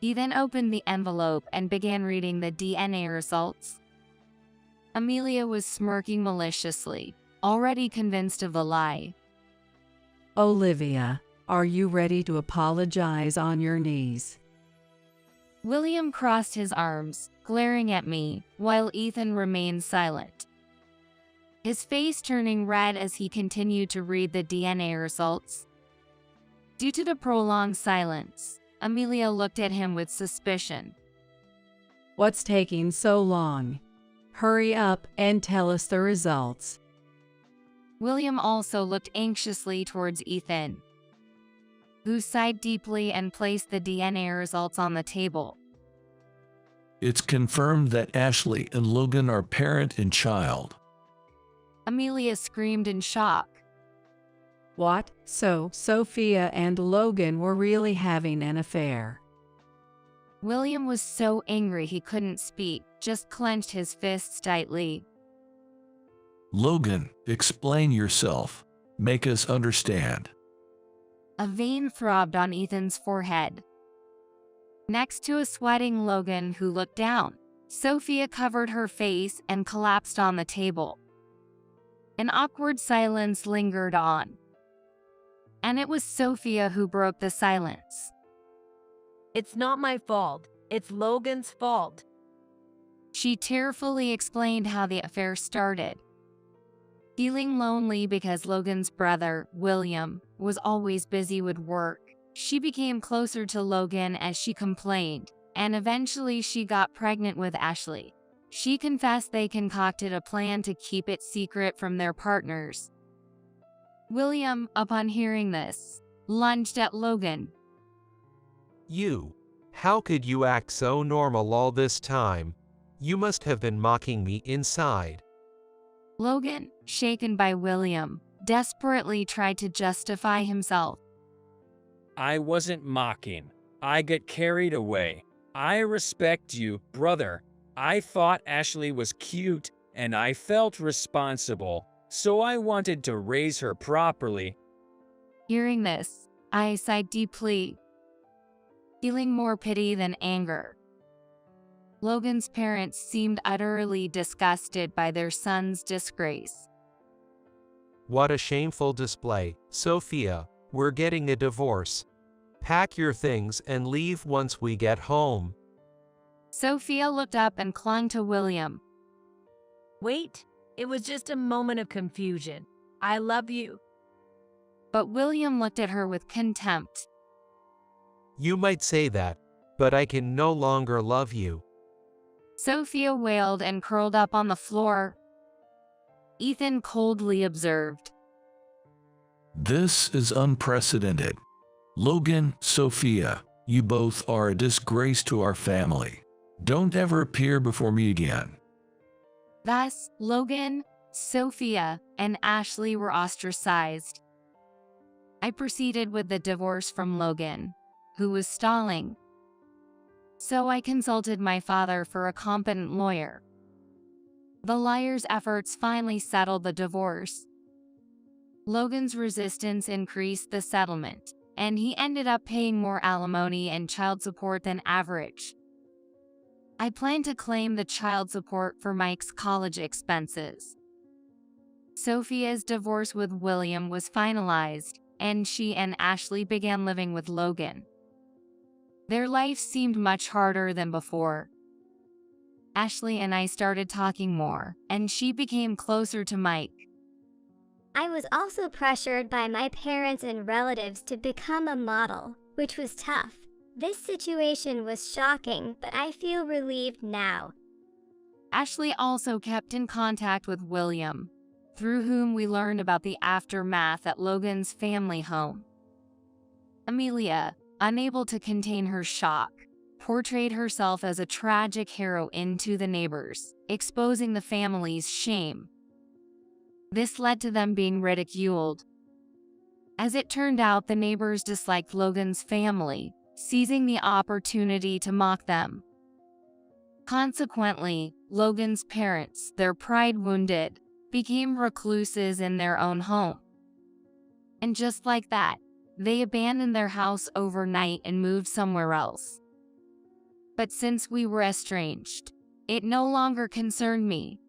He then opened the envelope and began reading the DNA results. Amelia was smirking maliciously, already convinced of the lie. Olivia, are you ready to apologize on your knees? William crossed his arms, glaring at me, while Ethan remained silent. His face turning red as he continued to read the DNA results. Due to the prolonged silence, Amelia looked at him with suspicion. What's taking so long? Hurry up and tell us the results. William also looked anxiously towards Ethan, who sighed deeply and placed the DNA results on the table. It's confirmed that Ashley and Logan are parent and child. Amelia screamed in shock. What? So, Sophia and Logan were really having an affair. William was so angry he couldn't speak, just clenched his fists tightly. Logan, explain yourself. Make us understand. A vein throbbed on Ethan's forehead. Next to a sweating Logan who looked down, Sophia covered her face and collapsed on the table. An awkward silence lingered on. And it was Sophia who broke the silence. It's not my fault. It's Logan's fault. She tearfully explained how the affair started. Feeling lonely because Logan's brother, William, was always busy with work, she became closer to Logan as she complained, and eventually she got pregnant with Ashley. She confessed they concocted a plan to keep it secret from their partners. William, upon hearing this, lunged at Logan. You. How could you act so normal all this time? You must have been mocking me inside. Logan, shaken by William, desperately tried to justify himself. I wasn't mocking. I got carried away. I respect you, brother. I thought Ashley was cute, and I felt responsible, so I wanted to raise her properly. Hearing this, I sighed deeply, feeling more pity than anger. Logan's parents seemed utterly disgusted by their son's disgrace. What a shameful display. Sophia, we're getting a divorce. Pack your things and leave once we get home. Sophia looked up and clung to William. Wait, it was just a moment of confusion. I love you. But William looked at her with contempt. You might say that, but I can no longer love you. Sophia wailed and curled up on the floor. Ethan coldly observed. This is unprecedented. Logan, Sophia, you both are a disgrace to our family. Don't ever appear before me again. Thus, Logan, Sophia, and Ashley were ostracized. I proceeded with the divorce from Logan, who was stalling. So I consulted my father for a competent lawyer. The lawyer's efforts finally settled the divorce. Logan's resistance increased the settlement, and he ended up paying more alimony and child support than average. I plan to claim the child support for Mike's college expenses. Sophia's divorce with William was finalized, and she and Ashley began living with Logan. Their life seemed much harder than before. Ashley and I started talking more, and she became closer to Mike. I was also pressured by my parents and relatives to become a model, which was tough. This situation was shocking, but I feel relieved now. Ashley also kept in contact with William, through whom we learned about the aftermath at Logan's family home. Amelia, unable to contain her shock, portrayed herself as a tragic hero to the neighbors, exposing the family's shame. This led to them being ridiculed. As it turned out, the neighbors disliked Logan's family, seizing the opportunity to mock them. Consequently, Logan's parents, their pride wounded, became recluses in their own home. And just like that, they abandoned their house overnight and moved somewhere else. But since we were estranged, it no longer concerned me.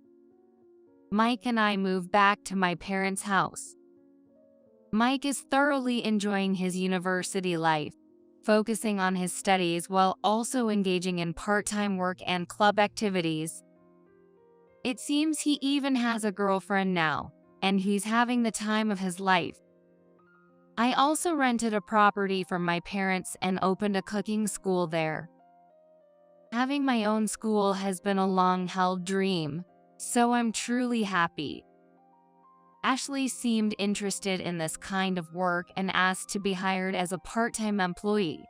Mike and I moved back to my parents' house. Mike is thoroughly enjoying his university life, focusing on his studies while also engaging in part-time work and club activities. It seems he even has a girlfriend now, and he's having the time of his life. I also rented a property from my parents and opened a cooking school there. Having my own school has been a long-held dream, so I'm truly happy. Ashley seemed interested in this kind of work and asked to be hired as a part-time employee.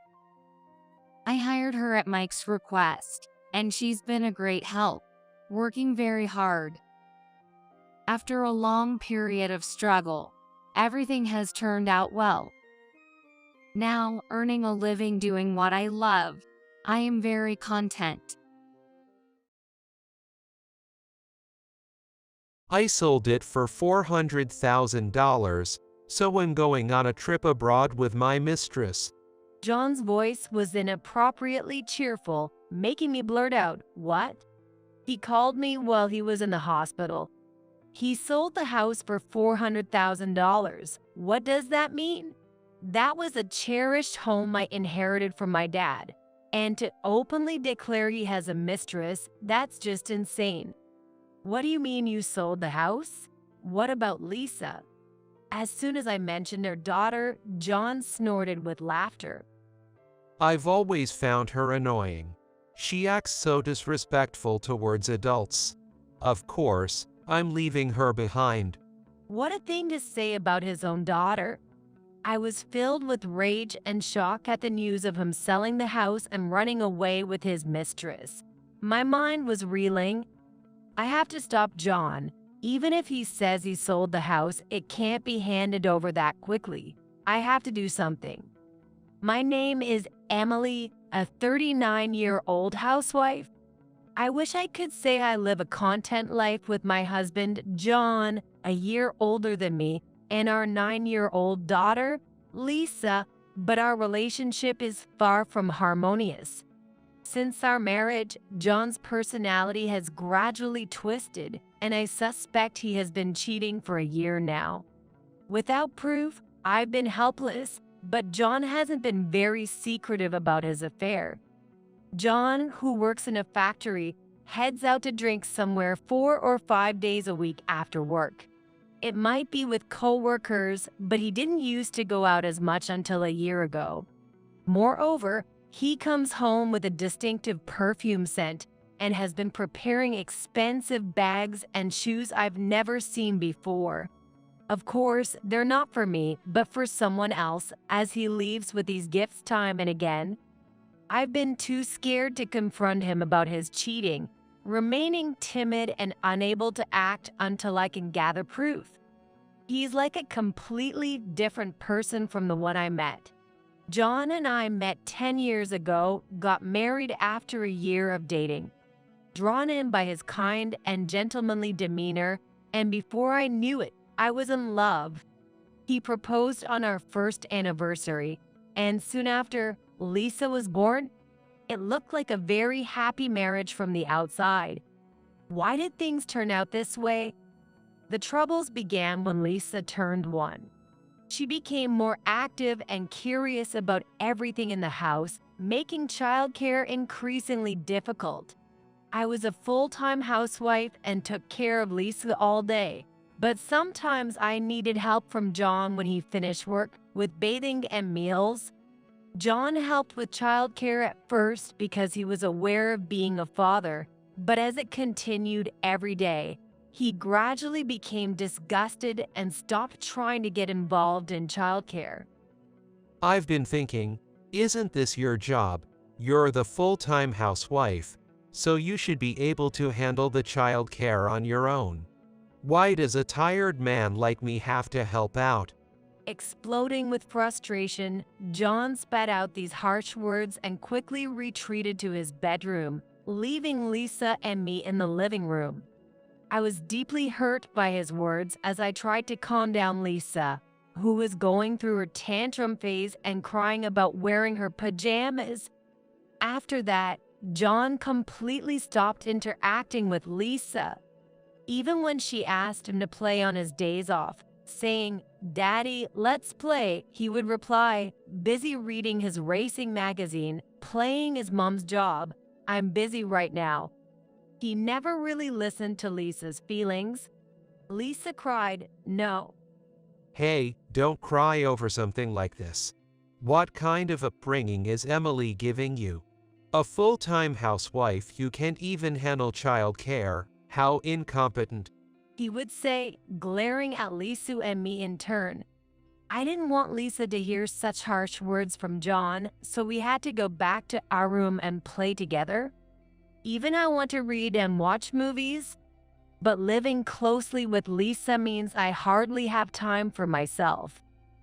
I hired her at Mike's request, and she's been a great help, working very hard. After a long period of struggle, everything has turned out well. Now, earning a living doing what I love, I am very content. I sold it for $400,000, so I'm going on a trip abroad with my mistress. John's voice was inappropriately cheerful, making me blurt out, "What?" He called me while he was in the hospital. He sold the house for $400,000. What does that mean? That was a cherished home I inherited from my dad. And to openly declare he has a mistress, that's just insane. What do you mean you sold the house? What about Lisa? As soon as I mentioned her daughter, John snorted with laughter. I've always found her annoying. She acts so disrespectful towards adults. Of course, I'm leaving her behind. What a thing to say about his own daughter. I was filled with rage and shock at the news of him selling the house and running away with his mistress. My mind was reeling. I have to stop John. Even if he says he sold the house, it can't be handed over that quickly. I have to do something. My name is Emily, a 39-year-old housewife. I wish I could say I live a content life with my husband, John, a year older than me, and our 9-year-old daughter, Lisa, but our relationship is far from harmonious. Since our marriage, John's personality has gradually twisted, and I suspect he has been cheating for a year now. Without proof, I've been helpless, but John hasn't been very secretive about his affair. John, who works in a factory, heads out to drink somewhere 4 or 5 days a week after work. It might be with coworkers, but he didn't used to go out as much until a year ago. Moreover, he comes home with a distinctive perfume scent and has been preparing expensive bags and shoes I've never seen before. Of course, they're not for me, but for someone else, as he leaves with these gifts time and again. I've been too scared to confront him about his cheating, remaining timid and unable to act until I can gather proof. He's like a completely different person from the one I met. John and I met 10 years ago, got married after a year of dating. Drawn in by his kind and gentlemanly demeanor, and before I knew it, I was in love. He proposed on our first anniversary, and soon after, Lisa was born. It looked like a very happy marriage from the outside. Why did things turn out this way? The troubles began when Lisa turned 1. She became more active and curious about everything in the house, making childcare increasingly difficult. I was a full-time housewife and took care of Lisa all day, but sometimes I needed help from John when he finished work with bathing and meals. John helped with childcare at first because he was aware of being a father, but as it continued every day, he gradually became disgusted and stopped trying to get involved in childcare. I've been thinking, isn't this your job? You're the full-time housewife, so you should be able to handle the child care on your own. Why does a tired man like me have to help out? Exploding with frustration, John spat out these harsh words and quickly retreated to his bedroom, leaving Lisa and me in the living room. I was deeply hurt by his words as I tried to calm down Lisa, who was going through her tantrum phase and crying about wearing her pajamas. After that, John completely stopped interacting with Lisa. Even when she asked him to play on his days off, saying, "Daddy, let's play," he would reply, busy reading his racing magazine, playing his mom's job, "I'm busy right now." He never really listened to Lisa's feelings. Lisa cried, "No." Hey, don't cry over something like this. What kind of upbringing is Emily giving you? A full-time housewife who can't even handle child care, how incompetent. He would say, glaring at Lisa and me in turn. I didn't want Lisa to hear such harsh words from John, so we had to go back to our room and play together. Even I want to read and watch movies. But living closely with Lisa means I hardly have time for myself.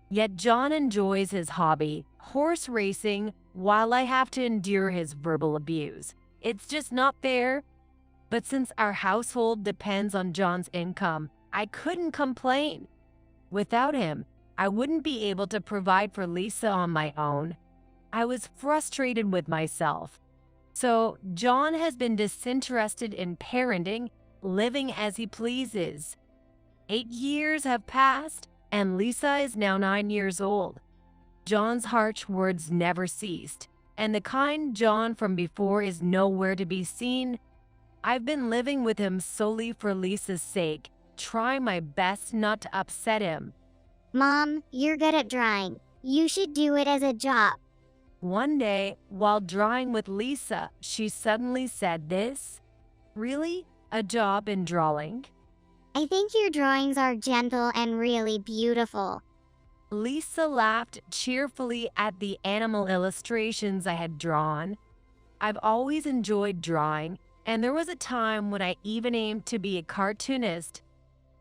Yet John enjoys his hobby, horse racing, while I have to endure his verbal abuse. It's just not fair. But since our household depends on John's income, I couldn't complain. Without him, I wouldn't be able to provide for Lisa on my own. I was frustrated with myself. So John has been disinterested in parenting, living as he pleases. 8 years have passed, and Lisa is now 9 years old. John's harsh words never ceased, and the kind John from before is nowhere to be seen. I've been living with him solely for Lisa's sake, trying my best not to upset him. Mom, you're good at drawing. You should do it as a job. One day, while drawing with Lisa, she suddenly said this. Really? A job in drawing? I think your drawings are gentle and really beautiful. Lisa laughed cheerfully at the animal illustrations I had drawn. I've always enjoyed drawing, and there was a time when I even aimed to be a cartoonist.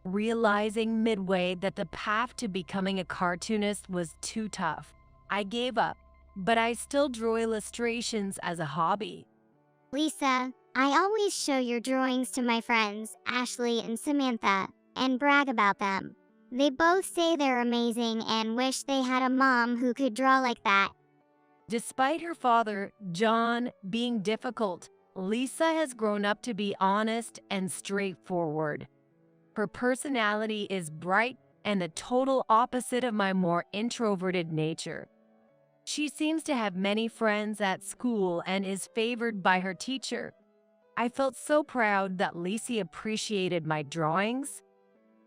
Realizing midway that the path to becoming a cartoonist was too tough, I gave up, but I still draw illustrations as a hobby. Lisa, I always show your drawings to my friends, Ashley and Samantha, and brag about them. They both say they're amazing and wish they had a mom who could draw like that. Despite her father, John, being difficult, Lisa has grown up to be honest and straightforward. Her personality is bright and the total opposite of my more introverted nature. She seems to have many friends at school and is favored by her teacher. I felt so proud that Lisa appreciated my drawings.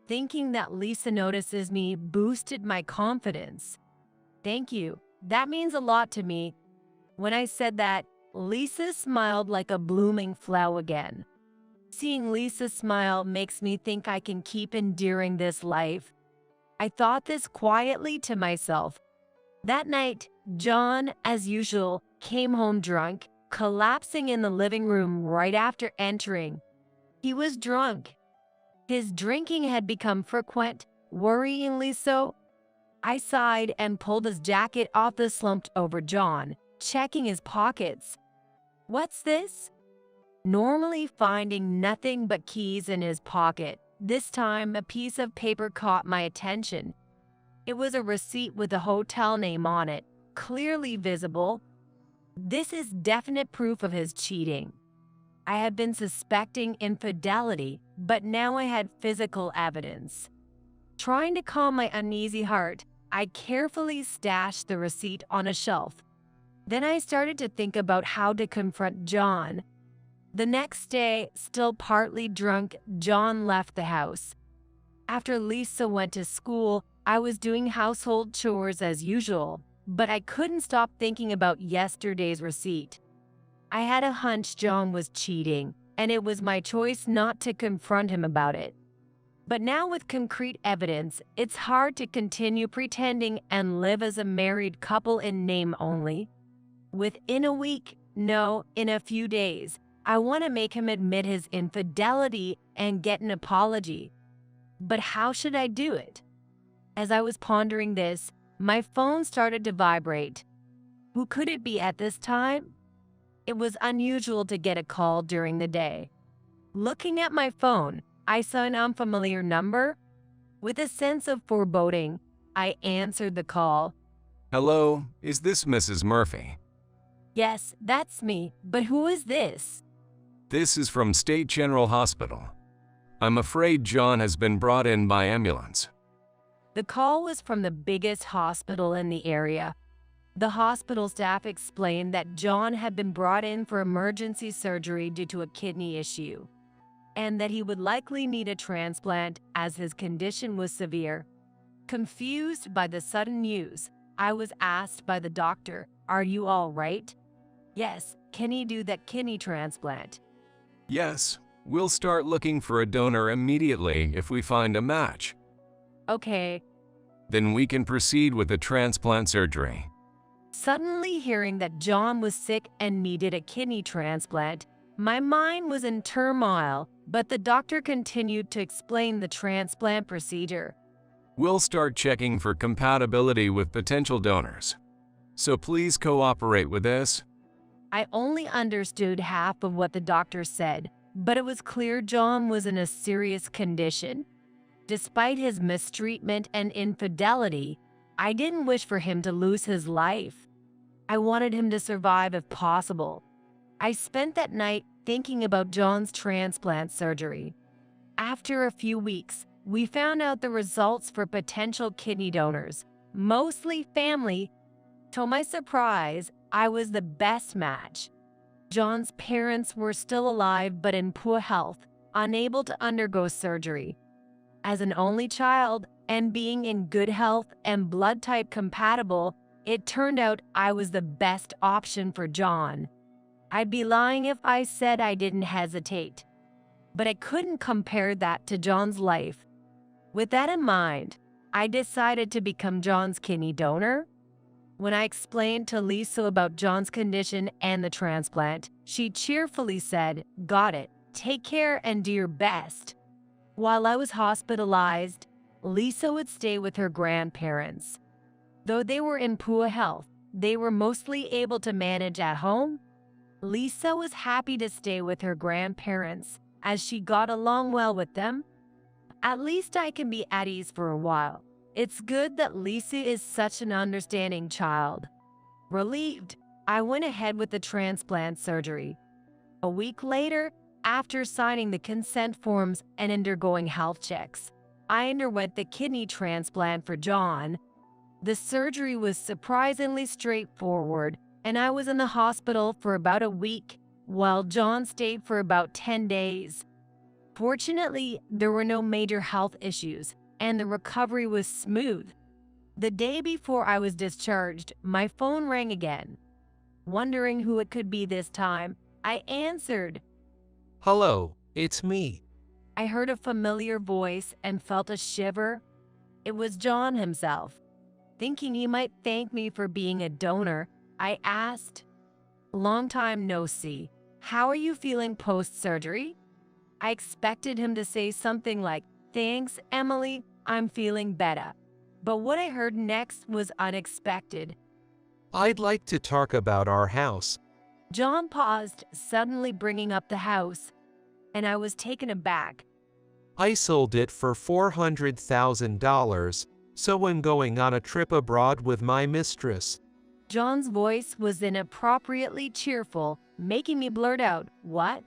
Thinking that Lisa notices me boosted my confidence. Thank you. That means a lot to me. When I said that, Lisa smiled like a blooming flower again. Seeing Lisa smile makes me think I can keep enduring this life. I thought this quietly to myself. That night, John, as usual, came home drunk, collapsing in the living room right after entering. He was drunk. His drinking had become frequent, worryingly so. I sighed and pulled his jacket off the slumped over John, checking his pockets. What's this? Normally finding nothing but keys in his pocket, this time a piece of paper caught my attention. It was a receipt with a hotel name on it, clearly visible. This is definite proof of his cheating. I had been suspecting infidelity, but now I had physical evidence. Trying to calm my uneasy heart, I carefully stashed the receipt on a shelf. Then I started to think about how to confront John. The next day, still partly drunk, John left the house. After Lisa went to school, I was doing household chores as usual, but I couldn't stop thinking about yesterday's receipt. I had a hunch John was cheating, and it was my choice not to confront him about it. But now with concrete evidence, it's hard to continue pretending and live as a married couple in name only. Within a week, no, in a few days, I want to make him admit his infidelity and get an apology. But how should I do it? As I was pondering this, my phone started to vibrate. Who could it be at this time? It was unusual to get a call during the day. Looking at my phone, I saw an unfamiliar number. With a sense of foreboding, I answered the call. Hello, is this Mrs. Murphy? Yes, that's me, but who is this? This is from State General Hospital. I'm afraid John has been brought in by ambulance. The call was from the biggest hospital in the area. The hospital staff explained that John had been brought in for emergency surgery due to a kidney issue, and that he would likely need a transplant as his condition was severe. Confused by the sudden news, I was asked by the doctor, "Are you all right?" "Yes, can he do that kidney transplant?" Yes, we'll start looking for a donor immediately if we find a match. Okay. Then we can proceed with the transplant surgery. Suddenly hearing that John was sick and needed a kidney transplant, My mind was in turmoil, but the doctor continued to explain the transplant procedure. We'll start checking for compatibility with potential donors. So please cooperate with this. I only understood half of what the doctor said, but it was clear John was in a serious condition. Despite his mistreatment and infidelity, I didn't wish for him to lose his life. I wanted him to survive if possible. I spent that night thinking about John's transplant surgery. After a few weeks, we found out the results for potential kidney donors, mostly family. To my surprise, I was the best match. John's parents were still alive but in poor health, unable to undergo surgery. As an only child and being in good health and blood type compatible, it turned out I was the best option for John. I'd be lying if I said I didn't hesitate. But I couldn't compare that to John's life. With that in mind, I decided to become John's kidney donor. When I explained to Lisa about John's condition and the transplant, she cheerfully said, "Got it. Take care and do your best." While I was hospitalized, Lisa would stay with her grandparents. Though they were in poor health, they were mostly able to manage at home. Lisa was happy to stay with her grandparents, as she got along well with them. At least I can be at ease for a while. It's good that Lisa is such an understanding child. Relieved, I went ahead with the transplant surgery. A week later, after signing the consent forms and undergoing health checks, I underwent the kidney transplant for John. The surgery was surprisingly straightforward, and I was in the hospital for about a week, while John stayed for about 10 days. Fortunately, there were no major health issues, and the recovery was smooth. The day before I was discharged, my phone rang again. Wondering who it could be this time, I answered. Hello, it's me. I heard a familiar voice and felt a shiver. It was John himself. Thinking he might thank me for being a donor, I asked, "Long time no see. How are you feeling post-surgery?" I expected him to say something like, "Thanks, Emily, I'm feeling better." But what I heard next was unexpected. I'd like to talk about our house. John paused, suddenly bringing up the house, and I was taken aback. I sold it for $400,000, so I'm going on a trip abroad with my mistress. John's voice was inappropriately cheerful, making me blurt out, "What?"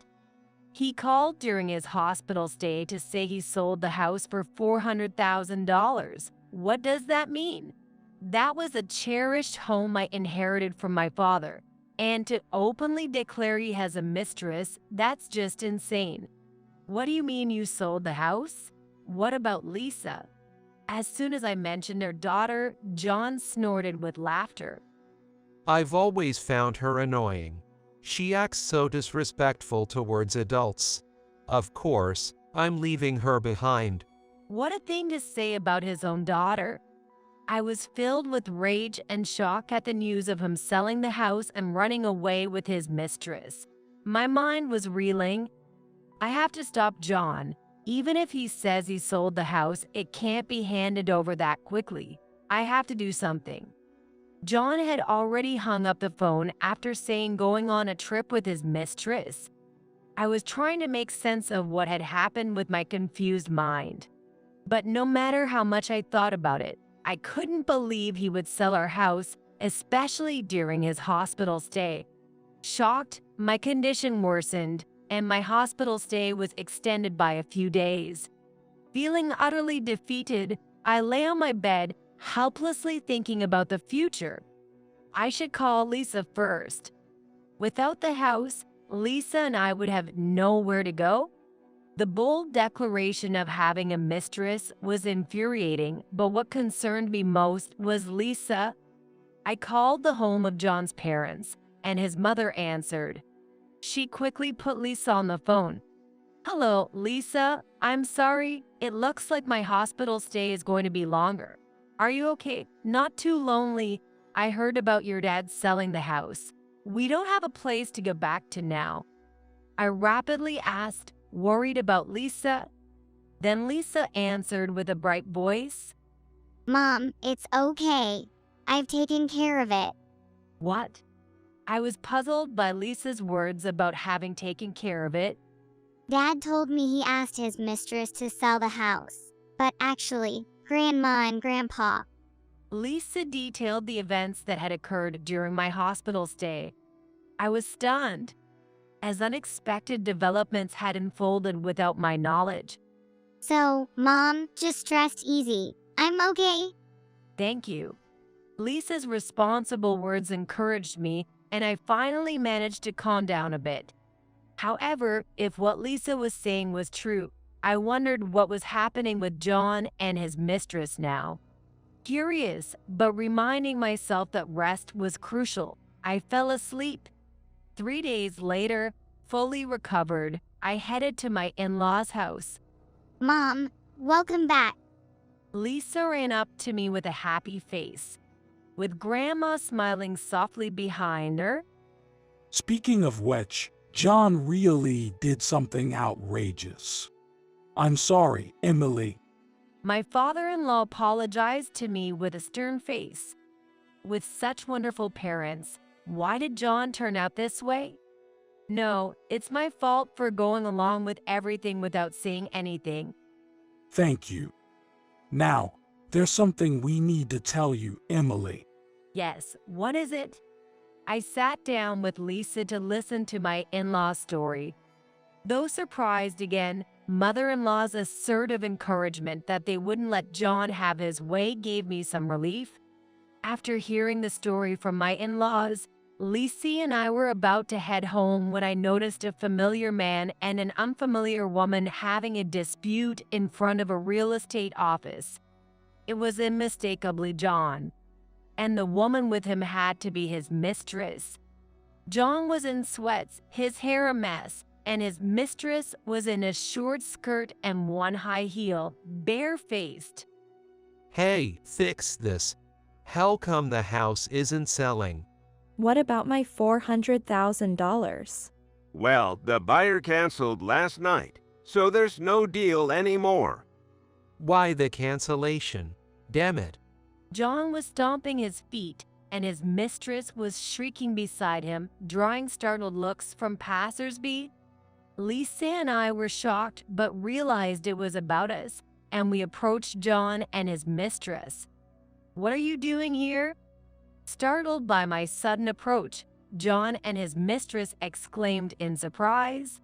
He called during his hospital stay to say he sold the house for $400,000. What does that mean? That was a cherished home I inherited from my father. And to openly declare he has a mistress, that's just insane. What do you mean you sold the house? What about Lisa? As soon as I mentioned her daughter, John snorted with laughter. I've always found her annoying. She acts so disrespectful towards adults. Of course, I'm leaving her behind. What a thing to say about his own daughter. I was filled with rage and shock at the news of him selling the house and running away with his mistress. My mind was reeling. I have to stop John. Even if he says he sold the house, it can't be handed over that quickly. I have to do something. John had already hung up the phone after saying going on a trip with his mistress. I was trying to make sense of what had happened with my confused mind. But no matter how much I thought about it, I couldn't believe he would sell our house, especially during his hospital stay. Shocked, my condition worsened, and my hospital stay was extended by a few days. Feeling utterly defeated, I lay on my bed, helplessly thinking about the future. I should call Lisa first. Without the house, Lisa and I would have nowhere to go. The bold declaration of having a mistress was infuriating, but what concerned me most was Lisa. I called the home of John's parents, and his mother answered. She quickly put Lisa on the phone. "Hello, Lisa. I'm sorry. It looks like my hospital stay is going to be longer. Are you okay? Not too lonely? I heard about your dad selling the house. We don't have a place to go back to now." I rapidly asked, worried about Lisa. Then Lisa answered with a bright voice. Mom, it's okay. I've taken care of it. What? I was puzzled by Lisa's words about having taken care of it. Dad told me he asked his mistress to sell the house. But actually, Grandma and Grandpa. Lisa detailed the events that had occurred during my hospital stay. I was stunned, as unexpected developments had unfolded without my knowledge. So, Mom, just rest easy. I'm okay. Thank you. Lisa's responsible words encouraged me, and I finally managed to calm down a bit. However, if what Lisa was saying was true, I wondered what was happening with John and his mistress now. Curious, but reminding myself that rest was crucial, I fell asleep. 3 days later, fully recovered, I headed to my in-laws' house. Mom, welcome back. Lisa ran up to me with a happy face, with Grandma smiling softly behind her. Speaking of which, John really did something outrageous. I'm sorry, Emily. My father-in-law apologized to me with a stern face. With such wonderful parents, why did John turn out this way? No, it's my fault for going along with everything without saying anything. Thank you. Now, there's something we need to tell you, Emily. Yes, what is it? I sat down with Lisa to listen to my in-law story. Though surprised again, mother-in-law's assertive encouragement that they wouldn't let John have his way gave me some relief. After hearing the story from my in-laws, Lisa and I were about to head home when I noticed a familiar man and an unfamiliar woman having a dispute in front of a real estate office. It was unmistakably John, and the woman with him had to be his mistress. John was in sweats, his hair a mess, and his mistress was in a short skirt and one high heel, barefaced. Hey, fix this. How come the house isn't selling? What about my $400,000? Well, the buyer canceled last night, so there's no deal anymore. Why the cancellation? Damn it. John was stomping his feet, and his mistress was shrieking beside him, drawing startled looks from passersby. Lisa and I were shocked, but realized it was about us, and we approached John and his mistress. "What are you doing here?" Startled by my sudden approach, John and his mistress exclaimed in surprise.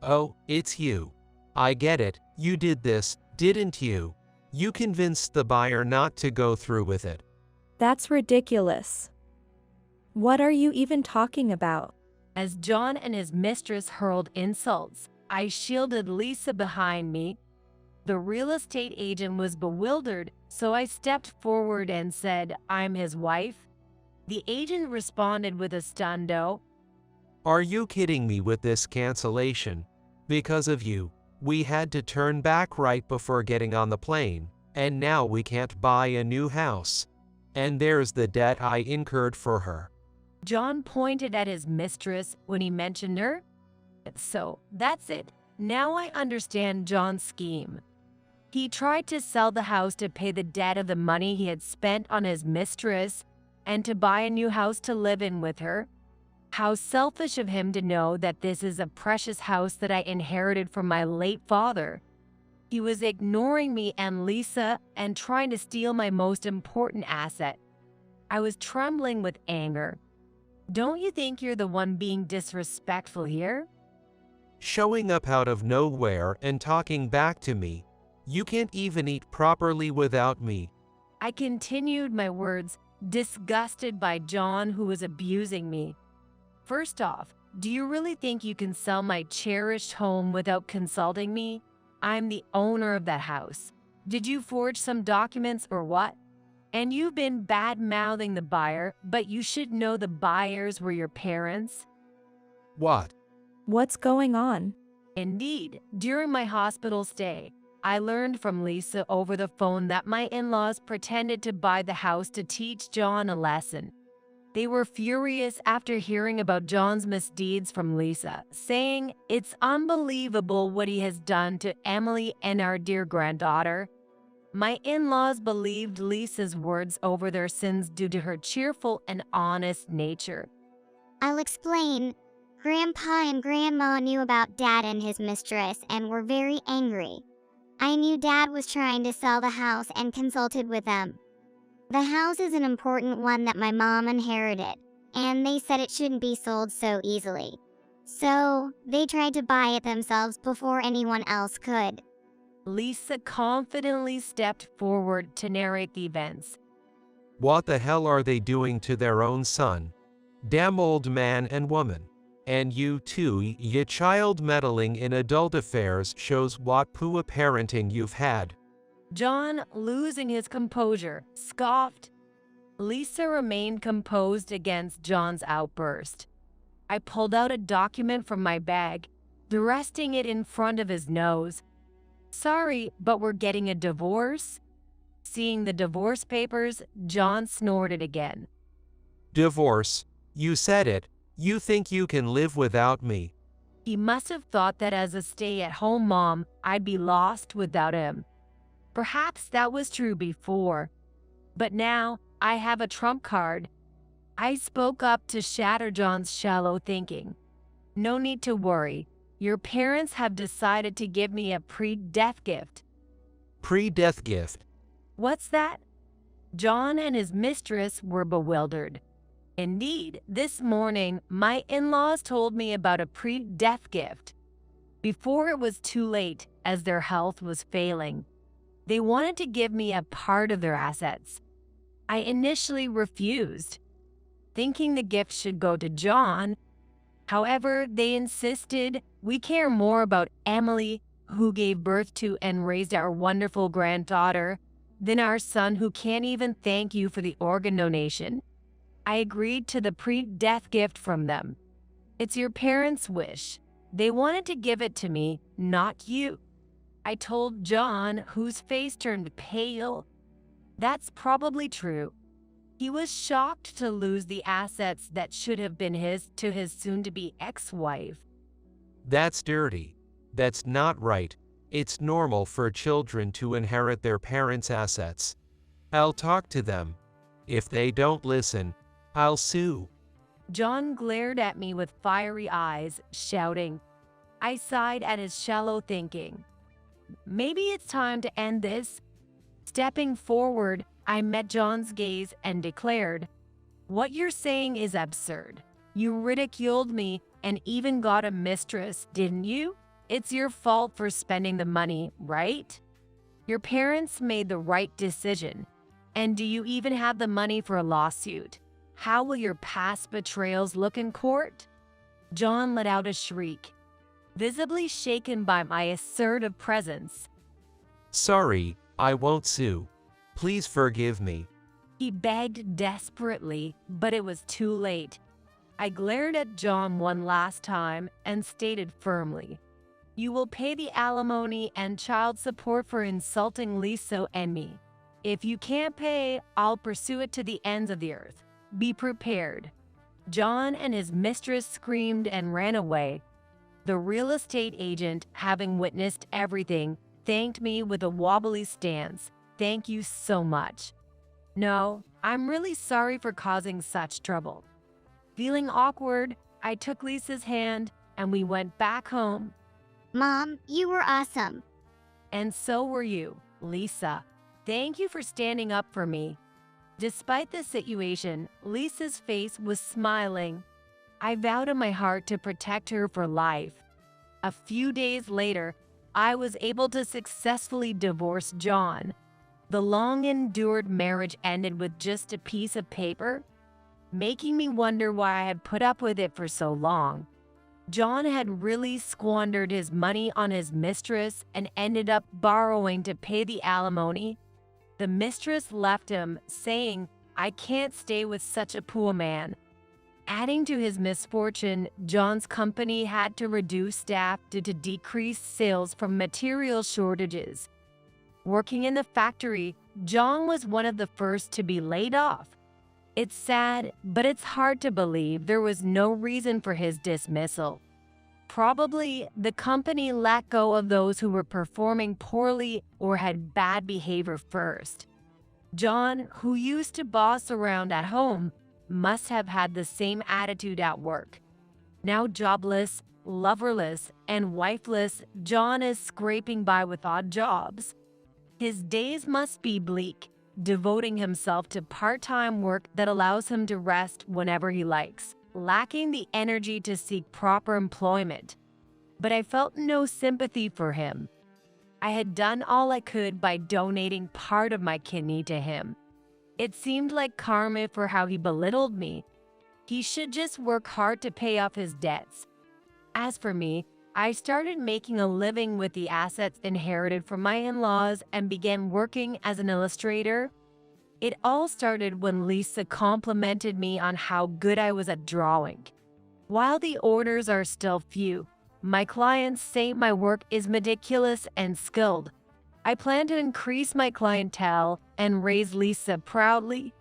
Oh, it's you. I get it. You did this, didn't you? You convinced the buyer not to go through with it. That's ridiculous. What are you even talking about? As John and his mistress hurled insults, I shielded Lisa behind me. The real estate agent was bewildered, so I stepped forward and said, "I'm his wife." The agent responded with a stunned "Oh." Are you kidding me with this cancellation? Because of you, we had to turn back right before getting on the plane, and now we can't buy a new house. And there's the debt I incurred for her. John pointed at his mistress when he mentioned her. So, that's it. Now I understand John's scheme. He tried to sell the house to pay the debt of the money he had spent on his mistress and to buy a new house to live in with her. How selfish of him to know that this is a precious house that I inherited from my late father. He was ignoring me and Lisa and trying to steal my most important asset. I was trembling with anger. Don't you think you're the one being disrespectful here? Showing up out of nowhere and talking back to me. You can't even eat properly without me. I continued my words, disgusted by John, who was abusing me. First off, do you really think you can sell my cherished home without consulting me? I'm the owner of that house. Did you forge some documents or what? And you've been bad-mouthing the buyer, but you should know the buyers were your parents. What? What's going on? Indeed, during my hospital stay, I learned from Lisa over the phone that my in-laws pretended to buy the house to teach John a lesson. They were furious after hearing about John's misdeeds from Lisa, saying, "It's unbelievable what he has done to Emily and our dear granddaughter." My in-laws believed Lisa's words over their sins due to her cheerful and honest nature. I'll explain. Grandpa and Grandma knew about Dad and his mistress and were very angry. I knew Dad was trying to sell the house and consulted with them. The house is an important one that my mom inherited, and they said it shouldn't be sold so easily. So, they tried to buy it themselves before anyone else could. Lisa confidently stepped forward to narrate the events. What the hell are they doing to their own son? Damn old man and woman. And you too, ya child meddling in adult affairs shows what poor parenting you've had. John, losing his composure, scoffed. Lisa remained composed against John's outburst. I pulled out a document from my bag, thrusting it in front of his nose. "Sorry, but we're getting a divorce?" Seeing the divorce papers, John snorted again. Divorce? You said it. You think you can live without me? He must have thought that as a stay-at-home mom, I'd be lost without him. Perhaps that was true before, but now I have a trump card. I spoke up to shatter John's shallow thinking. "No need to worry. Your parents have decided to give me a pre-death gift." Pre-death gift? What's that? John and his mistress were bewildered. Indeed, this morning, my in-laws told me about a pre-death gift. Before it was too late, as their health was failing. They wanted to give me a part of their assets. I initially refused, thinking the gift should go to John. However, they insisted, "We care more about Emily, who gave birth to and raised our wonderful granddaughter, than our son who can't even thank you for the organ donation." I agreed to the pre-death gift from them. "It's your parents' wish. They wanted to give it to me, not you." I told John, whose face turned pale. That's probably true. He was shocked to lose the assets that should have been his to his soon-to-be ex-wife. That's dirty. That's not right. It's normal for children to inherit their parents' assets. I'll talk to them. If they don't listen, I'll sue. John glared at me with fiery eyes, shouting. I sighed at his shallow thinking. Maybe it's time to end this. Stepping forward, I met John's gaze and declared, "What you're saying is absurd. You ridiculed me and even got a mistress, didn't you? It's your fault for spending the money, right? Your parents made the right decision. And do you even have the money for a lawsuit? How will your past betrayals look in court?" John let out a shriek, visibly shaken by my assertive presence. Sorry, I won't sue. Please forgive me. He begged desperately, but it was too late. I glared at John one last time and stated firmly, "You will pay the alimony and child support for insulting Lisa and me. If you can't pay, I'll pursue it to the ends of the earth. Be prepared." John and his mistress screamed and ran away. The real estate agent, having witnessed everything, thanked me with a wobbly stance. "Thank you so much. No, I'm really sorry for causing such trouble." Feeling awkward, I took Lisa's hand and we went back home. Mom, you were awesome. And so were you, Lisa. Thank you for standing up for me. Despite the situation, Lisa's face was smiling. I vowed in my heart to protect her for life. A few days later, I was able to successfully divorce John. The long-endured marriage ended with just a piece of paper, making me wonder why I had put up with it for so long. John had really squandered his money on his mistress and ended up borrowing to pay the alimony. The mistress left him, saying, "I can't stay with such a poor man." Adding to his misfortune, John's company had to reduce staff due to decreased sales from material shortages. Working in the factory, John was one of the first to be laid off. It's sad, but it's hard to believe there was no reason for his dismissal. Probably the company let go of those who were performing poorly or had bad behavior first. John, who used to boss around at home, must have had the same attitude at work. Now jobless, loverless, and wifeless, John is scraping by with odd jobs. His days must be bleak, devoting himself to part-time work that allows him to rest whenever he likes, lacking the energy to seek proper employment. But I felt no sympathy for him. I had done all I could by donating part of my kidney to him. It seemed like karma for how he belittled me. He should just work hard to pay off his debts. As for me, I started making a living with the assets inherited from my in-laws and began working as an illustrator. It all started when Lisa complimented me on how good I was at drawing. While the orders are still few, my clients say my work is meticulous and skilled. I plan to increase my clientele and raise Lisa proudly